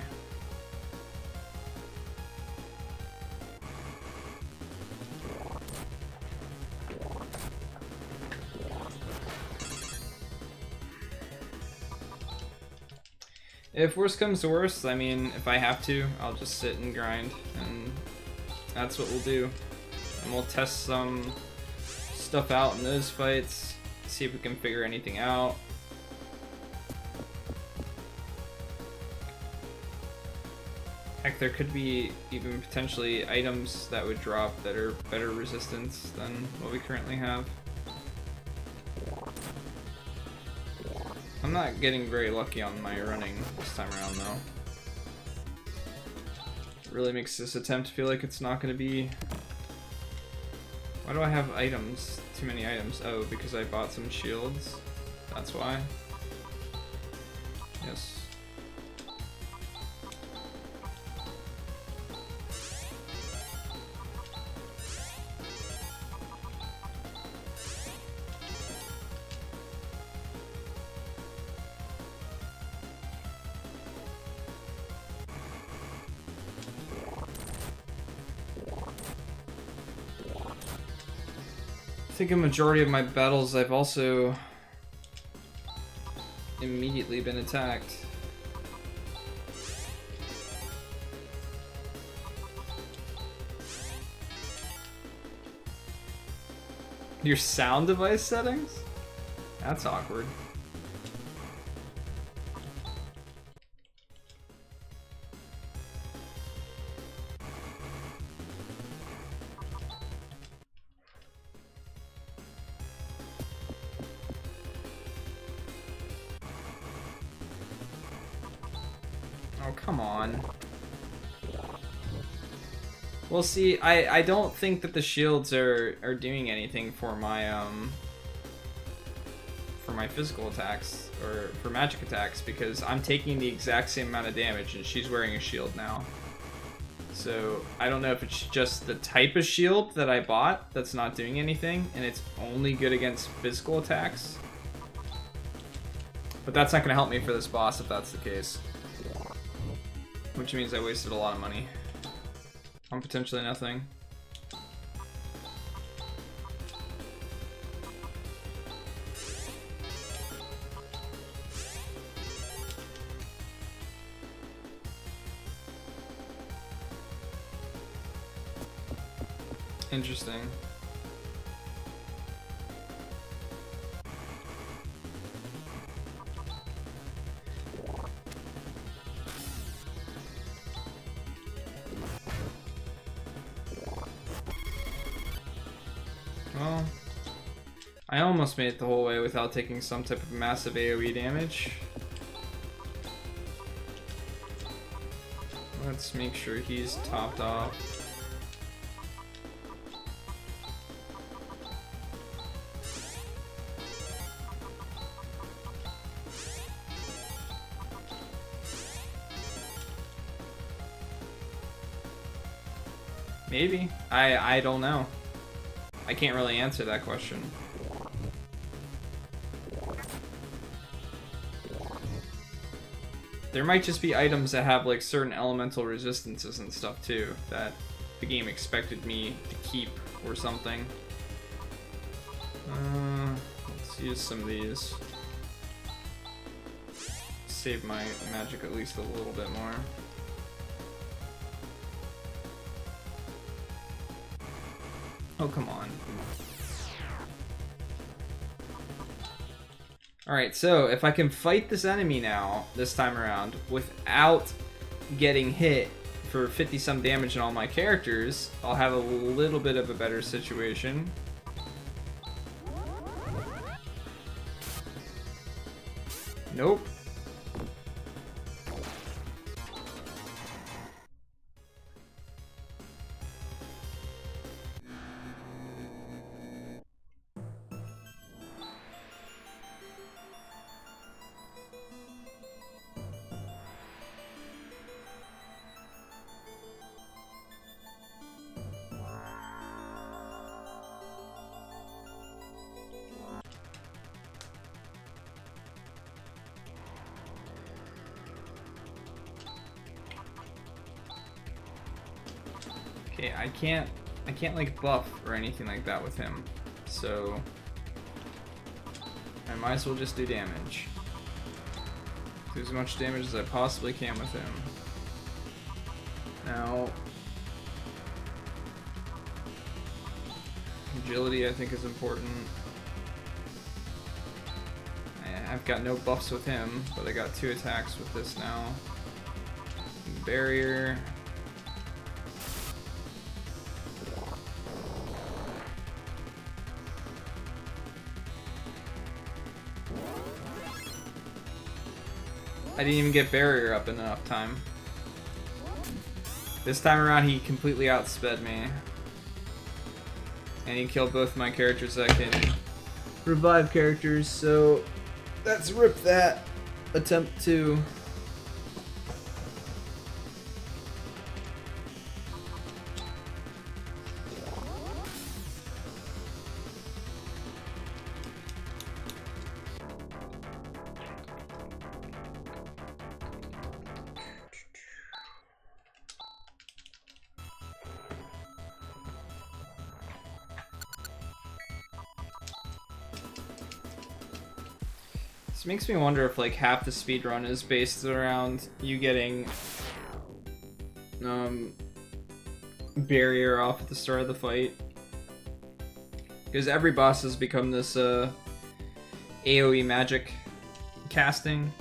If worst comes to worst, I mean, if I have to, I'll just sit and grind, and that's what we'll do. And we'll test some stuff out in those fights. See if we can figure anything out. Heck, there could be even potentially items that would drop that are better resistance than what we currently have. I'm not getting very lucky on my running this time around though. It really makes this attempt feel like it's not going to be... Why do I have items? Too many items. Oh, because I bought some shields. That's why. Yes. I think a majority of my battles I've also immediately been attacked. Your sound device settings? That's awkward. Oh, come on. Well, see, I don't think that the shields are doing anything for my physical attacks or for magic attacks because I'm taking the exact same amount of damage and she's wearing a shield now. So I don't know if it's just the type of shield that I bought that's not doing anything and it's only good against physical attacks. But that's not going to help me for this boss if that's the case. Which means I wasted a lot of money on potentially nothing. Interesting. Well, I almost made it the whole way without taking some type of massive AoE damage. Let's make sure he's topped off. Maybe. I don't know. I can't really answer that question. There might just be items that have like certain elemental resistances and stuff too that the game expected me to keep or something. Let's use some of these. Save my magic at least a little bit more. Oh, come on. Alright, so if I can fight this enemy now, this time around, without getting hit for 50 some damage on all my characters, I'll have a little bit of a better situation. Nope. Okay, I can't like buff or anything like that with him, so I might as well just do damage. Do as much damage as I possibly can with him. Now, Agility, I think, is important. I've got no buffs with him, but I got 2 attacks with this now. Barrier. I didn't even get barrier up in enough time. This time around, he completely outsped me. And he killed both my characters that can revive characters, so let's rip that attempt too. This makes me wonder if like half the speedrun is based around you getting barrier off at the start of the fight. Because every boss has become this AoE magic casting.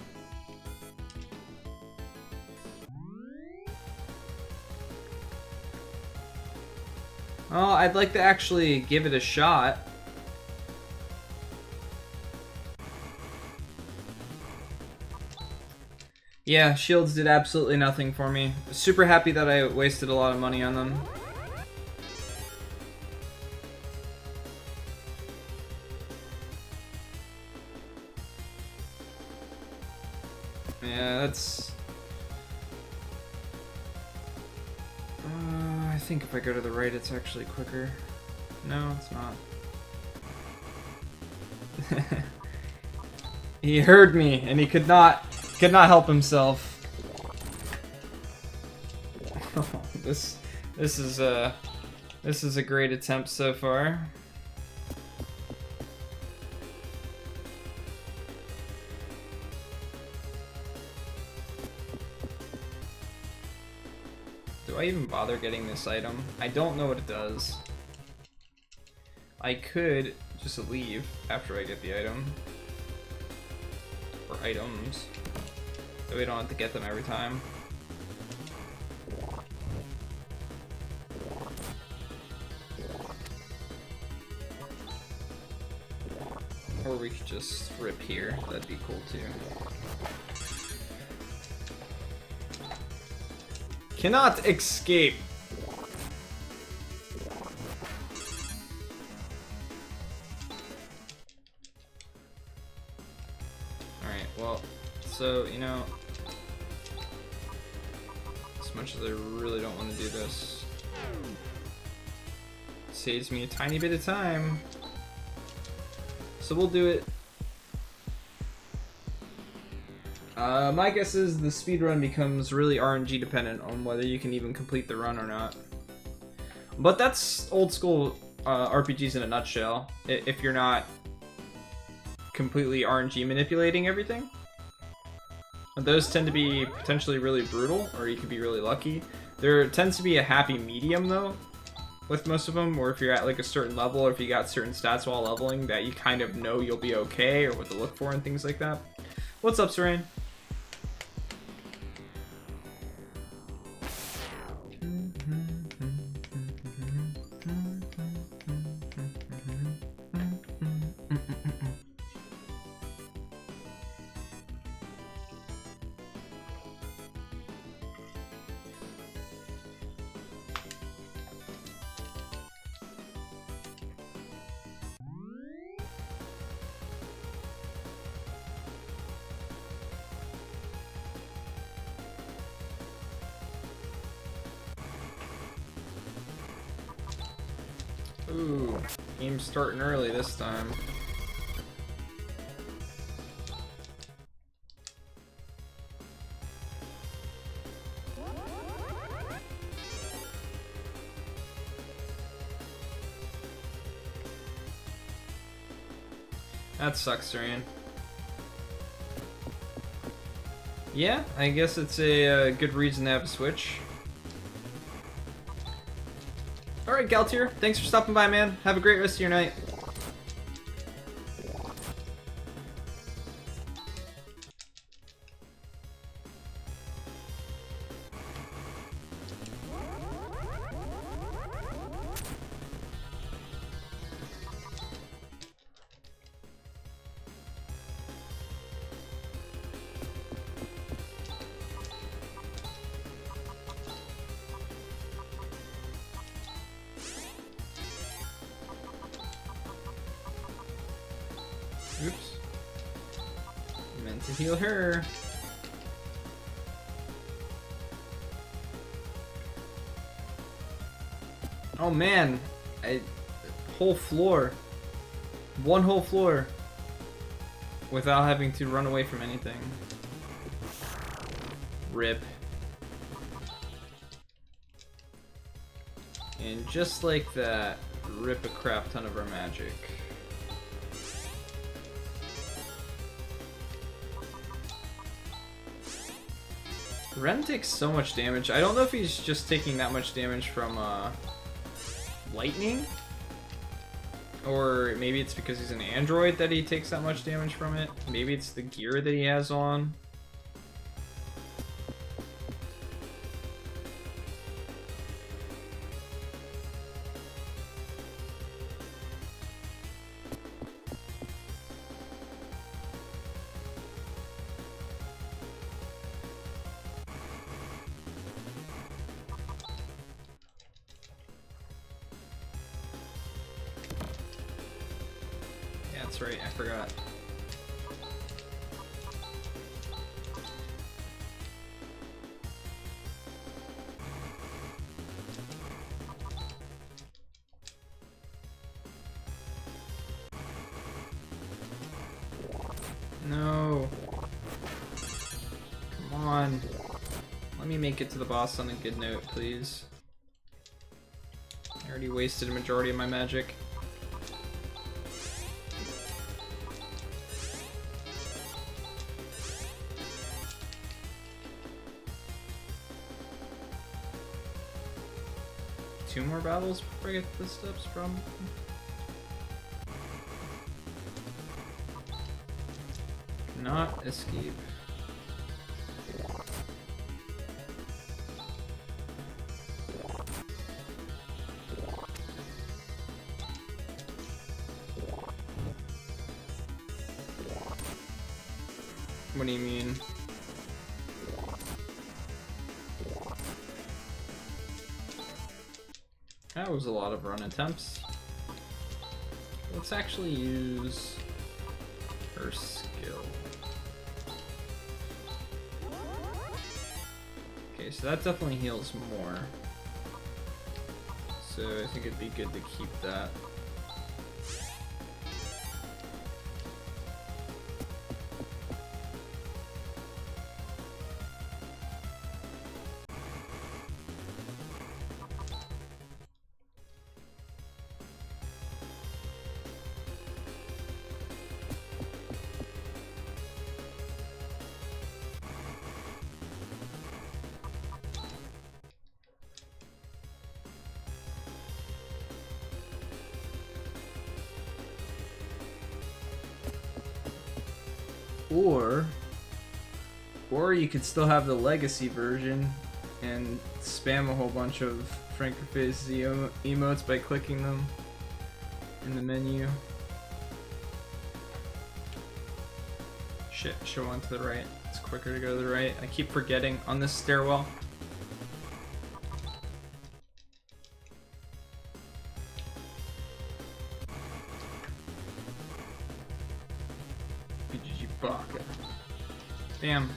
Oh, I'd like to actually give it a shot. Yeah, shields did absolutely nothing for me. Super happy that I wasted a lot of money on them. Yeah, that's... I think if I go to the right, it's actually quicker. No, it's not. He heard me, and he could not help himself. This is a great attempt so far. Do I even bother getting this item? I don't know what it does. I could just leave after I get the item. Or items. So we don't have to get them every time. Or we could just rip here. That'd be cool too. Cannot escape. Alright, well, so, you know, as much as I really don't want to do this, it saves me a tiny bit of time. So we'll do it. My guess is the speedrun becomes really RNG dependent on whether you can even complete the run or not. But that's old school RPGs in a nutshell, if you're not completely RNG manipulating everything. Those tend to be potentially really brutal, or you could be really lucky. There tends to be a happy medium though, with most of them, or if you're at like a certain level, or if you got certain stats while leveling that you kind of know you'll be okay, or what to look for and things like that. What's up, Serain? Ooh, game's starting early this time. That sucks, Serain. Yeah, I guess it's a good reason to have a Switch. Alright, Galtier, thanks for stopping by, man. Have a great rest of your night. Oops. Meant to heal her. Oh man, whole floor. One whole floor. Without having to run away from anything. Rip. And just like that, rip a crap ton of our magic. Ren takes so much damage. I don't know if he's just taking that much damage from lightning, or maybe it's because he's an android that he takes that much damage from it. Maybe it's the gear that he has on. That's right, I forgot. No. Come on. Let me make it to the boss on a good note, please. I already wasted a majority of my magic. Two more battles before I get the steps, probably. Not escape. What do you mean? That was a lot of run attempts. Let's actually use her skill. Okay, so that definitely heals more. So I think it'd be good to keep that. Or you could still have the legacy version and spam a whole bunch of Frankenface emotes by clicking them in the menu. Shit, should have went to the right. It's quicker to go to the right. I keep forgetting on this stairwell. Damn.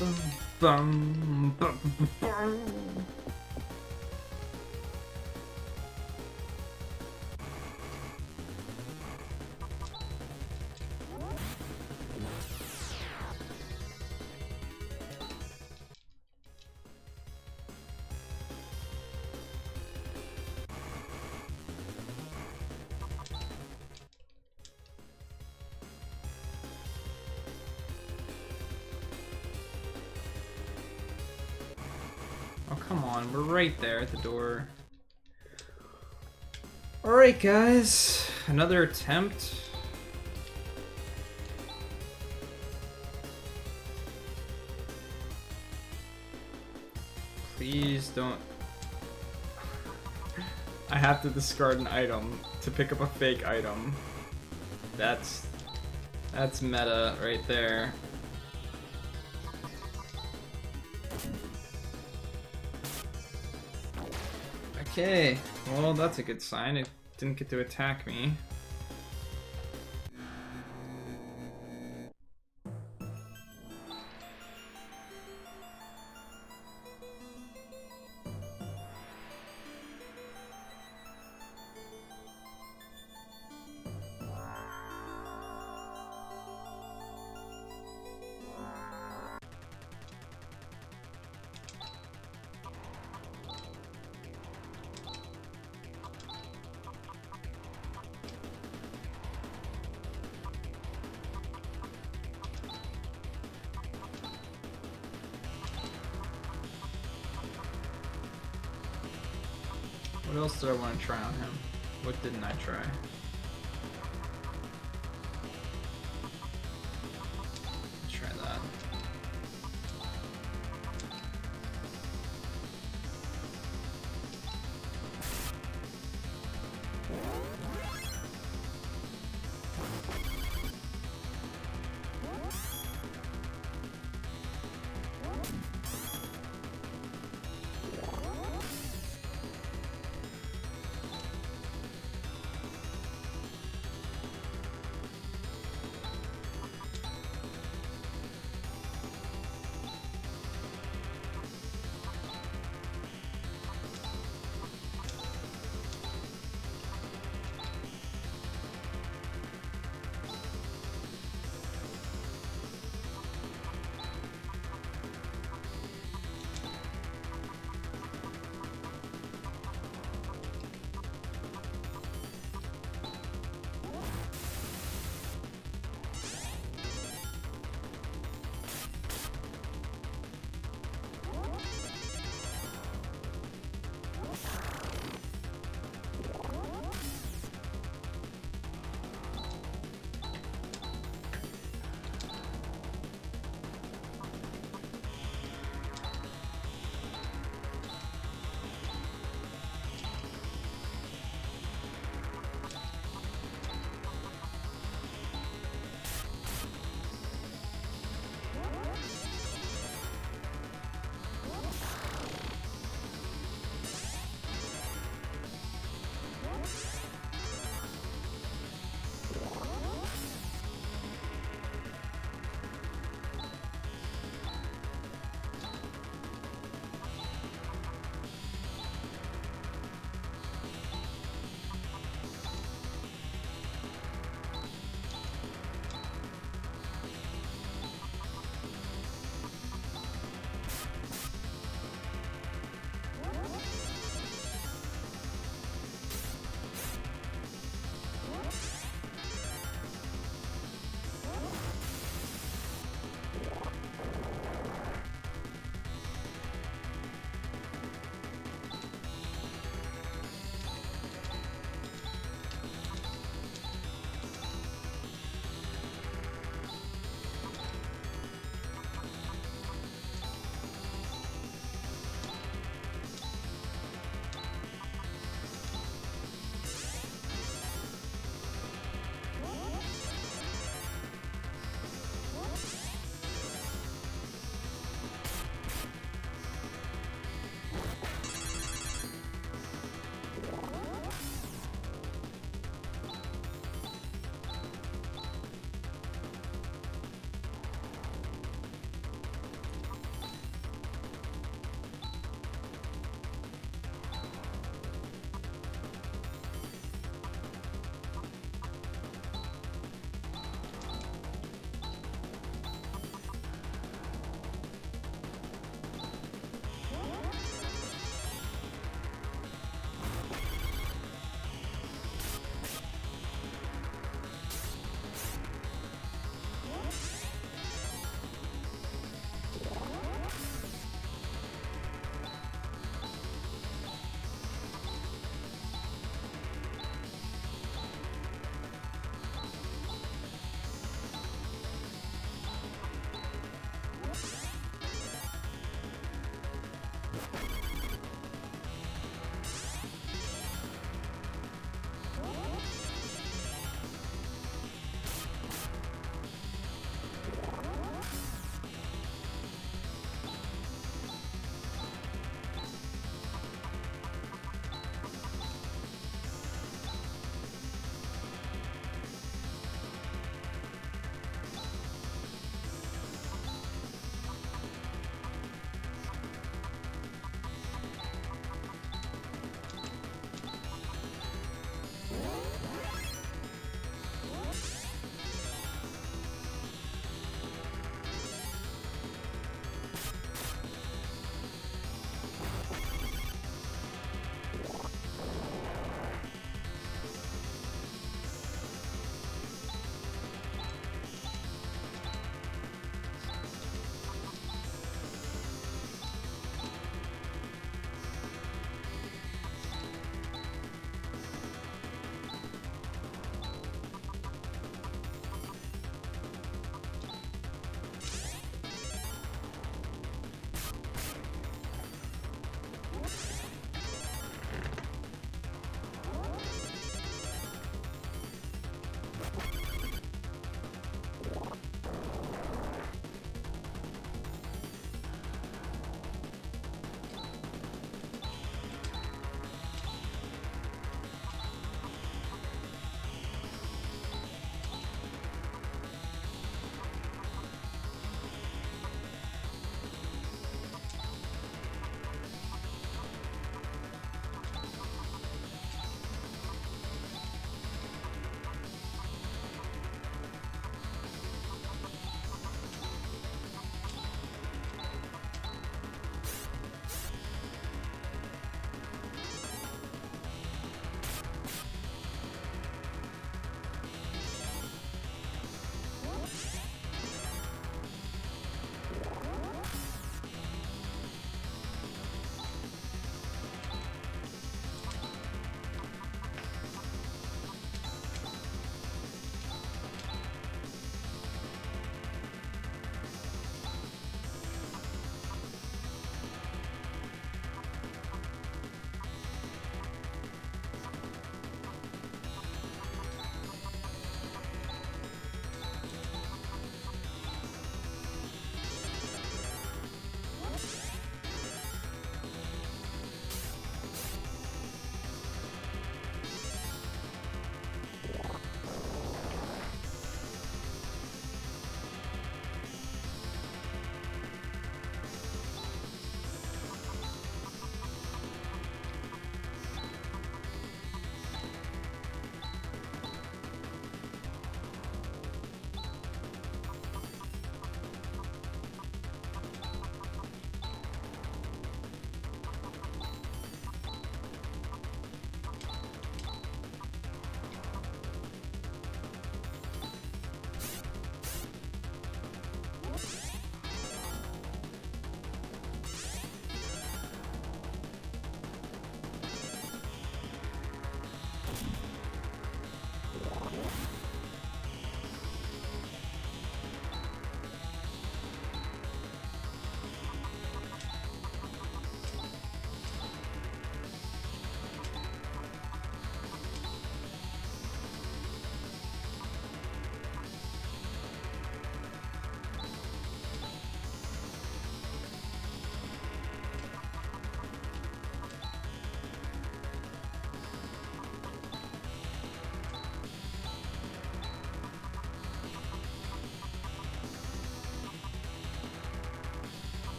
Bum, bum, bum, bum. Oh, come on. We're right there at the door. Alright, guys. Another attempt. Please don't... I have to discard an item to pick up a fake item. That's meta right there. Okay, well that's a good sign. It didn't get to attack me. What else did I want to try on him? What didn't I try? Let's try that.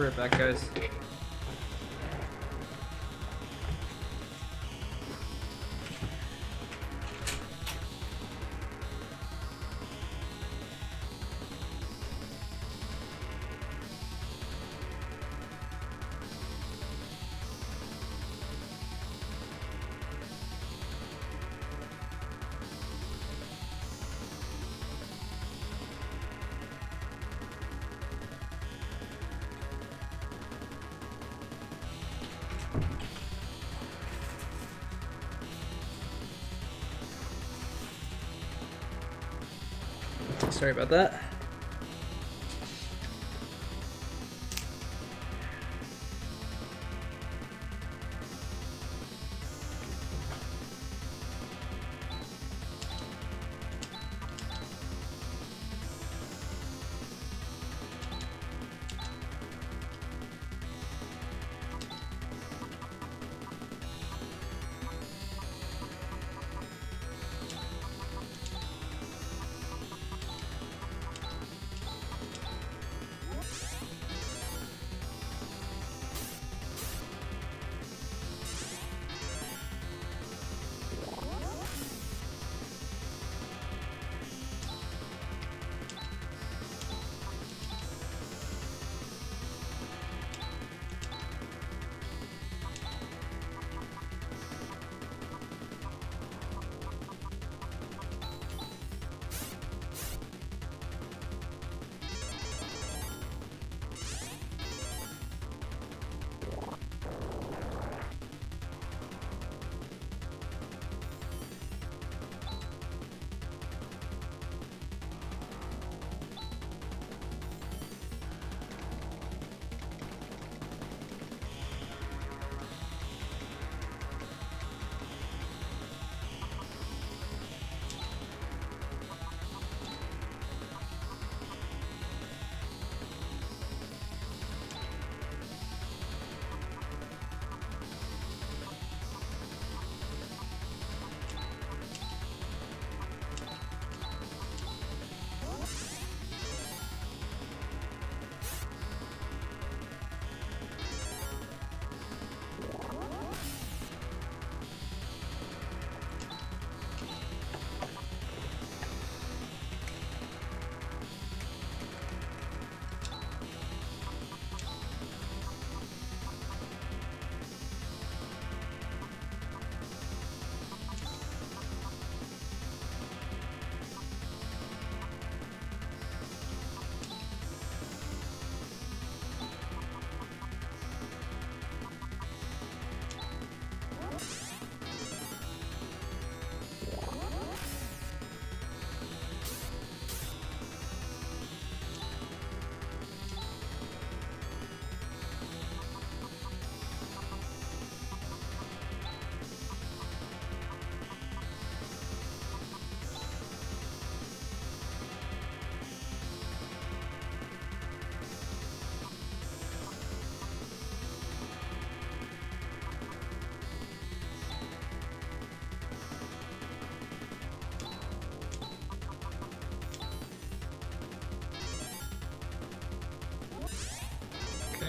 be right back, guys. Sorry about that.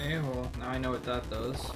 Okay, well, now I know what that does.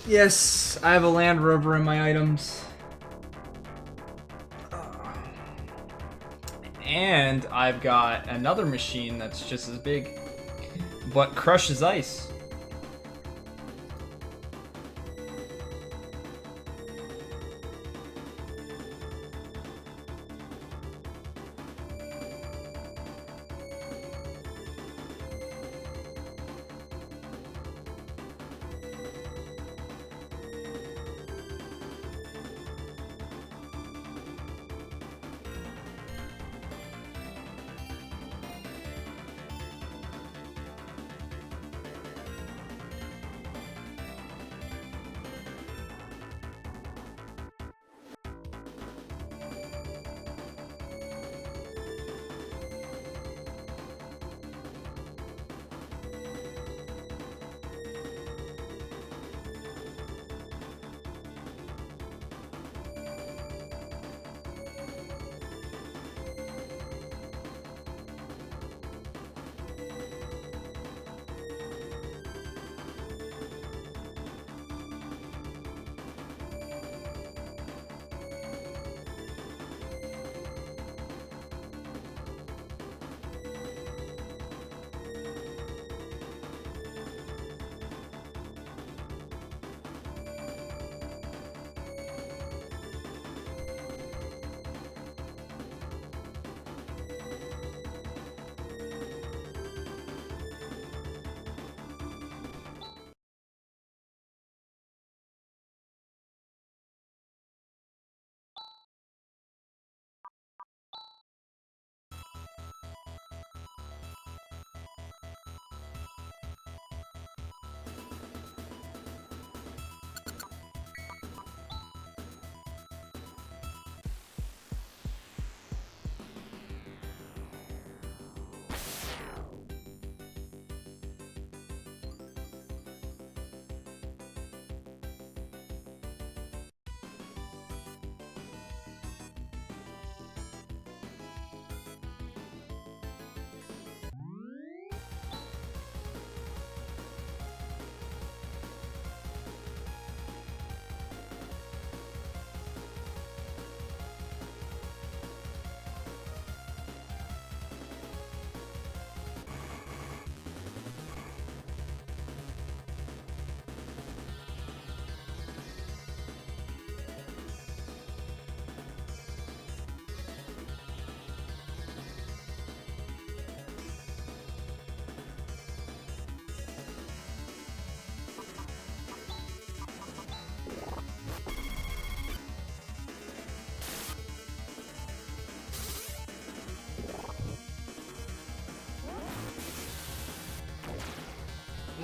Yes, I have a Land Rover in my items. And I've got another machine that's just as big, but crushes ice.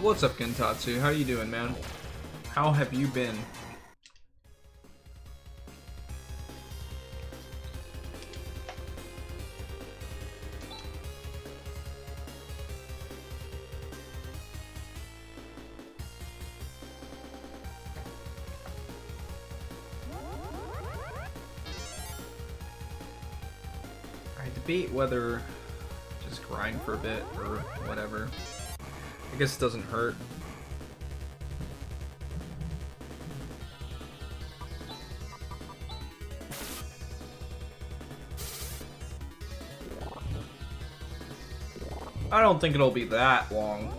What's up, Gentatsu? How you doing, man? How have you been? I debate whether just grind for a bit or whatever. I guess it doesn't hurt. I don't think it'll be that long.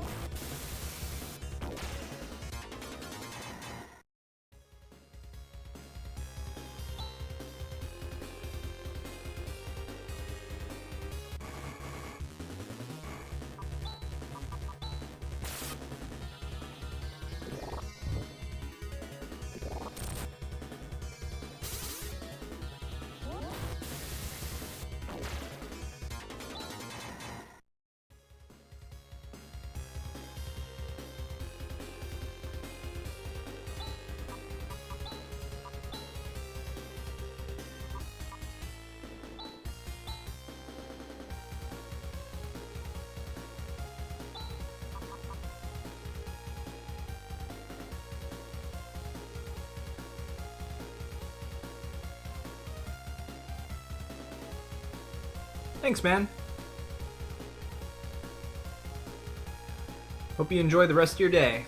Thanks, man. Hope you enjoy the rest of your day.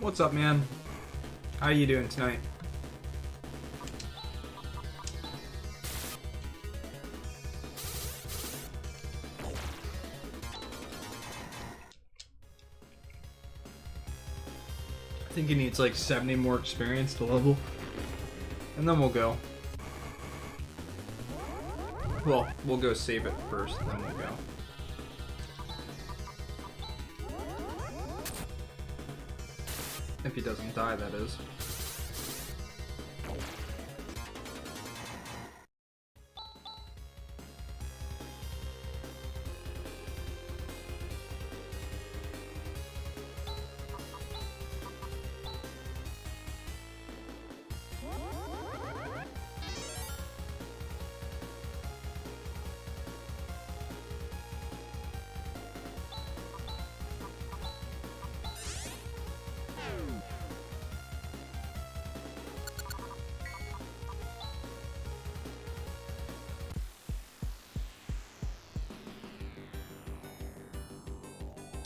What's up, man? How you doing tonight? I think he needs like 70 more experience to level. And then we'll go. Well, we'll go save it first, then we'll go. If he doesn't die, that is.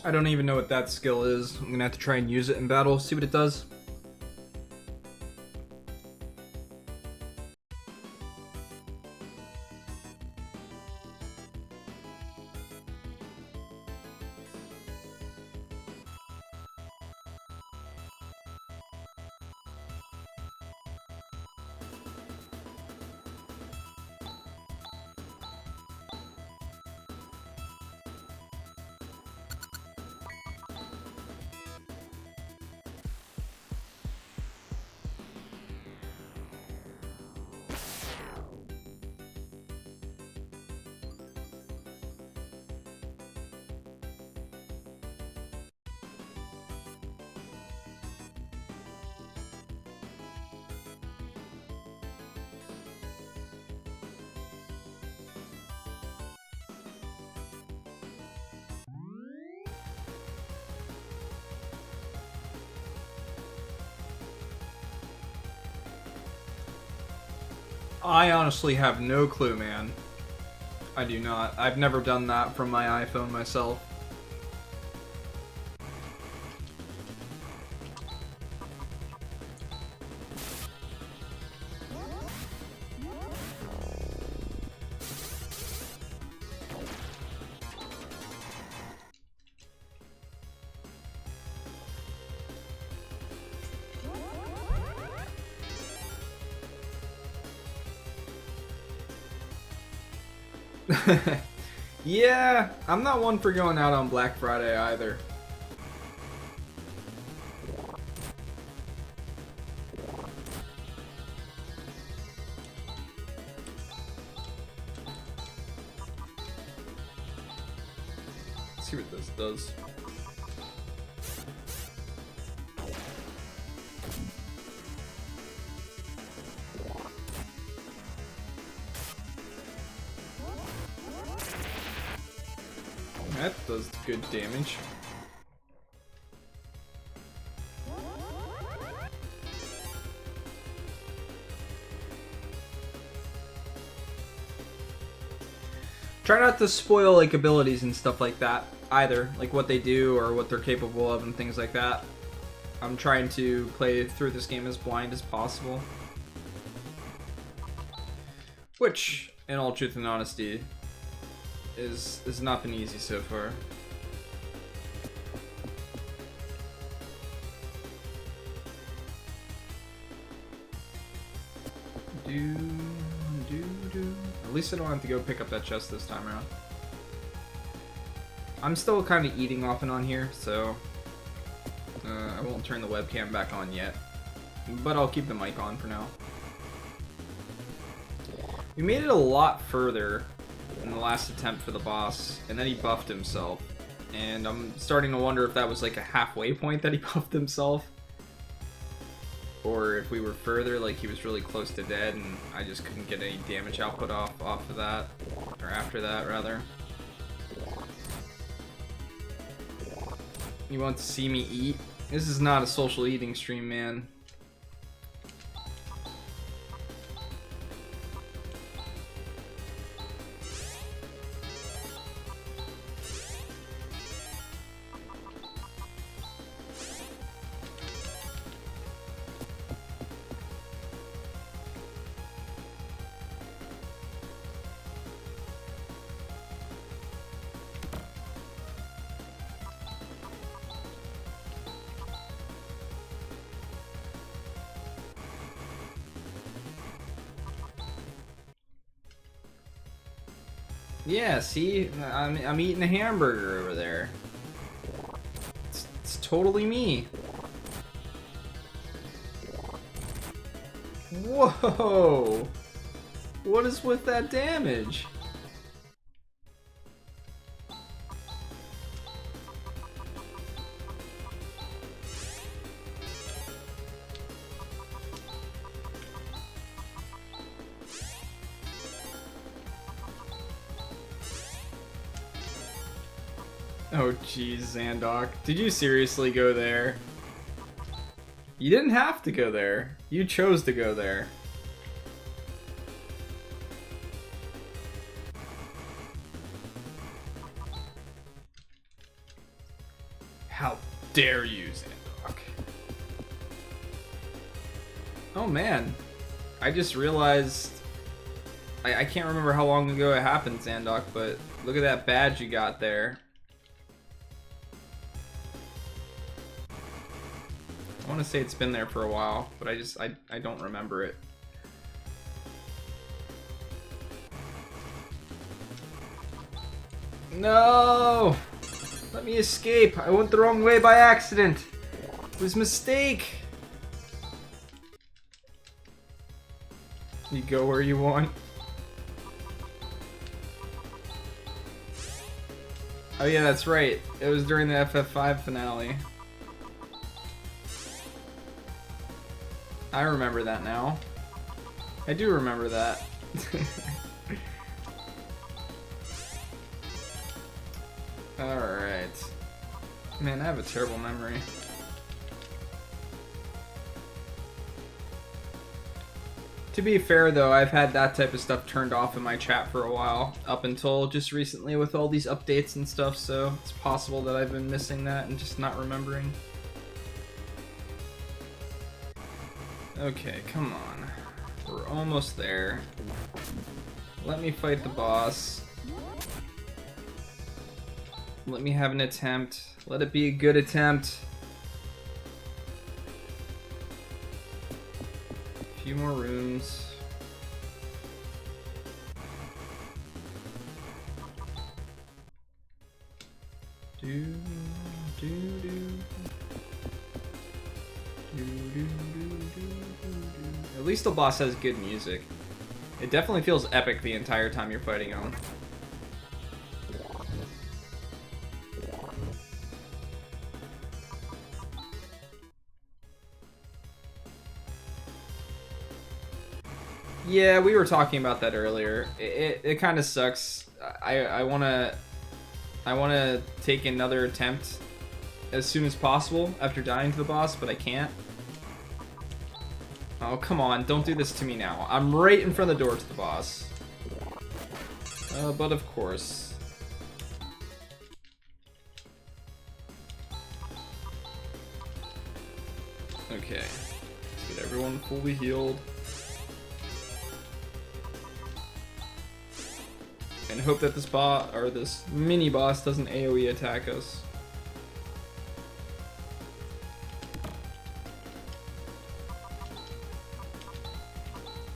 I don't even know what that skill is. I'm gonna have to try and use it in battle, see what it does. I honestly have no clue, man. I do not. I've never done that from my iPhone myself. Yeah, I'm not one for going out on Black Friday either. Let's see what this does. That does good damage. Try not to spoil like abilities and stuff like that either, like what they do or what they're capable of and things like that. I'm trying to play through this game as blind as possible. Which, in all truth and honesty, is not been easy so far. At least I don't have to go pick up that chest this time around. I'm still kind of eating off and on here, so I won't turn the webcam back on yet. But I'll keep the mic on for now. We made it a lot further in the last attempt for the boss, and then he buffed himself. And I'm starting to wonder if that was like a halfway point that he buffed himself. Or if we were further, like he was really close to dead and I just couldn't get any damage output off of that. Or after that, rather. You want to see me eat? This is not a social eating stream, man. Yeah, see? I'm eating a hamburger over there. It's totally me. Whoa! What is with that damage? Oh jeez, Zandok. Did you seriously go there? You didn't have to go there. You chose to go there. How dare you, Zandok? Oh man. I just realized... I can't remember how long ago it happened, Zandok, but look at that badge you got there. I want to say it's been there for a while, but I don't remember it. No! Let me escape. I went the wrong way by accident. It was a mistake. You go where you want. Oh yeah, that's right. It was during the FF5 finale. I remember that now. I do remember that. Alright. Man, I have a terrible memory. To be fair though, I've had that type of stuff turned off in my chat for a while, up until just recently with all these updates and stuff, so it's possible that I've been missing that and just not remembering. Okay, come on. We're almost there. Let me fight the boss. Let me have an attempt. Let it be a good attempt. A few more rooms. Do, do, do. At least the boss has good music. It definitely feels epic the entire time you're fighting him. Yeah, we were talking about that earlier. It kind of sucks. I wanna take another attempt as soon as possible after dying to the boss, but I can't. Oh, come on, don't do this to me now. I'm right in front of the door to the boss. But of course. Okay. Let's get everyone fully healed. And hope that this boss, or this mini boss, doesn't AoE attack us.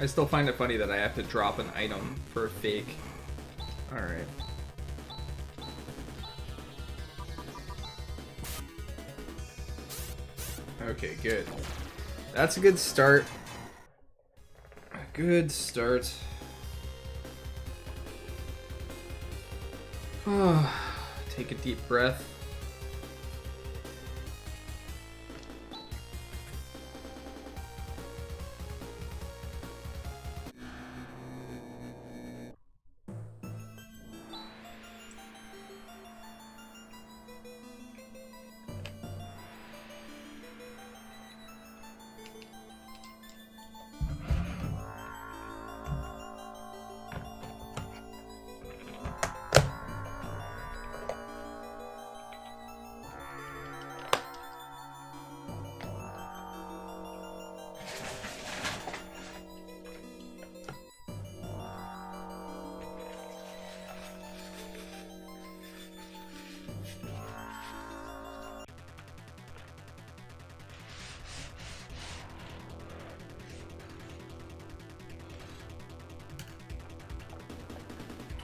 I still find it funny that I have to drop an item for a fake. Alright. Okay, good. That's a good start. A good start. Take a deep breath.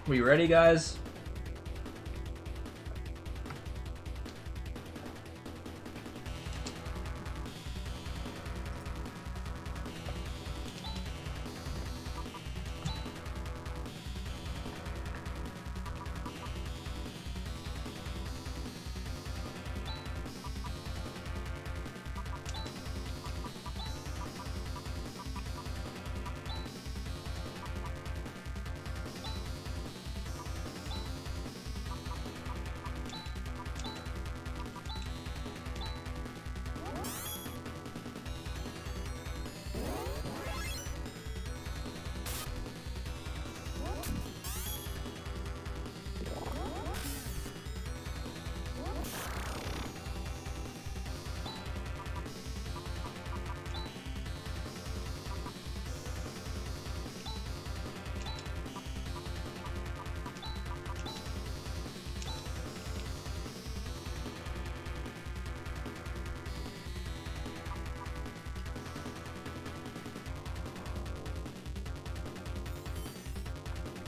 We ready, guys?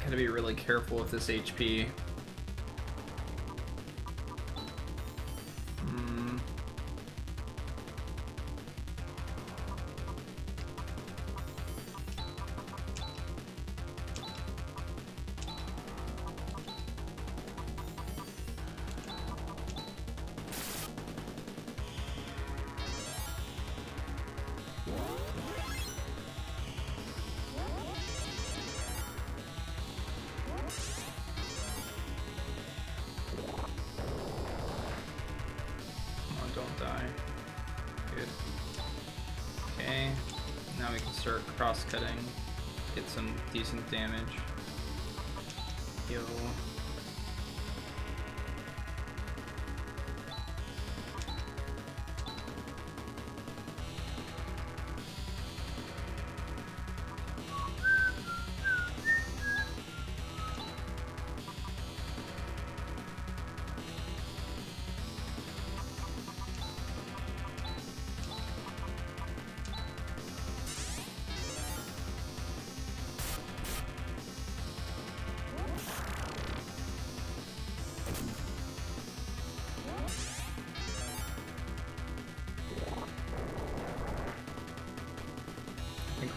Gotta be really careful with this HP. Cross-cutting, get some decent damage. Heal.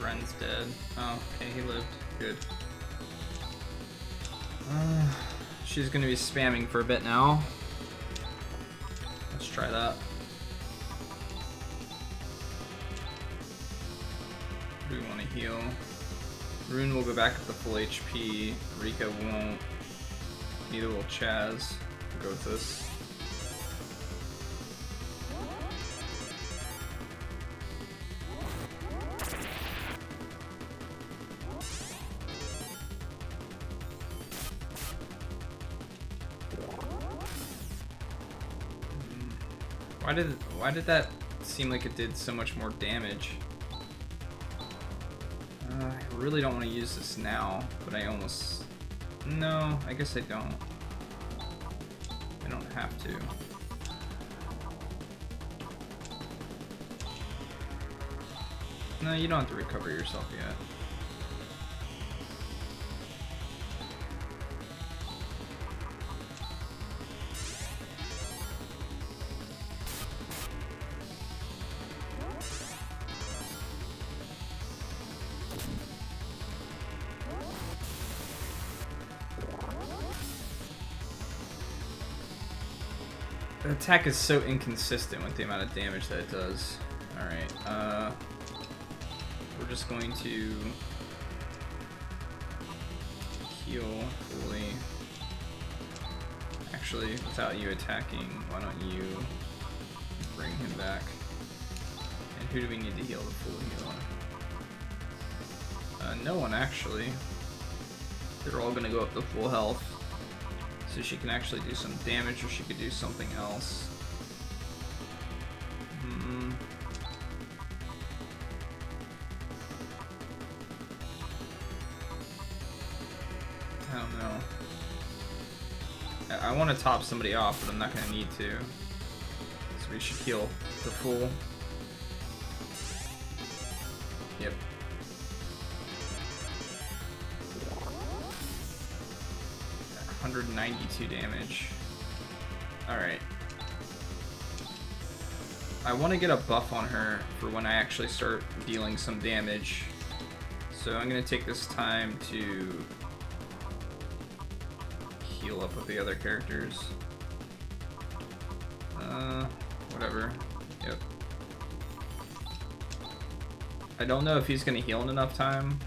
Ren's dead. Oh, okay, he lived. Good. She's gonna be spamming for a bit now. Let's try that. Do we want to heal? Rune will go back at the full HP. Rika won't. Neither will Chaz. We'll go with this. Why did that seem like it did so much more damage? I really don't want to use this now, but I almost... No, I guess I don't. I don't have to. No, you don't have to recover yourself yet. The attack is so inconsistent with the amount of damage that it does. Alright, we're just going to heal fully. Actually, without you attacking, why don't you bring him back? And who do we need to heal the full heal? No one, actually. They're all gonna go up to full health. So she can actually do some damage, or she could do something else. I don't know. I want to top somebody off, but I'm not going to need to. So we should heal the full. Yep. 92 damage. Alright. I want to get a buff on her for when I actually start dealing some damage. So I'm going to take this time to heal up with the other characters. Whatever. Yep. I don't know if he's going to heal in enough time.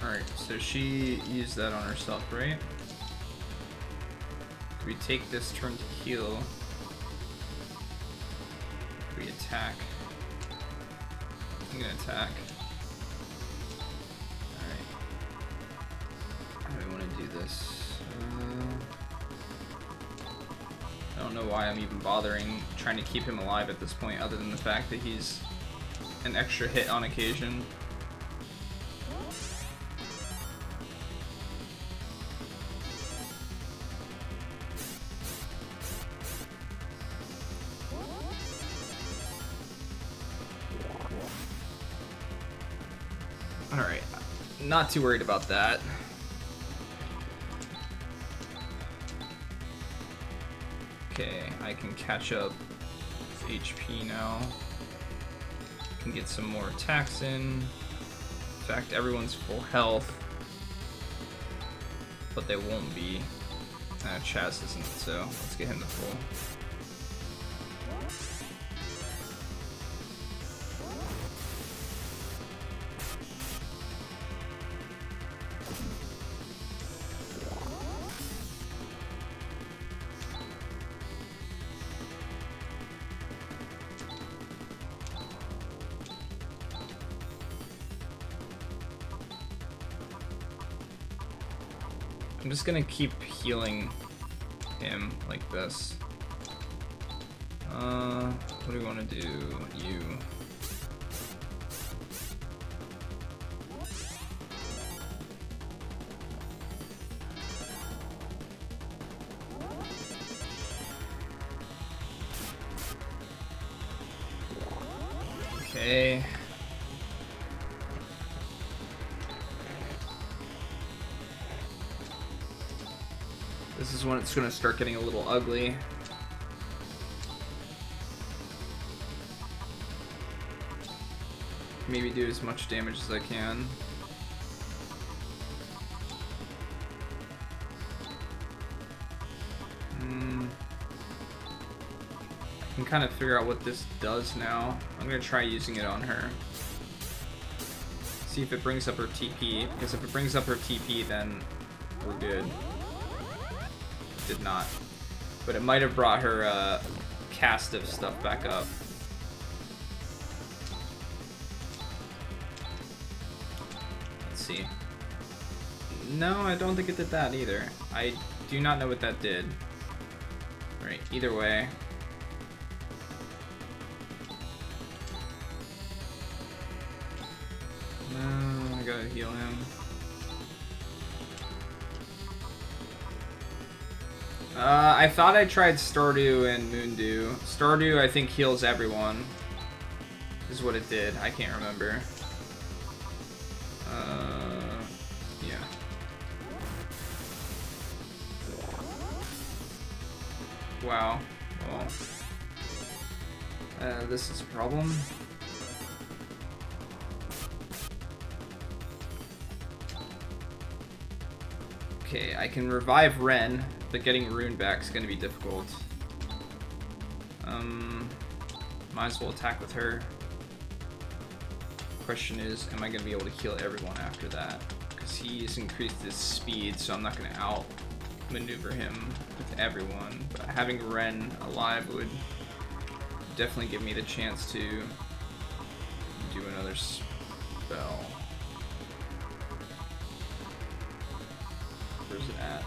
Alright, so she used that on herself, right? Do we take this turn to heal? Do we attack? I'm gonna attack. Alright. How do I want to do this? I don't know why I'm even bothering trying to keep him alive at this point, other than the fact that he's an extra hit on occasion. Alright, not too worried about that. Okay, I can catch up with HP now. Can get some more attacks in. In fact, everyone's full health. But they won't be. Chaz isn't, so let's get him to full. I'm just gonna keep healing him like this. What do we want to do? You. Okay. This is when it's going to start getting a little ugly. Maybe do as much damage as I can. I can kind of figure out what this does now. I'm going to try using it on her. See if it brings up her TP, because if it brings up her TP, then we're good. Did not. But it might have brought her cast of stuff back up. Let's see. No, I don't think it did that either. I do not know what that did. Right, either way. No, I gotta heal him. I thought I tried Stardew and Moondew. Stardew, I think, heals everyone. Is what it did. I can't remember. Yeah. Wow. Well. This is a problem. Okay, I can revive Ren, but getting Rune back is going to be difficult. Might as well attack with her. Question is, am I going to be able to heal everyone after that? Because he's increased his speed, so I'm not going to outmaneuver him with everyone. But having Ren alive would definitely give me the chance to do another spell. Where's it at?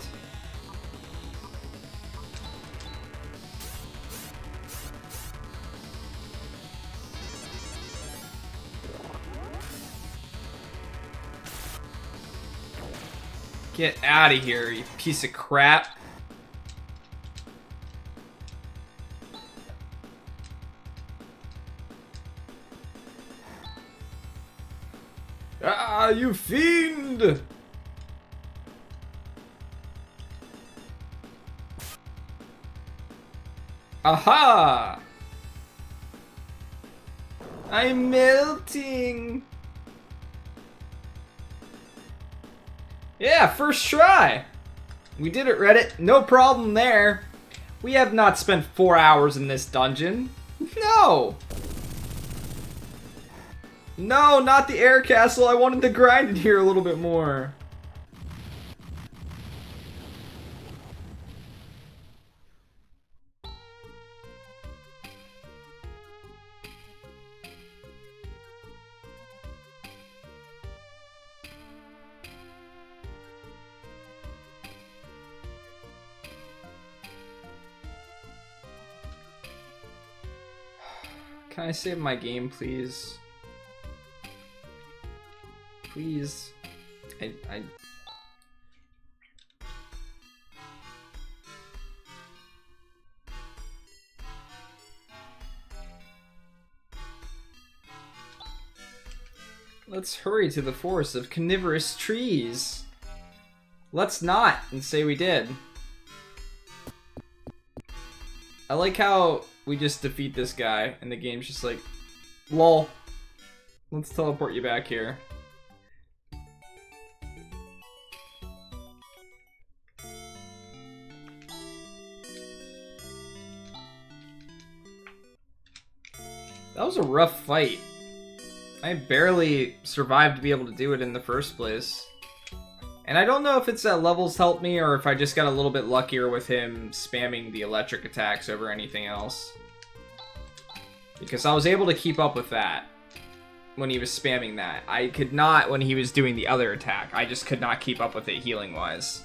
Get out of here, you piece of crap. Ah, you fiend! Aha! I'm melting! Yeah, first try! We did it, Reddit. No problem there. We have not spent 4 hours in this dungeon. No! No, not the air castle. I wanted to grind it here a little bit more. Can I save my game, please? Please. I... Let's hurry to the forest of carnivorous trees. Let's not and say we did. I like how we just defeat this guy and the game's just like, lol. Let's teleport you back here. That was a rough fight. I barely survived to be able to do it in the first place. And I don't know if it's that levels helped me or if I just got a little bit luckier with him spamming the electric attacks over anything else. Because I was able to keep up with that when he was spamming that. I could not when he was doing the other attack. I just could not keep up with it healing-wise.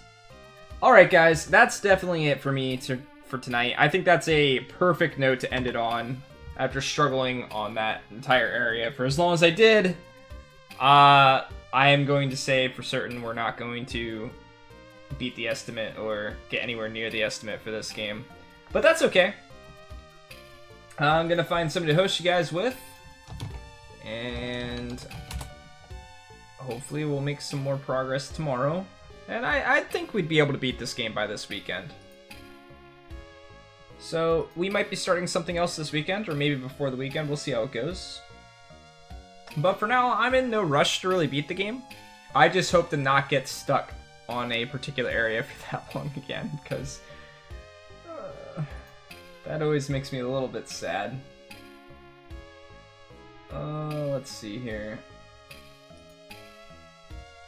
Alright guys, that's definitely it for me for tonight. I think that's a perfect note to end it on. After struggling on that entire area for as long as I did, I am going to say for certain we're not going to beat the estimate or get anywhere near the estimate for this game. But that's okay. I'm going to find somebody to host you guys with. And hopefully we'll make some more progress tomorrow. And I think we'd be able to beat this game by this weekend. So, we might be starting something else this weekend, or maybe before the weekend, we'll see how it goes. But for now, I'm in no rush to really beat the game. I just hope to not get stuck on a particular area for that long again, because that always makes me a little bit sad. Let's see here.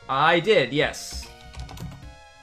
I did, yes.